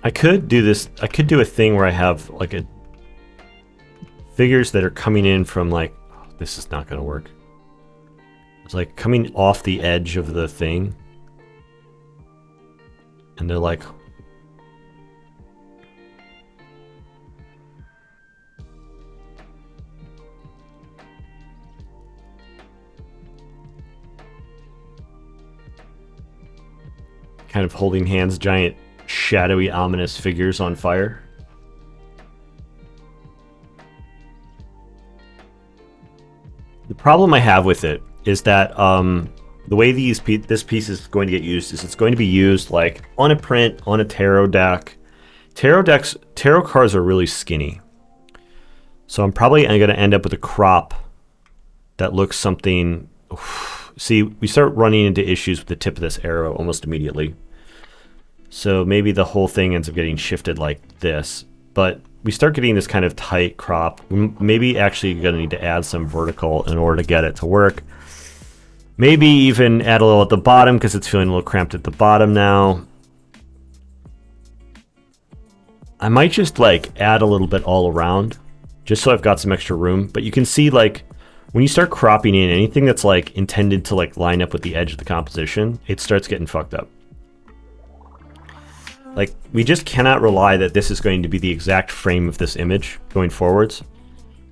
I could do this. I could do a thing where I have like a figures that are coming in from like, oh, this is not going to work. It's like coming off the edge of the thing. And they're like, kind of holding hands, giant, shadowy, ominous figures on fire. The problem I have with it is that the way this piece is going to get used is it's going to be used like on a print, on a tarot deck. Tarot cards are really skinny. So I'm probably going to end up with a crop that looks something... See, we start running into issues with the tip of this arrow almost immediately. So maybe the whole thing ends up getting shifted like this. But we start getting this kind of tight crop. Maybe actually you're going to need to add some vertical in order to get it to work. Maybe even add a little at the bottom because it's feeling a little cramped at the bottom now. I might just like add a little bit all around just so I've got some extra room. But you can see like when you start cropping in anything that's like intended to like line up with the edge of the composition, it starts getting fucked up. Like, we just cannot rely that this is going to be the exact frame of this image going forwards.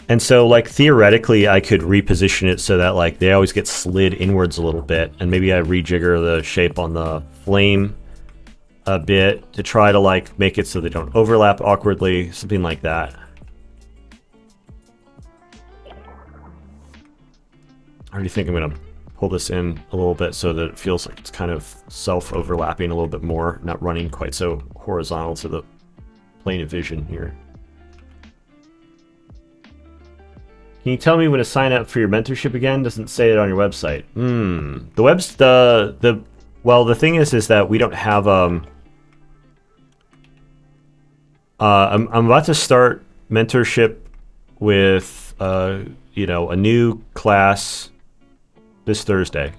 And so, like, theoretically, I could reposition it so that, like, they always get slid inwards a little bit. And maybe I rejigger the shape on the flame a bit to try to, like, make it so they don't overlap awkwardly. Something like that. I already think I'm going to pull this in a little bit so that it feels like it's kind of self-overlapping a little bit more, not running quite so horizontal to the plane of vision here. Can you tell me when to sign up for your mentorship again? Doesn't say it on your website. Well, the thing is that we don't have I'm about to start mentorship with you know, a new class this Thursday.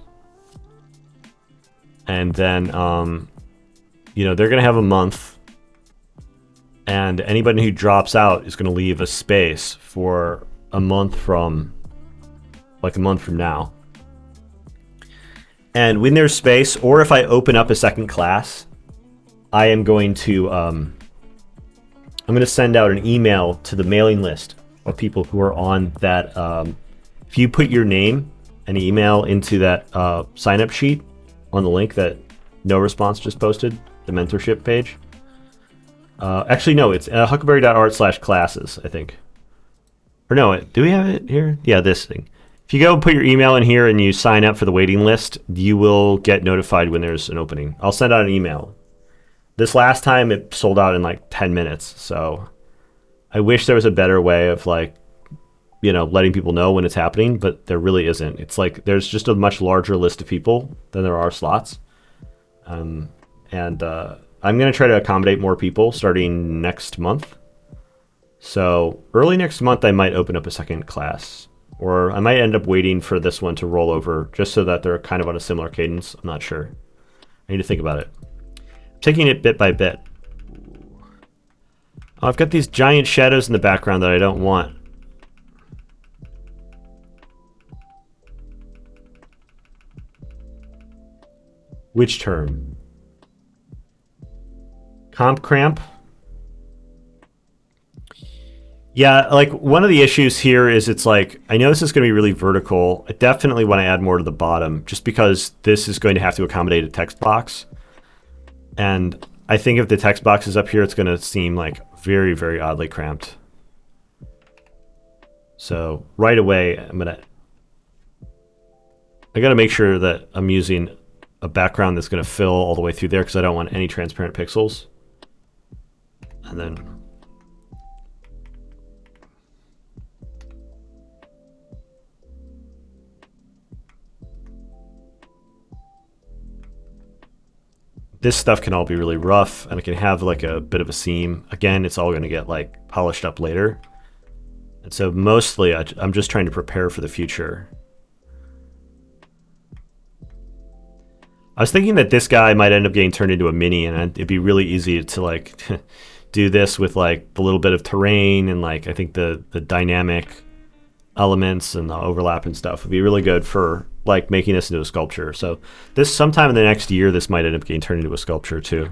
And then you know, they're going to have a month, and anybody who drops out is going to leave a space for a month from now. And when there's space, or if I open up a second class, I am going to I'm going to send out an email to the mailing list of people who are on that. If you put your name and email into that sign-up sheet on the link that No Response just posted, the mentorship page. Actually, no, it's huckleberry.art/classes, I think. Or no, do we have it here? Yeah, this thing. If you go put your email in here and you sign up for the waiting list, you will get notified when there's an opening. I'll send out an email. This last time it sold out in like 10 minutes, so I wish there was a better way of like, you know, letting people know when it's happening, but there really isn't. It's like there's just a much larger list of people than there are slots. And I'm going to try to accommodate more people starting next month. So early next month, I might open up a second class, or I might end up waiting for this one to roll over just so that they're kind of on a similar cadence. I'm not sure. I need to think about it. I'm taking it bit by bit. Oh, I've got these giant shadows in the background that I don't want. Which term? Comp cramp? Yeah, like one of the issues here is it's like, I know this is going to be really vertical. I definitely want to add more to the bottom just because this is going to have to accommodate a text box. And I think if the text box is up here, it's going to seem like very, very oddly cramped. So right away, I got to make sure that I'm using a background that's going to fill all the way through there because I don't want any transparent pixels. And then this stuff can all be really rough, and it can have like a bit of a seam. Again, it's all going to get like polished up later. And so mostly I'm just trying to prepare for the future. I was thinking that this guy might end up getting turned into a mini, and it'd be really easy to like do this with like the little bit of terrain and like I think the dynamic elements and the overlap and stuff would be really good for like making this into a sculpture. So this sometime in the next year, this might end up getting turned into a sculpture too.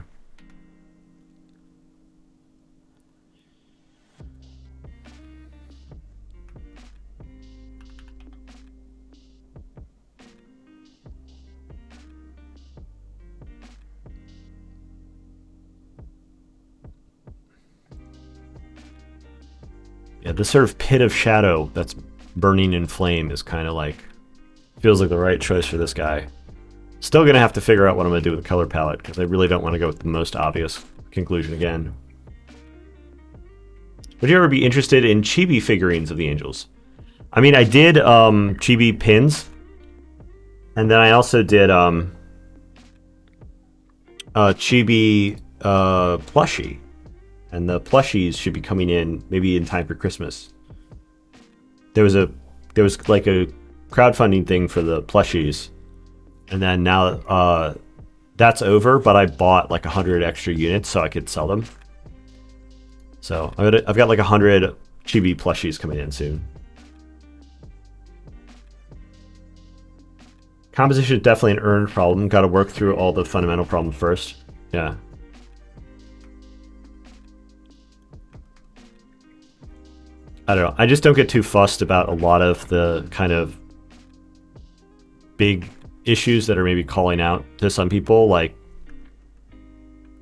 Yeah, this sort of pit of shadow that's burning in flame is kind of like, feels like the right choice for this guy. Still gonna have to figure out what I'm gonna do with the color palette because I really don't want to go with the most obvious conclusion again. Would you ever be interested in chibi figurines of the angels? I mean, I did chibi pins, and then I also did chibi plushie. And the plushies should be coming in maybe in time for Christmas. There was like a crowdfunding thing for the plushies, and then now that's over. But I bought like 100 extra units so I could sell them. So I've got like 100 chibi plushies coming in soon. Composition is definitely an earned problem. Got to work through all the fundamental problems first. Yeah. I don't know. I just don't get too fussed about a lot of the kind of big issues that are maybe calling out to some people, like,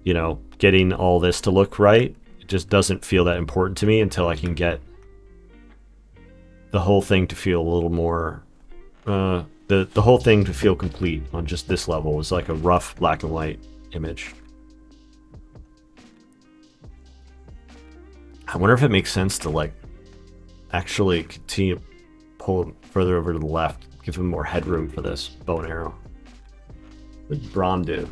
you know, getting all this to look right. It just doesn't feel that important to me until I can get the whole thing to feel a little more, the whole thing to feel complete on just this level. Is like a rough black and white image. I wonder if it makes sense to like actually continue to pull it further over to the left, give him more headroom for this bow and arrow. What did Brahm do?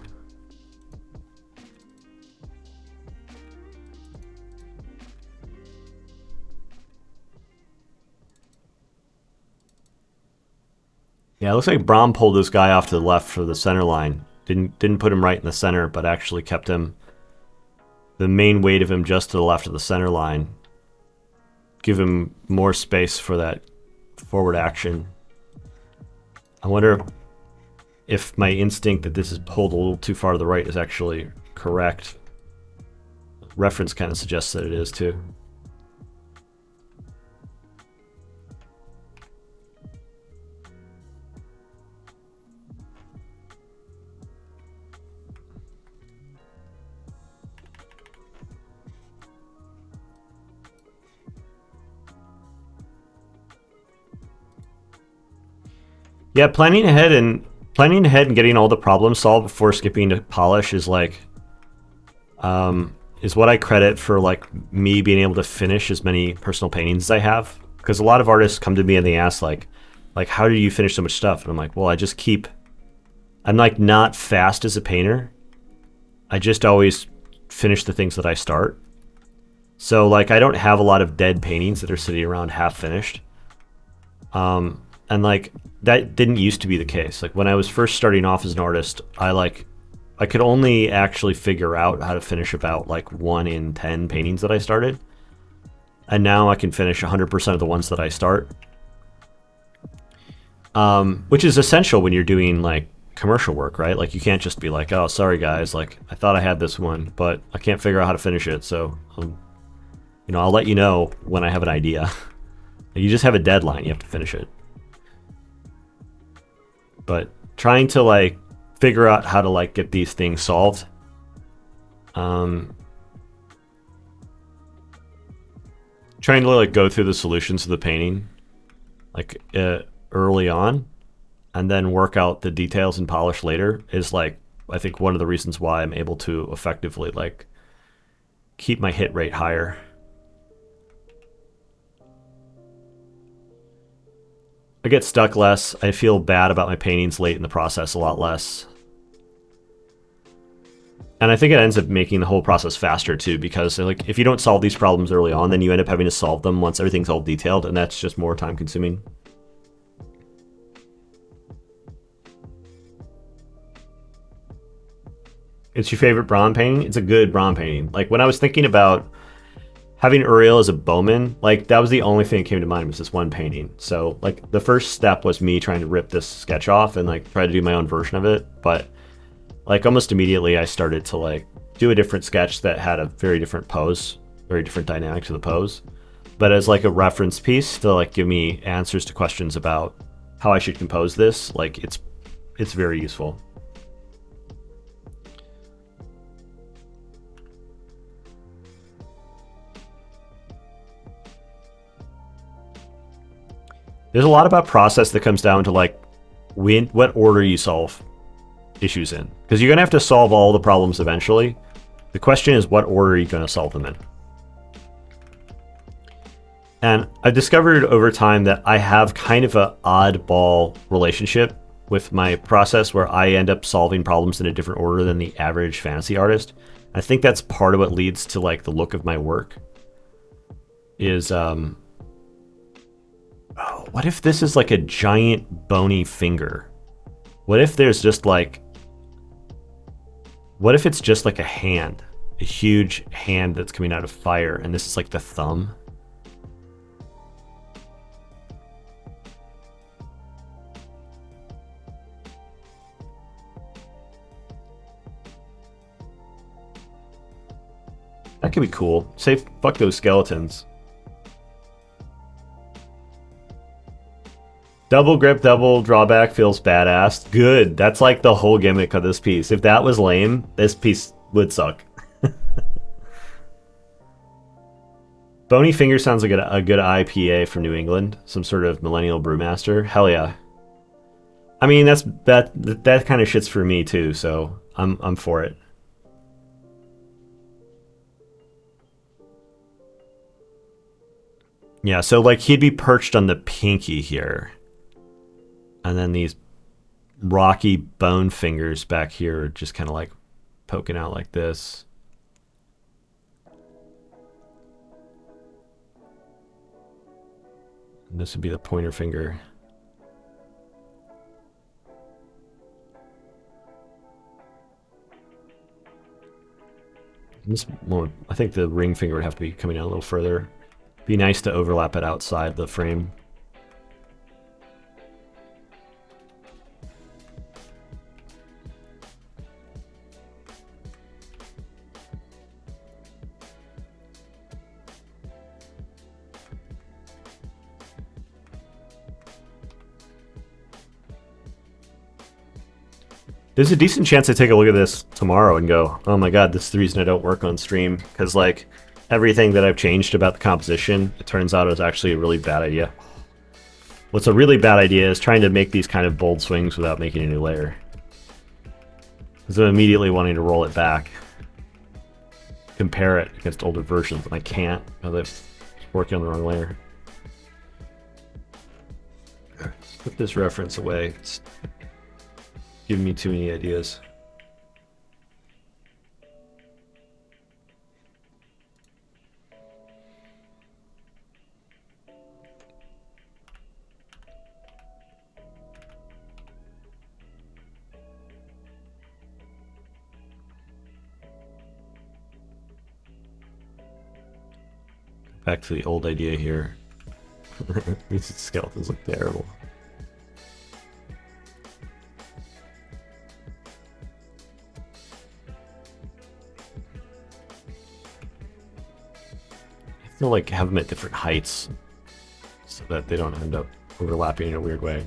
Yeah, it looks like Brahm pulled this guy off to the left for the center line. Didn't put him right in the center, but actually kept him, the main weight of him just to the left of the center line. Give him more space for that forward action. I wonder if my instinct that this is pulled a little too far to the right is actually correct. Reference kind of suggests that it is too. Yeah, planning ahead and getting all the problems solved before skipping to polish is like is what I credit for like me being able to finish as many personal paintings as I have. Because a lot of artists come to me and they ask like how do you finish so much stuff? And I'm like, well, I'm like not fast as a painter. I just always finish the things that I start. So like I don't have a lot of dead paintings that are sitting around half finished. And like that didn't used to be the case. Like when I was first starting off as an artist, I could only actually figure out how to finish about like 1 in 10 paintings that I started. And now I can finish 100% of the ones that I start. Which is essential when you're doing like commercial work, right? Like you can't just be like, oh, sorry guys, like I thought I had this one, but I can't figure out how to finish it. So, I'll let you know when I have an idea. You just have a deadline, you have to finish it. But trying to like figure out how to like get these things solved, trying to like go through the solutions of the painting like early on, and then work out the details and polish later is like, I think one of the reasons why I'm able to effectively like keep my hit rate higher. I get stuck less. I feel bad about my paintings late in the process a lot less. And I think it ends up making the whole process faster too, because like if you don't solve these problems early on, then you end up having to solve them once everything's all detailed, and that's just more time consuming. It's your favorite Braun painting? It's a good Braun painting. Like when I was thinking about having Uriel as a bowman, like that was the only thing that came to mind was this one painting. So like the first step was me trying to rip this sketch off and like try to do my own version of it. But like almost immediately I started to like do a different sketch that had a very different pose, very different dynamic to the pose. But as like a reference piece to like give me answers to questions about how I should compose this, like it's very useful. There's a lot about process that comes down to like what order you solve issues in, because you're going to have to solve all the problems eventually. The question is, what order are you going to solve them in? And I've discovered over time that I have kind of an oddball relationship with my process where I end up solving problems in a different order than the average fantasy artist. I think that's part of what leads to like the look of my work is, oh, what if this is like a giant bony finger? What if there's just like, what if it's just like a hand, a huge hand that's coming out of fire, and this is like the thumb? That could be cool. Say, fuck those skeletons. Double grip, double drawback feels badass. Good. That's like the whole gimmick of this piece. If that was lame, this piece would suck. Bony Finger sounds like a good IPA from New England. Some sort of millennial brewmaster. Hell yeah. I mean, that kind of shit's for me too, so I'm for it. Yeah, so like he'd be perched on the pinky here. And then these rocky bone fingers back here are just kind of like poking out like this. And this would be the pointer finger. This one, I think the ring finger would have to be coming out a little further. Be nice to overlap it outside the frame. There's a decent chance I take a look at this tomorrow and go, oh my god, this is the reason I don't work on stream. Because, like, everything that I've changed about the composition, it turns out is actually a really bad idea. What's a really bad idea is trying to make these kind of bold swings without making a new layer. Because I'm immediately wanting to roll it back. Compare it against older versions, and I can't because I'm working on the wrong layer. Let's put this reference away. It's giving me too many ideas. Back to the old idea here. These skeletons look terrible. I feel like have them at different heights so that they don't end up overlapping in a weird way.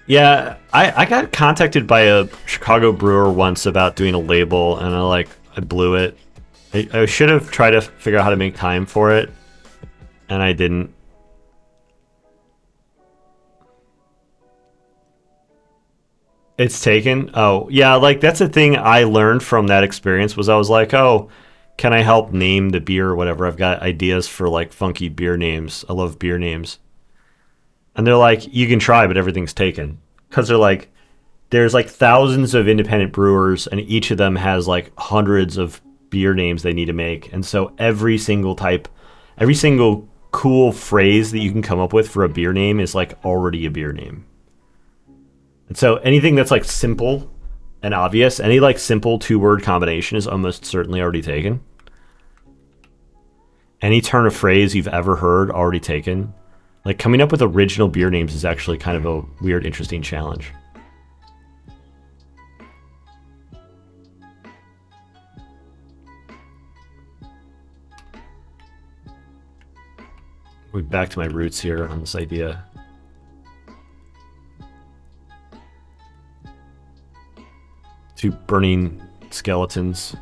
Yeah, I got contacted by a Chicago brewer once about doing a label, and I blew it. I should have tried to figure out how to make time for it, and I didn't. It's taken. Oh, yeah, like that's the thing I learned from that experience was I was like, oh, can I help name the beer or whatever? I've got ideas for like funky beer names. I love beer names. And they're like, you can try, but everything's taken. Because they're like, there's like thousands of independent brewers, and each of them has like hundreds of beer names they need to make. And so every single cool phrase that you can come up with for a beer name is like already a beer name. And so anything that's like simple and obvious, any like simple 2-word combination is almost certainly already taken. Any turn of phrase you've ever heard already taken. Like coming up with original beer names is actually kind of a weird, interesting challenge. We're back to my roots here on this idea. Two burning skeletons.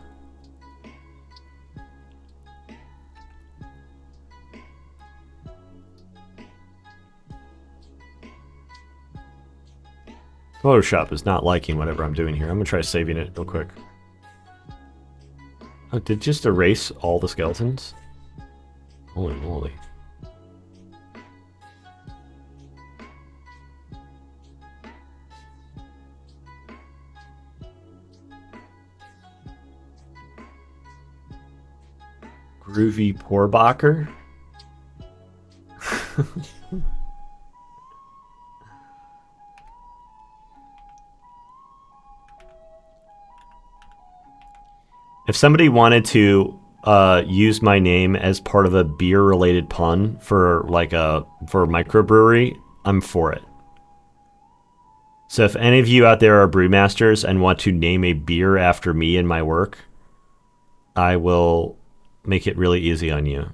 Photoshop is not liking whatever I'm doing here. I'm gonna try saving it real quick. Oh, did it just erase all the skeletons? Holy moly. Groovy Mohrbacher. If somebody wanted to use my name as part of a beer-related pun for a microbrewery, I'm for it. So if any of you out there are brewmasters and want to name a beer after me in my work, I will make it really easy on you.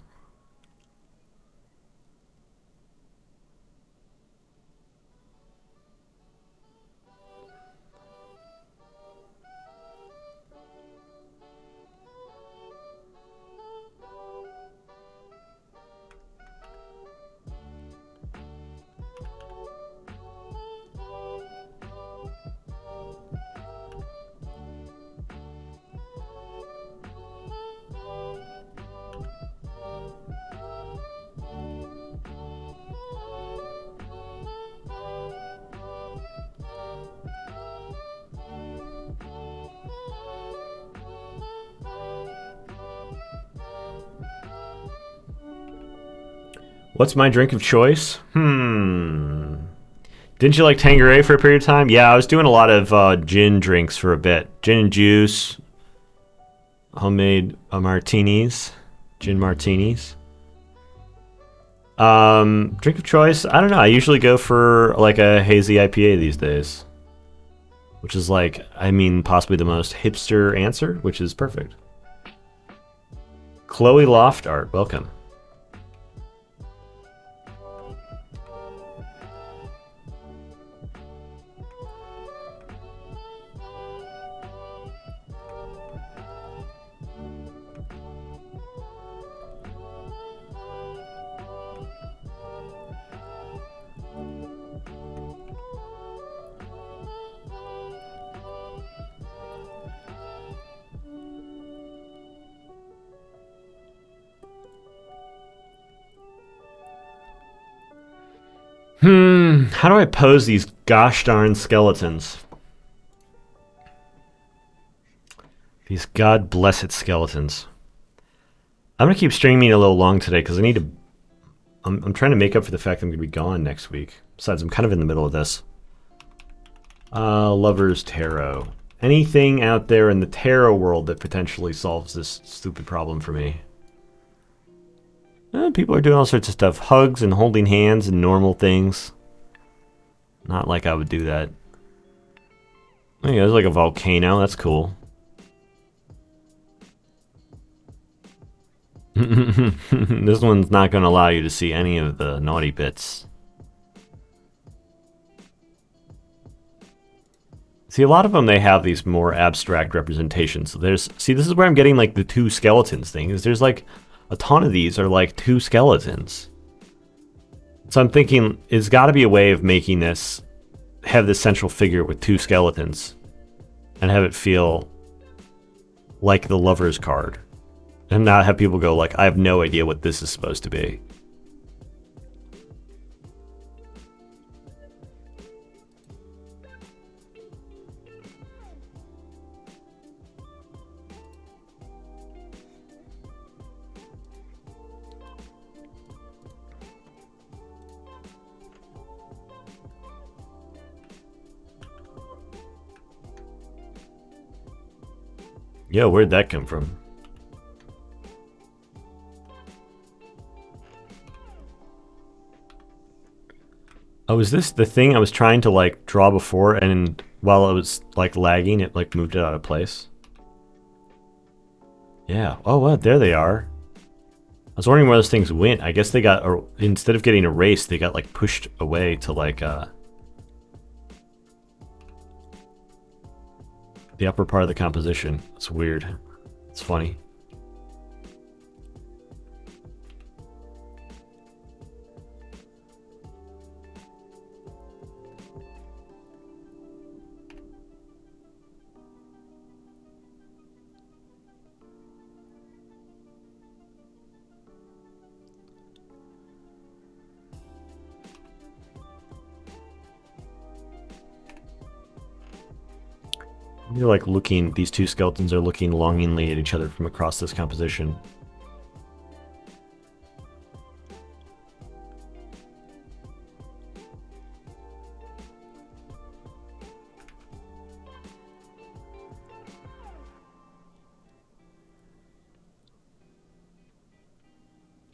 What's my drink of choice? Didn't you like Tanqueray for a period of time? Yeah, I was doing a lot of gin drinks for a bit. Gin and juice, homemade martinis, gin martinis. Drink of choice? I don't know. I usually go for like a hazy IPA these days, which is like, I mean, possibly the most hipster answer, which is perfect. Chloe Loft Art, welcome. How do I pose these gosh darn skeletons? These god blessed skeletons. I'm gonna keep streaming a little long today because I need to. I'm trying to make up for the fact I'm gonna be gone next week. Besides, I'm kind of in the middle of this. Lover's Tarot. Anything out there in the tarot world that potentially solves this stupid problem for me? People are doing all sorts of stuff. Hugs and holding hands and normal things. Not like I would do that. Oh, yeah, there's like a volcano. That's cool. This one's not going to allow you to see any of the naughty bits. See, a lot of them, they have these more abstract representations. So see, this is where I'm getting like the two skeletons thing, is there's like a ton of these are like two skeletons. So I'm thinking it's got to be a way of making this, have this central figure with two skeletons and have it feel like the lover's card and not have people go like, I have no idea what this is supposed to be. Yo, where'd that come from? Oh, is this the thing I was trying to like draw before, and while it was like lagging, it like moved it out of place? Yeah. Oh, well, there they are. I was wondering where those things went. I guess they got, or instead of getting erased, they got like pushed away to like the upper part of the composition. It's weird. It's funny. You're like looking, these two skeletons are looking longingly at each other from across this composition.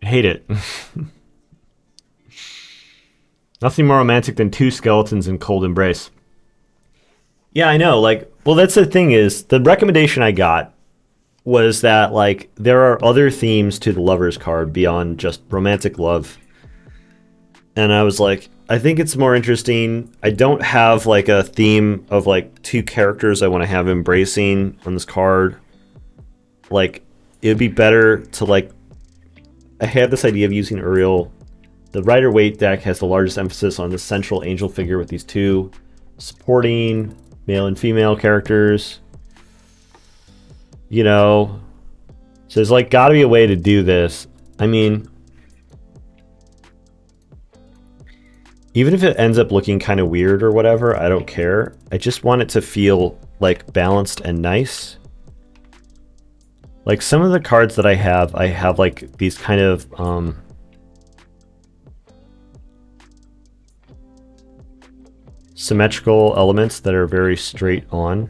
I hate it. Nothing more romantic than two skeletons in cold embrace. Yeah, I know. Like, well, that's the thing is, the recommendation I got was that, like, there are other themes to the lover's card beyond just romantic love. And I was like, I think it's more interesting. I don't have, like, a theme of, like, two characters I want to have embracing on this card. Like, it would be better to, like, I had this idea of using Uriel. The Rider-Waite deck has the largest emphasis on the central angel figure with these two supporting male and female characters. You know, so there's like got to be a way to do this. I mean, even if it ends up looking kind of weird or whatever, I don't care. I just want it to feel like balanced and nice. Like some of the cards that I have like these kind of symmetrical elements that are very straight on.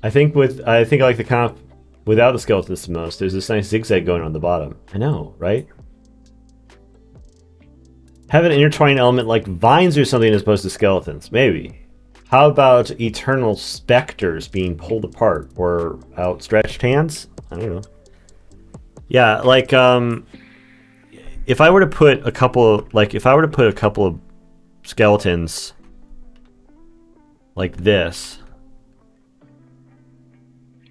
I think I like the comp without the skeletons the most. There's this nice zigzag going on the bottom. I know, right? Have an intertwining element like vines or something as opposed to skeletons. Maybe. How about eternal specters being pulled apart or outstretched hands? I don't know. Yeah, like if I were to put a couple of skeletons like this,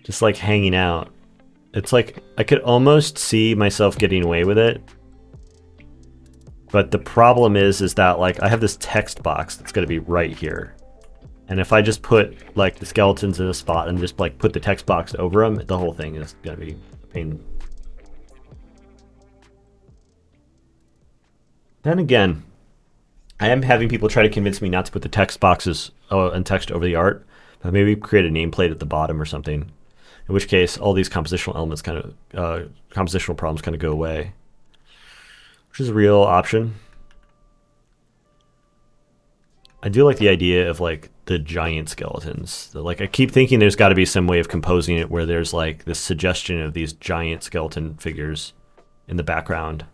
just like hanging out, it's like I could almost see myself getting away with it. But the problem is that like I have this text box that's going to be right here. And if I just put like the skeletons in a spot and just like put the text box over them, the whole thing is going to be a pain. Then again, I am having people try to convince me not to put the text boxes and text over the art, but maybe create a nameplate at the bottom or something. In which case, all these compositional elements compositional problems kind of go away. Which is a real option. I do like the idea of like the giant skeletons. Like I keep thinking there's got to be some way of composing it where there's like this suggestion of these giant skeleton figures in the background.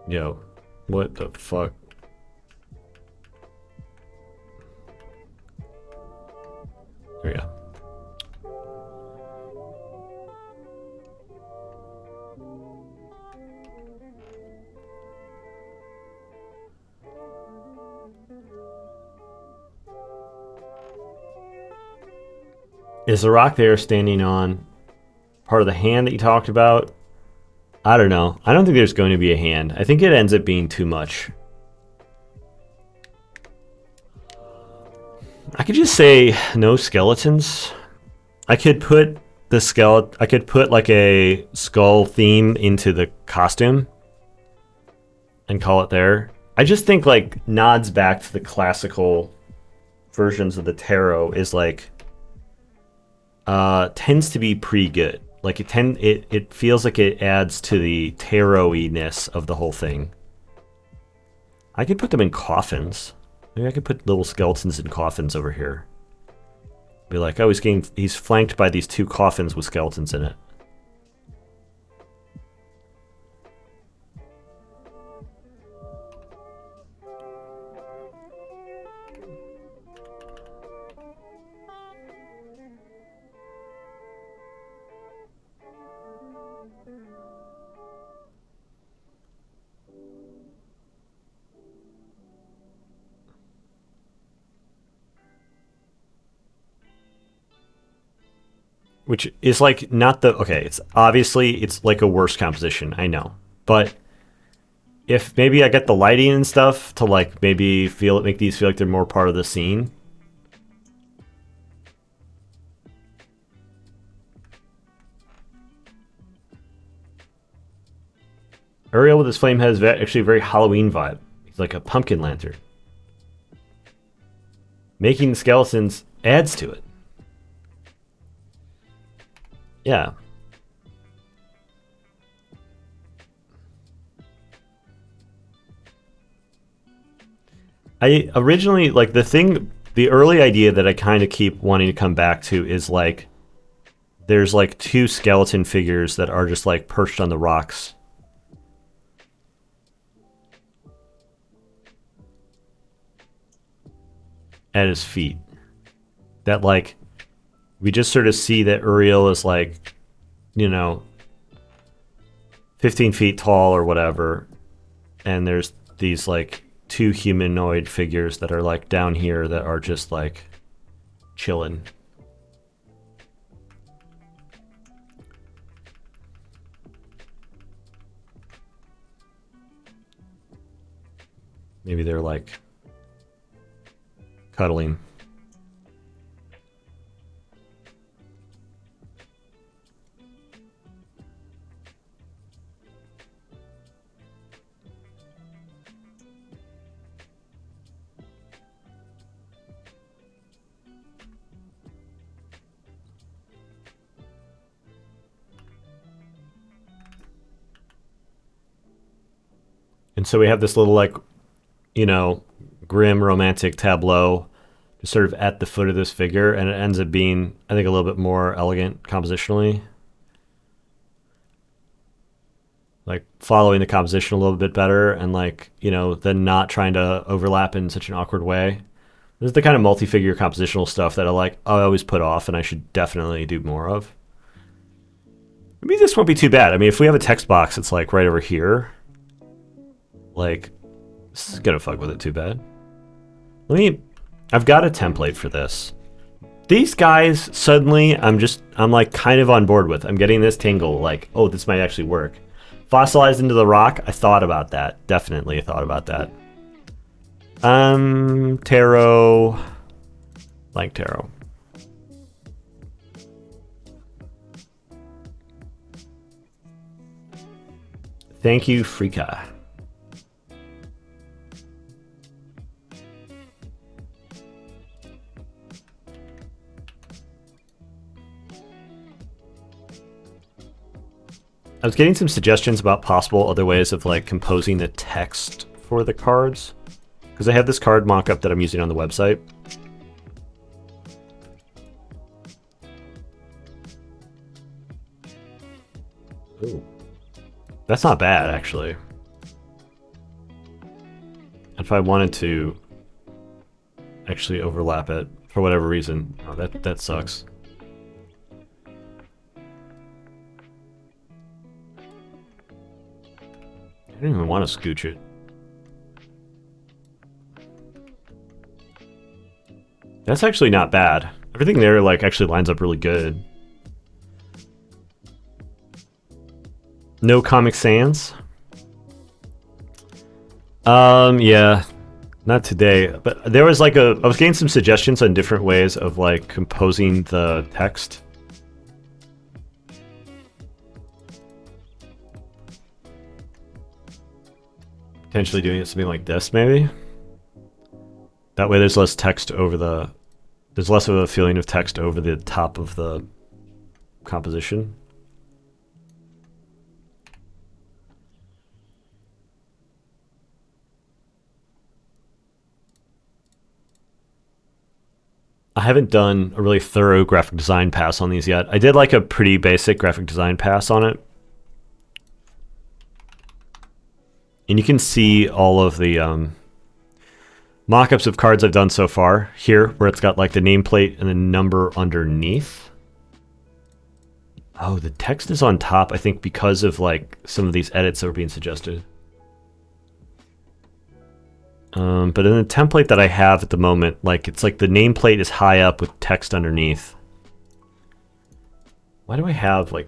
Yo, what the fuck? There we go. Is the rock there standing on part of the hand that you talked about? I don't know. I don't think there's going to be a hand. I think it ends up being too much. I could just say no skeletons. I could put the skeleton. I could put like a skull theme into the costume and call it there. I just think like nods back to the classical versions of the tarot is like tends to be pretty good. Like it feels like it adds to the tarot-y-ness of the whole thing. I could put them in coffins. Maybe I could put little skeletons in coffins over here. Be like, oh, he's flanked by these two coffins with skeletons in it. Which is like not the okay. It's obviously it's like a worse composition. I know, but if maybe I get the lighting and stuff to like maybe make these feel like they're more part of the scene. Uriel with his flame has actually a very Halloween vibe. He's like a pumpkin lantern. Making the skeletons adds to it. Yeah. I originally, like, the early idea that I kind of keep wanting to come back to is, like, there's, like, two skeleton figures that are just, like, perched on the rocks. At his feet. That, like, we just sort of see that Uriel is, like, you know, 15 feet tall or whatever. And there's these, like, two humanoid figures that are, like, down here that are just, like, chilling. Maybe they're, like, cuddling. And so we have this little, like, you know, grim romantic tableau just sort of at the foot of this figure, and it ends up being, I think, a little bit more elegant compositionally. Like, following the composition a little bit better, and, like, you know, then not trying to overlap in such an awkward way. This is the kind of multi-figure compositional stuff that I always put off, and I should definitely do more of. Maybe this won't be too bad. I mean, if we have a text box, it's, like, right over here. Like, this is gonna fuck with it too bad. I've got a template for this. These guys, suddenly, I'm like kind of on board with. I'm getting this tingle, like, oh, this might actually work. Fossilized into the rock, I thought about that. Definitely thought about that. Tarot. Blank tarot. Thank you, Frika. I was getting some suggestions about possible other ways of like composing the text for the cards, because I have this card mock-up that I'm using on the website. Ooh. That's not bad, actually. If I wanted to actually overlap it for whatever reason, oh, that sucks. I don't even want to scooch it. That's actually not bad. Everything there like actually lines up really good. No Comic Sans? Yeah. Not today, but there was like I was getting some suggestions on different ways of like composing the text. Potentially doing it something like this, maybe? That way there's less text over there's less of a feeling of text over the top of the composition. I haven't done a really thorough graphic design pass on these yet. I did like a pretty basic graphic design pass on it. And you can see all of the mock-ups of cards I've done so far here, where it's got like the nameplate and the number underneath. Oh, the text is on top, I think, because of like some of these edits that were being suggested. But in the template that I have at the moment, like it's like the nameplate is high up with text underneath. Why do I have like...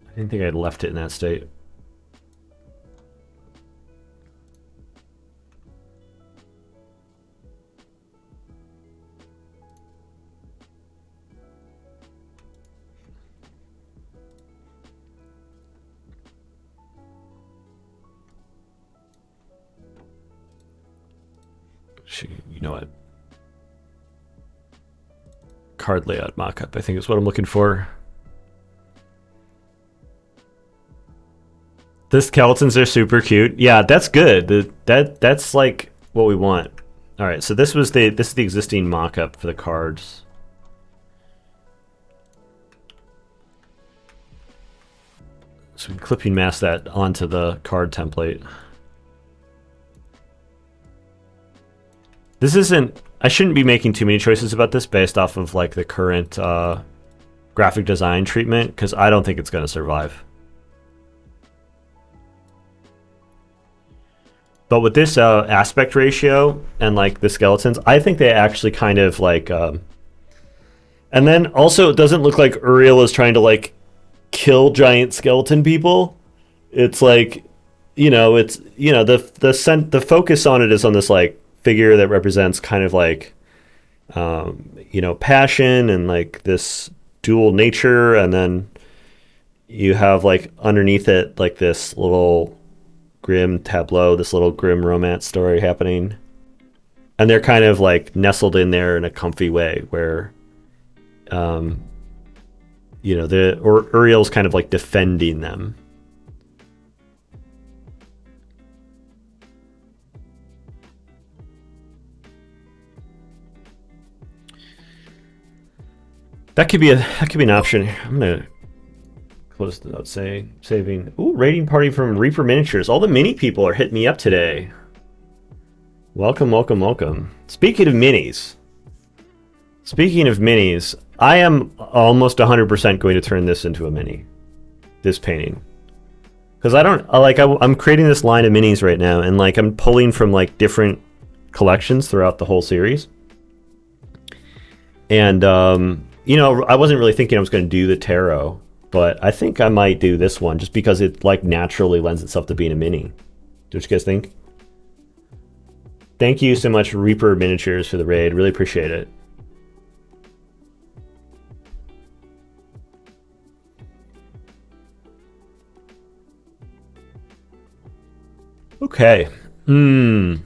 I didn't think I'd left it in that state. You know what? Card layout mockup, I think is what I'm looking for. The skeletons are super cute. Yeah, that's good. That's like what we want. All right, so this is the existing mockup for the cards. So we can clipping mask that onto the card template. This isn't... I shouldn't be making too many choices about this based off of like the current graphic design treatment, because I don't think it's going to survive. But with this aspect ratio and like the skeletons, I think they actually kind of like... and then also it doesn't look like Uriel is trying to like kill giant skeleton people. It's like, you know, it's, you know, the focus on it is on this like figure that represents kind of like, you know, passion and like this dual nature. And then you have like underneath it, like this little grim tableau, this little grim romance story happening. And they're kind of like nestled in there in a comfy way where, you know, Uriel's kind of like defending them. That could be an option. I'm gonna close the note saving. Ooh, raiding party from Reaper Miniatures. All the mini people are hitting me up today. Welcome, welcome, welcome. Speaking of minis, I am almost 100% going to turn this into a mini. This painting, because I'm creating this line of minis right now, and like I'm pulling from like different collections throughout the whole series, and you know, I wasn't really thinking I was going to do the tarot, but I think I might do this one just because it like naturally lends itself to being a mini. What you guys think? Thank you so much, Reaper Miniatures, for the raid. Really appreciate it. Okay. All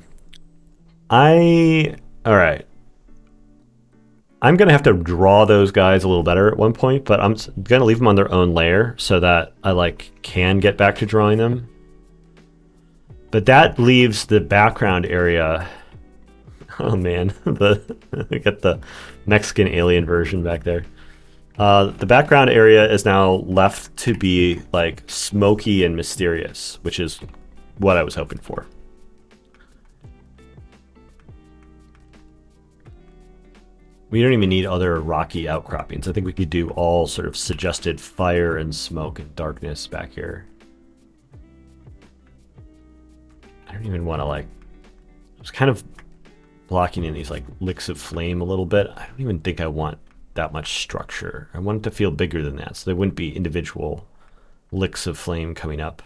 right. I'm going to have to draw those guys a little better at one point, but I'm going to leave them on their own layer so that I like can get back to drawing them. But that leaves the background area. Oh man, we got the Mexican alien version back there. The background area is now left to be like smoky and mysterious, which is what I was hoping for. We don't even need other rocky outcroppings. I think we could do all sort of suggested fire and smoke and darkness back here. I don't even want to like... I was kind of blocking in these like licks of flame a little bit. I don't even think I want that much structure. I want it to feel bigger than that, so there wouldn't be individual licks of flame coming up.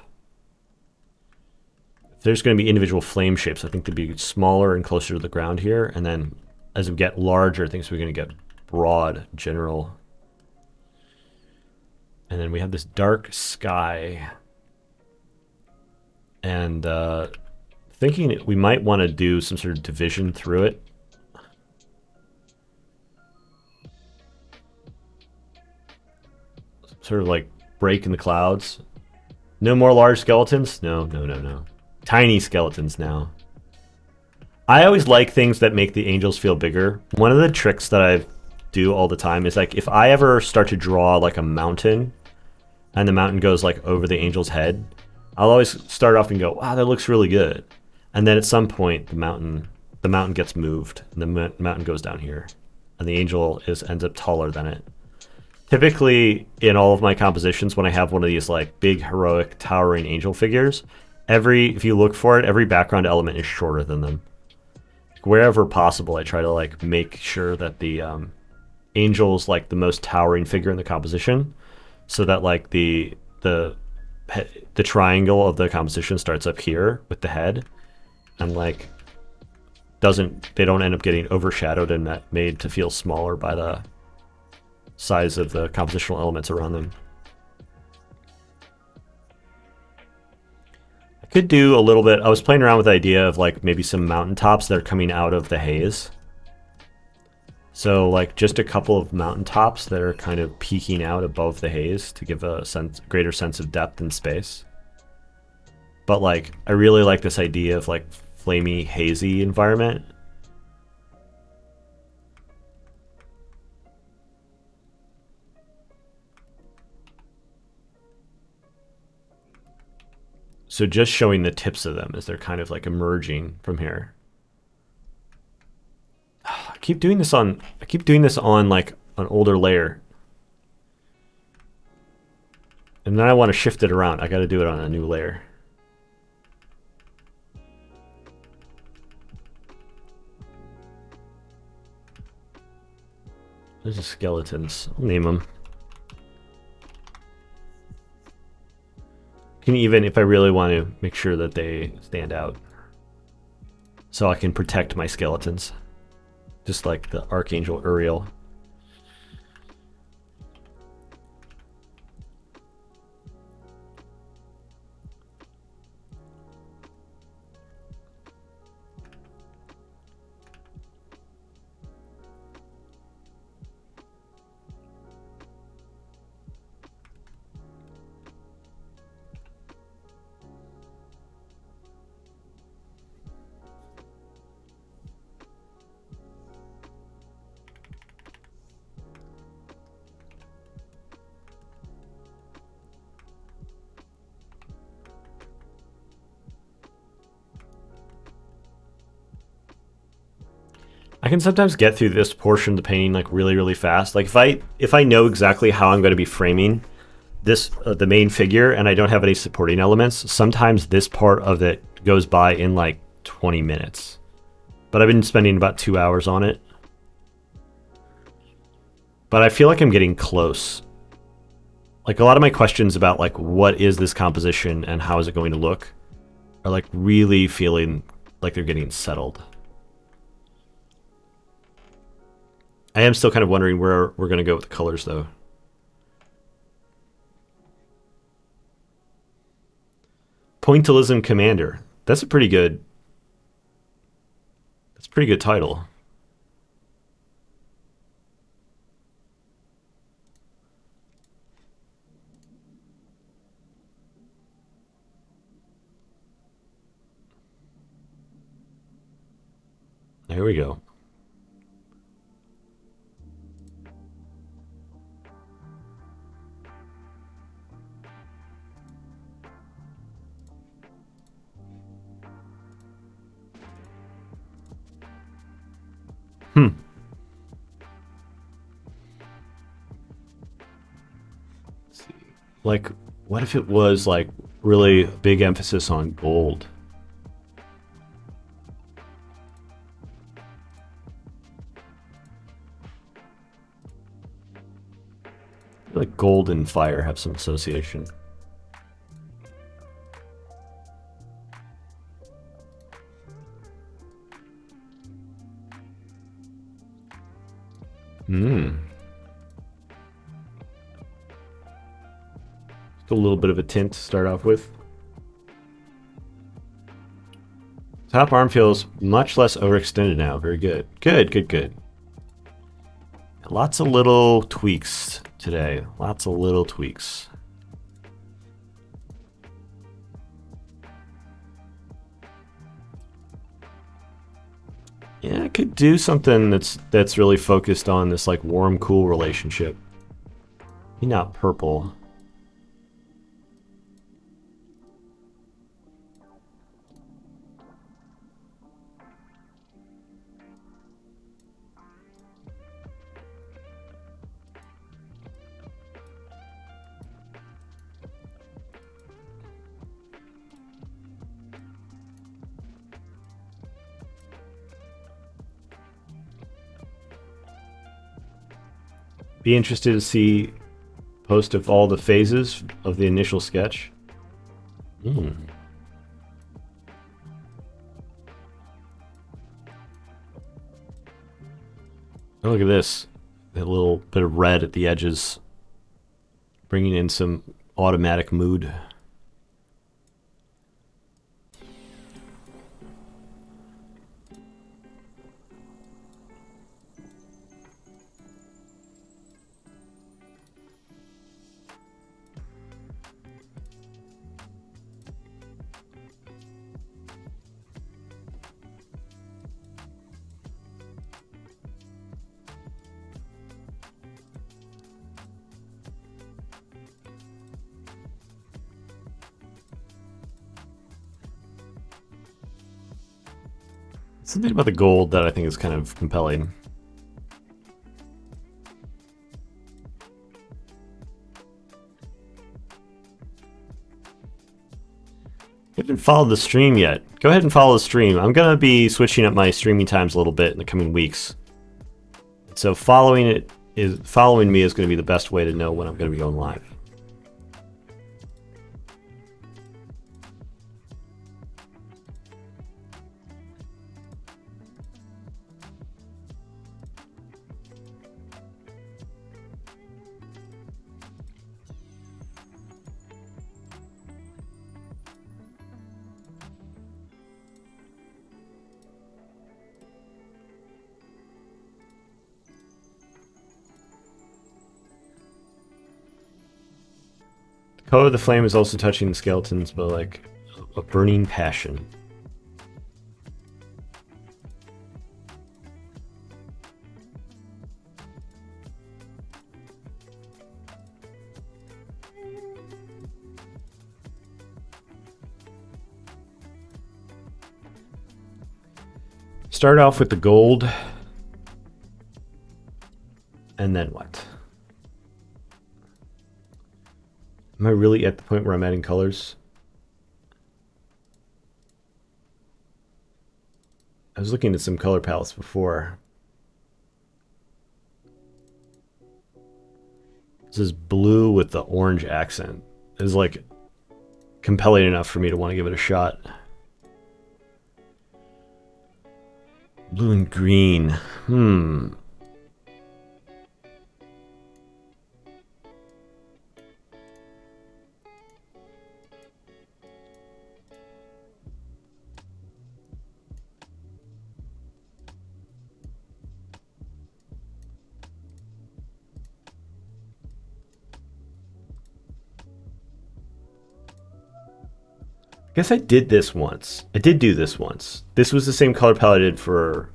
If there's going to be individual flame shapes, I think they'd be smaller and closer to the ground here, and then as we get larger, I think we're going to get broad, general. And then we have this dark sky. And thinking we might want to do some sort of division through it. Sort of like break in the clouds. No more large skeletons? No, no, no, no. Tiny skeletons now. I always like things that make the angels feel bigger. One of the tricks that I do all the time is like if I ever start to draw like a mountain and the mountain goes like over the angel's head, I'll always start off and go, wow, that looks really good. And then at some point the mountain gets moved and the mountain goes down here and the angel ends up taller than it. Typically in all of my compositions, when I have one of these like big heroic towering angel figures, if you look for it, every background element is shorter than them. Wherever possible, I try to like make sure that the angel's like the most towering figure in the composition, so that like the triangle of the composition starts up here with the head, and like they don't end up getting overshadowed and made to feel smaller by the size of the compositional elements around them. Could do a little bit. I was playing around with the idea of like maybe some mountaintops that are coming out of the haze. So like just a couple of mountaintops that are kind of peeking out above the haze to give a greater sense of depth and space. But like I really like this idea of like flamey, hazy environment. So just showing the tips of them as they're kind of like emerging from here. I keep doing this on like an older layer. And then I want to shift it around. I got to do it on a new layer. There's the skeletons. I'll name them. Can even, if I really want to, make sure that they stand out, so I can protect my skeletons, just like the Archangel Uriel. I can sometimes get through this portion of the painting like really, really fast. Like if I know exactly how I'm going to be framing this the main figure and I don't have any supporting elements, sometimes this part of it goes by in like 20 minutes. But I've been spending about 2 hours on it. But I feel like I'm getting close. Like a lot of my questions about like what is this composition and how is it going to look are like really feeling like they're getting settled. I am still kind of wondering where we're going to go with the colors, though. Pointillism Commander. That's a pretty good title. There we go. Like, what if it was like really big emphasis on gold? Like gold and fire have some association. Hmm. Just a little bit of a tint to start off with. Top arm feels much less overextended now. Very good. Good, good, good. Lots of little tweaks today. Lots of little tweaks. Yeah, I could do something that's really focused on this like warm-cool relationship. Maybe not purple. Be interested to see post of all the phases of the initial sketch. Hmm. Oh, look at this. A little bit of red at the edges. Bringing in some automatic mood. Something about the gold that I think is kind of compelling. You haven't followed the stream yet. Go ahead and follow the stream. I'm going to be switching up my streaming times a little bit in the coming weeks. So following me is going to be the best way to know when I'm going to be going live. The color of the flame is also touching the skeletons, but like a burning passion. Start off with the gold. And then what? Am I really at the point where I'm adding colors? I was looking at some color palettes before. This is blue with the orange accent. It is like compelling enough for me to want to give it a shot. Blue and green. I guess I did this once. I did do this once. This was the same color palette I did for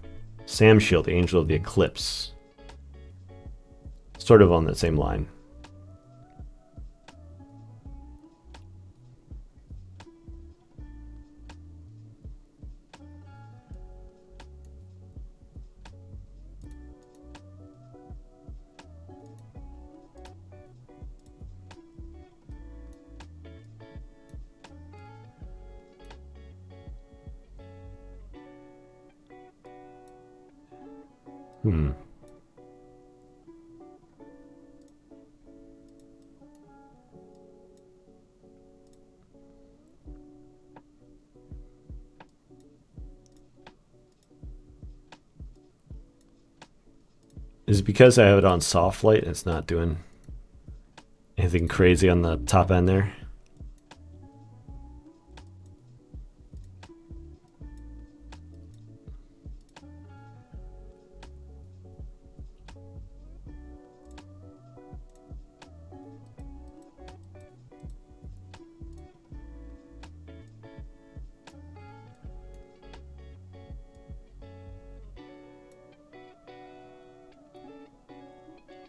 Sam Shield, the Angel of the Eclipse. Sort of on that same line. Hmm. Is it because I have it on soft light and it's not doing anything crazy on the top end there?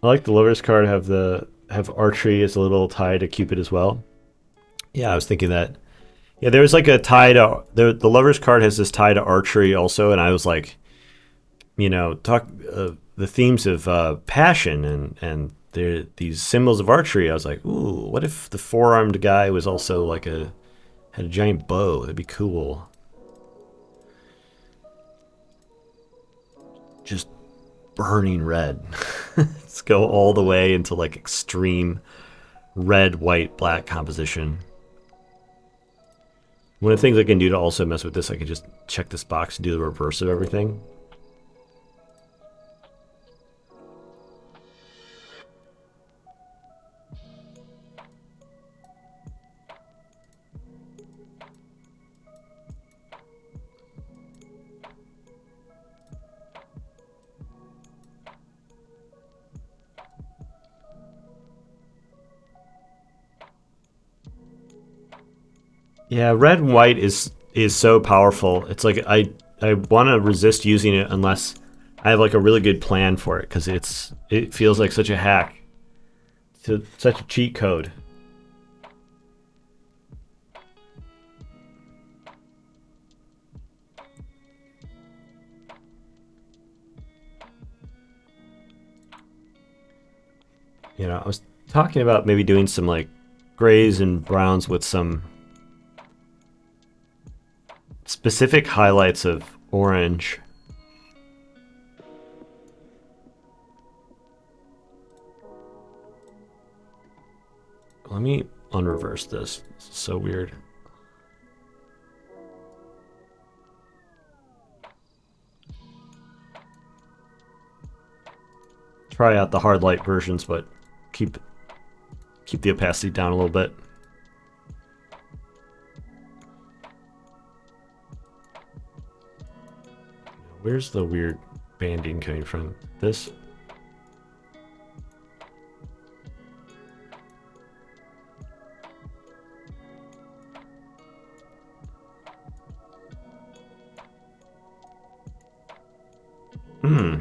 I like the lovers card have archery as a little tie to Cupid as well. Yeah, I was thinking that. Yeah, there was like a tie to the lovers card has this tie to archery also, and I was like, talk the themes of passion and these symbols of archery. I was like, ooh, what if the four-armed guy was also like had a giant bow? That'd be cool. Just burning red. Let's go all the way into like extreme red, white, black composition. One of the things I can do to also mess with this, I can just check this box and do the reverse of everything. Yeah, red and white is so powerful. It's like I want to resist using it unless I have like a really good plan for it because it feels like such a hack, such a cheat code. I was talking about maybe doing some like grays and browns with some specific highlights of orange. Let me unreverse this. This is so weird. Try out the hard light versions, but keep the opacity down a little bit. Where's the weird banding coming from? This? Hmm.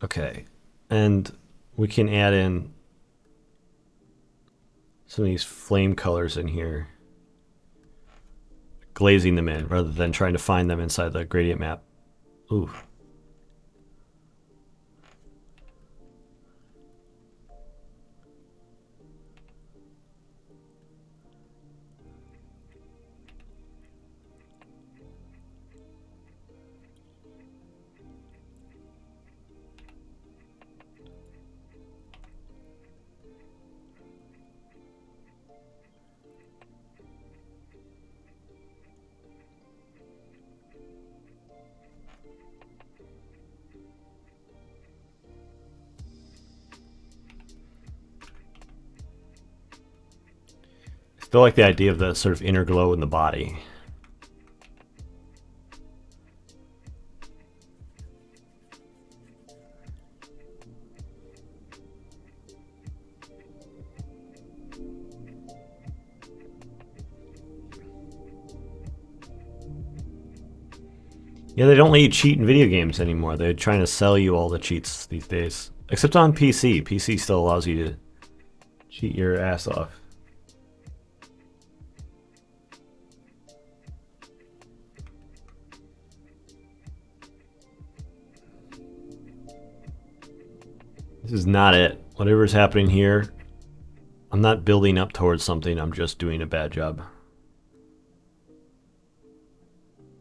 Okay. And we can add in some of these flame colors in here, glazing them in rather than trying to find them inside the gradient map. Ooh. Still like the idea of the sort of inner glow in the body. Yeah, they don't let you cheat in video games anymore. They're trying to sell you all the cheats these days. Except on PC. PC still allows you to cheat your ass off. This is not it. Whatever's happening here, I'm not building up towards something. I'm just doing a bad job.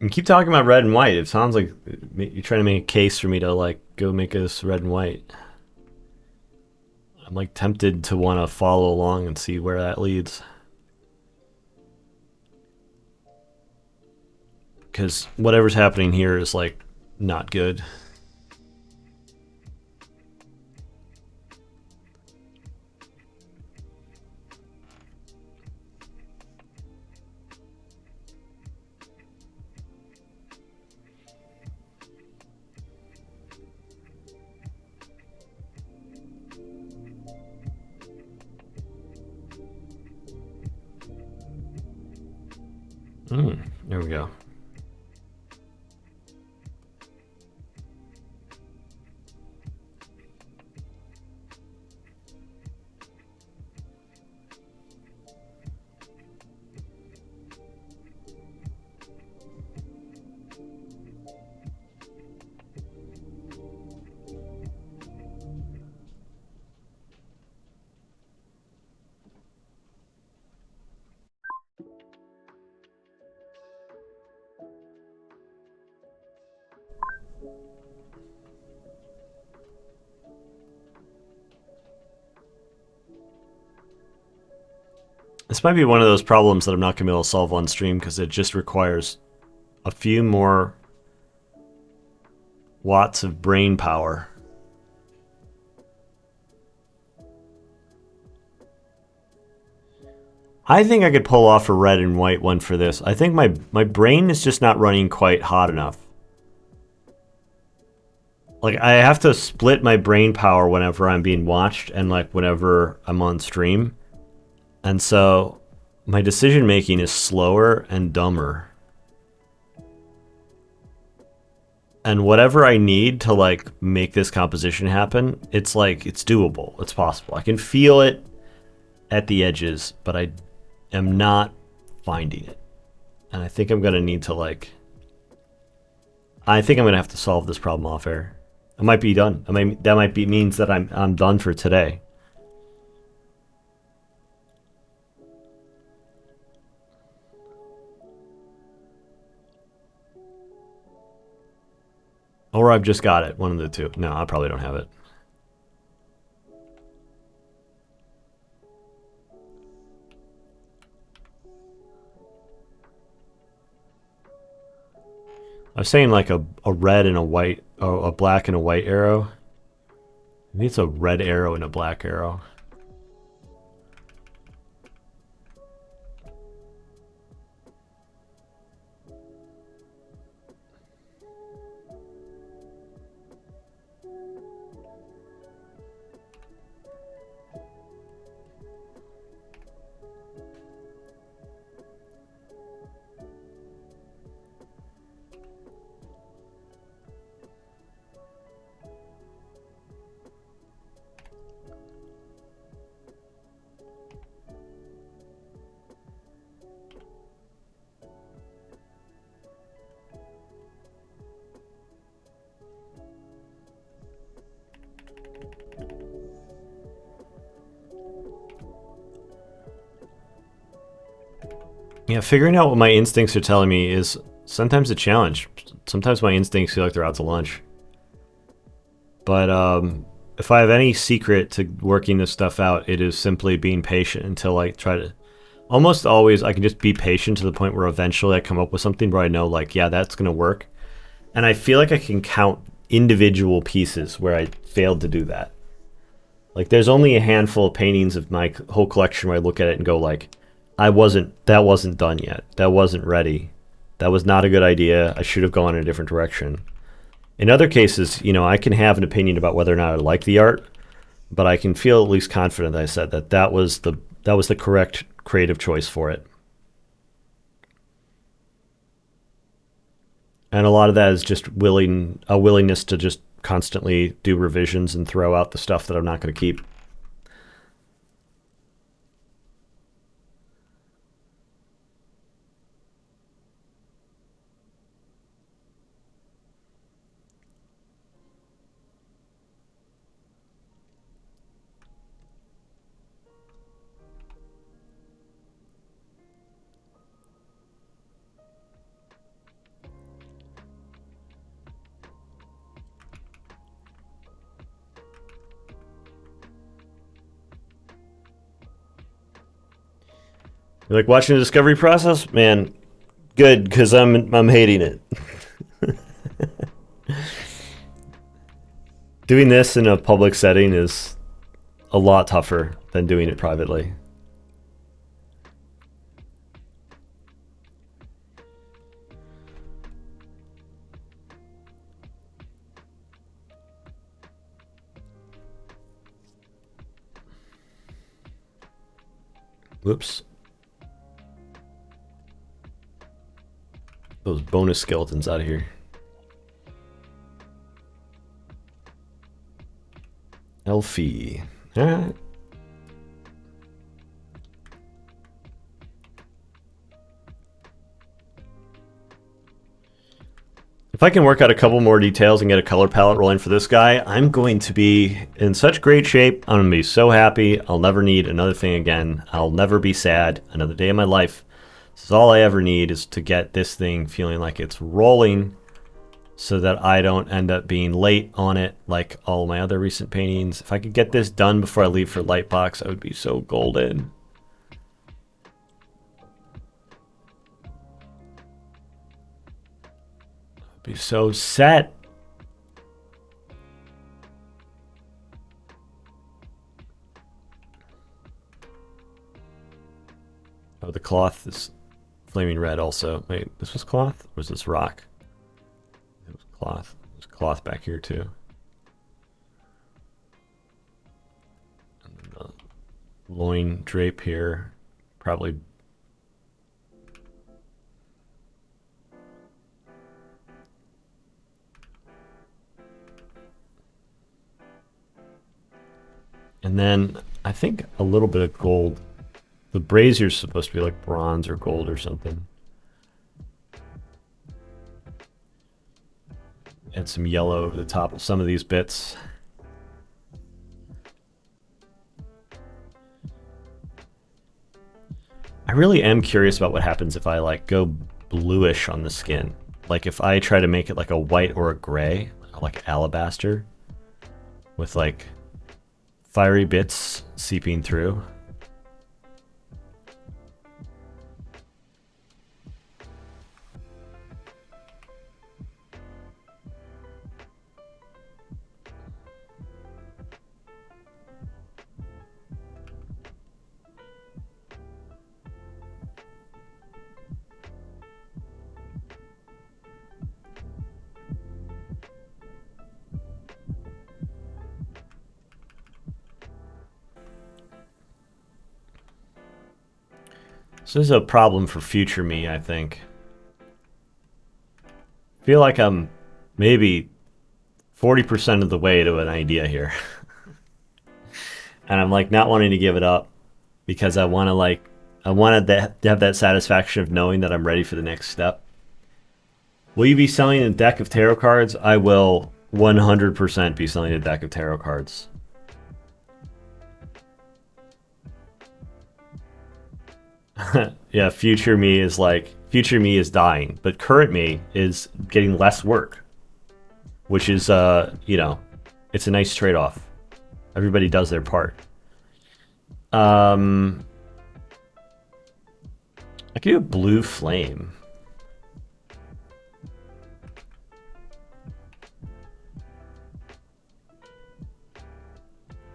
And keep talking about red and white. It sounds like you're trying to make a case for me to like go make this red and white. I'm like tempted to want to follow along and see where that leads. Because whatever's happening here is like not good. There we go. This might be one of those problems that I'm not going to be able to solve on stream because it just requires a few more watts of brain power. I think I could pull off a red and white one for this. I think my brain is just not running quite hot enough. Like, I have to split my brain power whenever I'm being watched and like whenever I'm on stream. And so my decision making is slower and dumber. And whatever I need to like make this composition happen, it's like it's doable. It's possible. I can feel it at the edges, but I am not finding it. And I think I'm going to need to like I think I'm going to have to solve this problem off air. I might be done. I mean, that might be means that I'm done for today. Or I've just got it. One of the two. No, I probably don't have it. I was saying like a red and a white, oh, a black and a white arrow. Maybe it's a red arrow and a black arrow. Yeah, figuring out what my instincts are telling me is sometimes a challenge. Sometimes my instincts feel like they're out to lunch. But if I have any secret to working this stuff out, it is simply being patient until I try to... Almost always, I can just be patient to the point where eventually I come up with something where I know, like, yeah, that's going to work. And I feel like I can count individual pieces where I failed to do that. Like, there's only a handful of paintings of my whole collection where I look at it and go, like, that wasn't done yet. That wasn't ready. That was not a good idea. I should have gone in a different direction. In other cases, you know, I can have an opinion about whether or not I like the art, but I can feel at least confident that I said that was the correct creative choice for it. And a lot of that is just a willingness to just constantly do revisions and throw out the stuff that I'm not going to keep. You like watching the discovery process? Man, good, because I'm hating it. Doing this in a public setting is a lot tougher than doing it privately. Whoops. Those bonus skeletons out of here. Elfie. Alright. If I can work out a couple more details and get a color palette rolling for this guy, I'm going to be in such great shape. I'm going to be so happy. I'll never need another thing again. I'll never be sad another day in my life. This is all I ever need, is to get this thing feeling like it's rolling so that I don't end up being late on it like all my other recent paintings. If I could get this done before I leave for Lightbox, I would be so golden. Be so set. Oh, the cloth is flaming red also. Wait, this was cloth? Or was this rock? It was cloth. There's cloth back here too. And then the loin drape here. Probably. And then I think a little bit of gold. The brazier's supposed to be like bronze or gold or something. Add some yellow over the top of some of these bits. I really am curious about what happens if I like go bluish on the skin. Like if I try to make it like a white or a gray, like alabaster, with like fiery bits seeping through. So this is a problem for future me, I think. I feel like I'm maybe 40% of the way to an idea here. And I'm like not wanting to give it up because I want to have that satisfaction of knowing that I'm ready for the next step. Will you be selling a deck of tarot cards? I will 100% be selling a deck of tarot cards. Yeah, future me is dying, but current me is getting less work, which is you know, it's a nice trade-off. Everybody does their part. I could do a blue flame.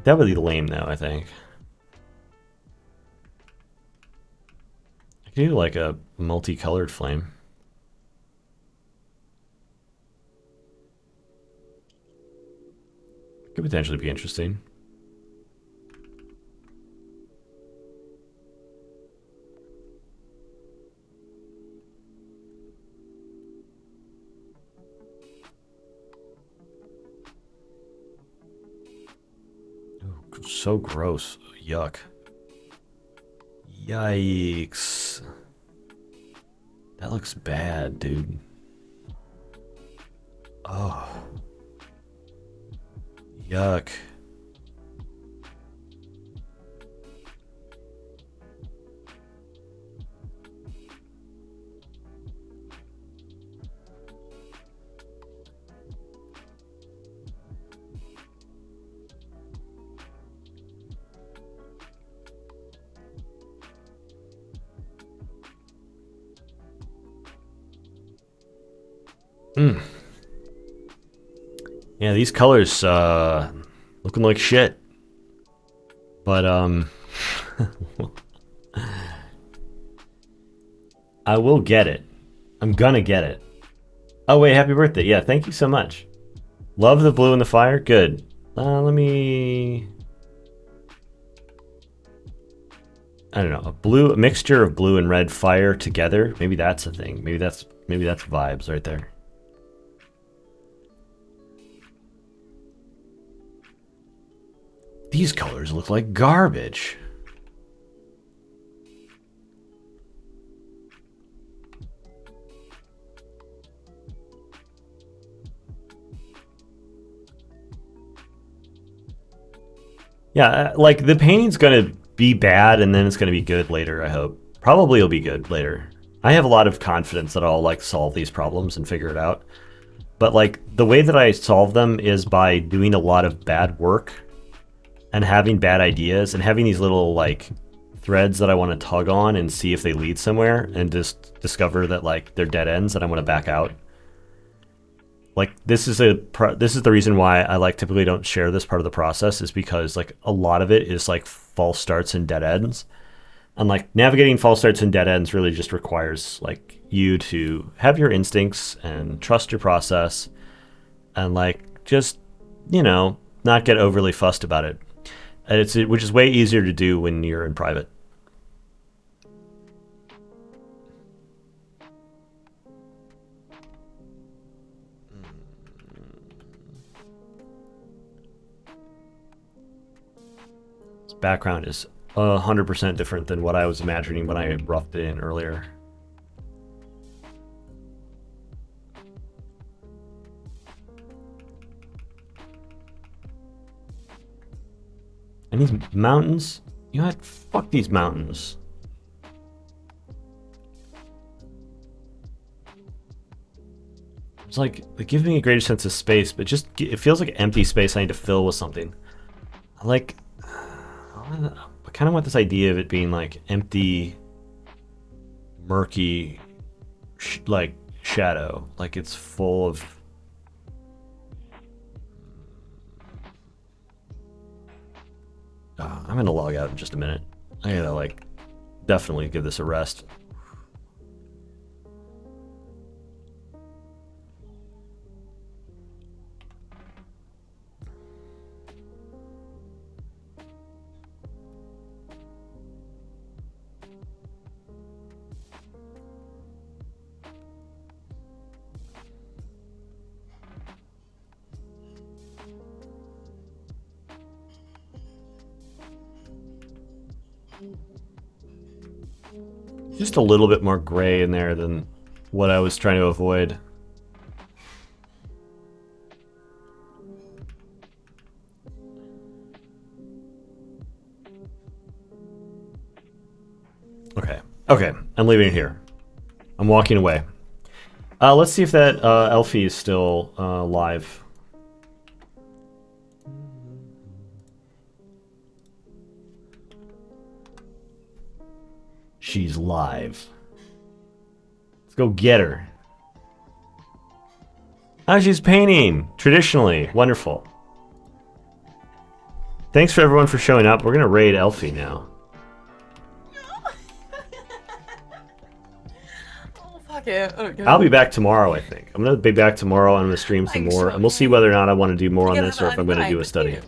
That would be lame though, I think. I could do like a multicolored flame. Could potentially be interesting. So gross. Yuck. Yikes. That looks bad, dude. Oh. Yuck. Yeah, these colors looking like shit. But I will get it. I'm gonna get it. Oh wait, happy birthday. Yeah, thank you so much. Love the blue and the fire. Good. Let me, I don't know, a mixture of blue and red fire together. Maybe that's a thing. Maybe that's vibes right there. These colors look like garbage. Yeah, like the painting's gonna be bad and then it's gonna be good later, I hope. Probably it'll be good later. I have a lot of confidence that I'll like solve these problems and figure it out. But like the way that I solve them is by doing a lot of bad work and having bad ideas and having these little like threads that I want to tug on and see if they lead somewhere, and just discover that like they're dead ends and I want to back out. Like this is the reason why I like typically don't share this part of the process, is because like a lot of it is like false starts and dead ends. And like navigating false starts and dead ends really just requires like you to have your instincts and trust your process and like just, you know, not get overly fussed about it. And which is way easier to do when you're in private. This background is 100% different than what I was imagining when I roughed it in earlier. And these mountains, you know what? Fuck these mountains. It's like, it gives me a greater sense of space, but just, it feels like empty space I need to fill with something. I kind of want this idea of it being like empty, murky, like shadow. Like it's full of... I'm gonna log out in just a minute. I gotta like definitely give this a rest. Just a little bit more gray in there than what I was trying to avoid. Okay, I'm leaving it here. I'm walking away. Let's see if that Elfie is still live. She's live. Let's go get her. Oh, she's painting traditionally. Wonderful. Thanks for everyone for showing up. We're gonna raid Elfie now. Oh, fuck it. Okay. I'll be back tomorrow, I think. I'm gonna be back tomorrow. I'm gonna stream some more, and we'll see whether or not I want to do more on this or if I'm gonna do a study.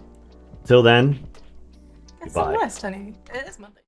Till then, Get some goodbye. rest, honey. It is Monday.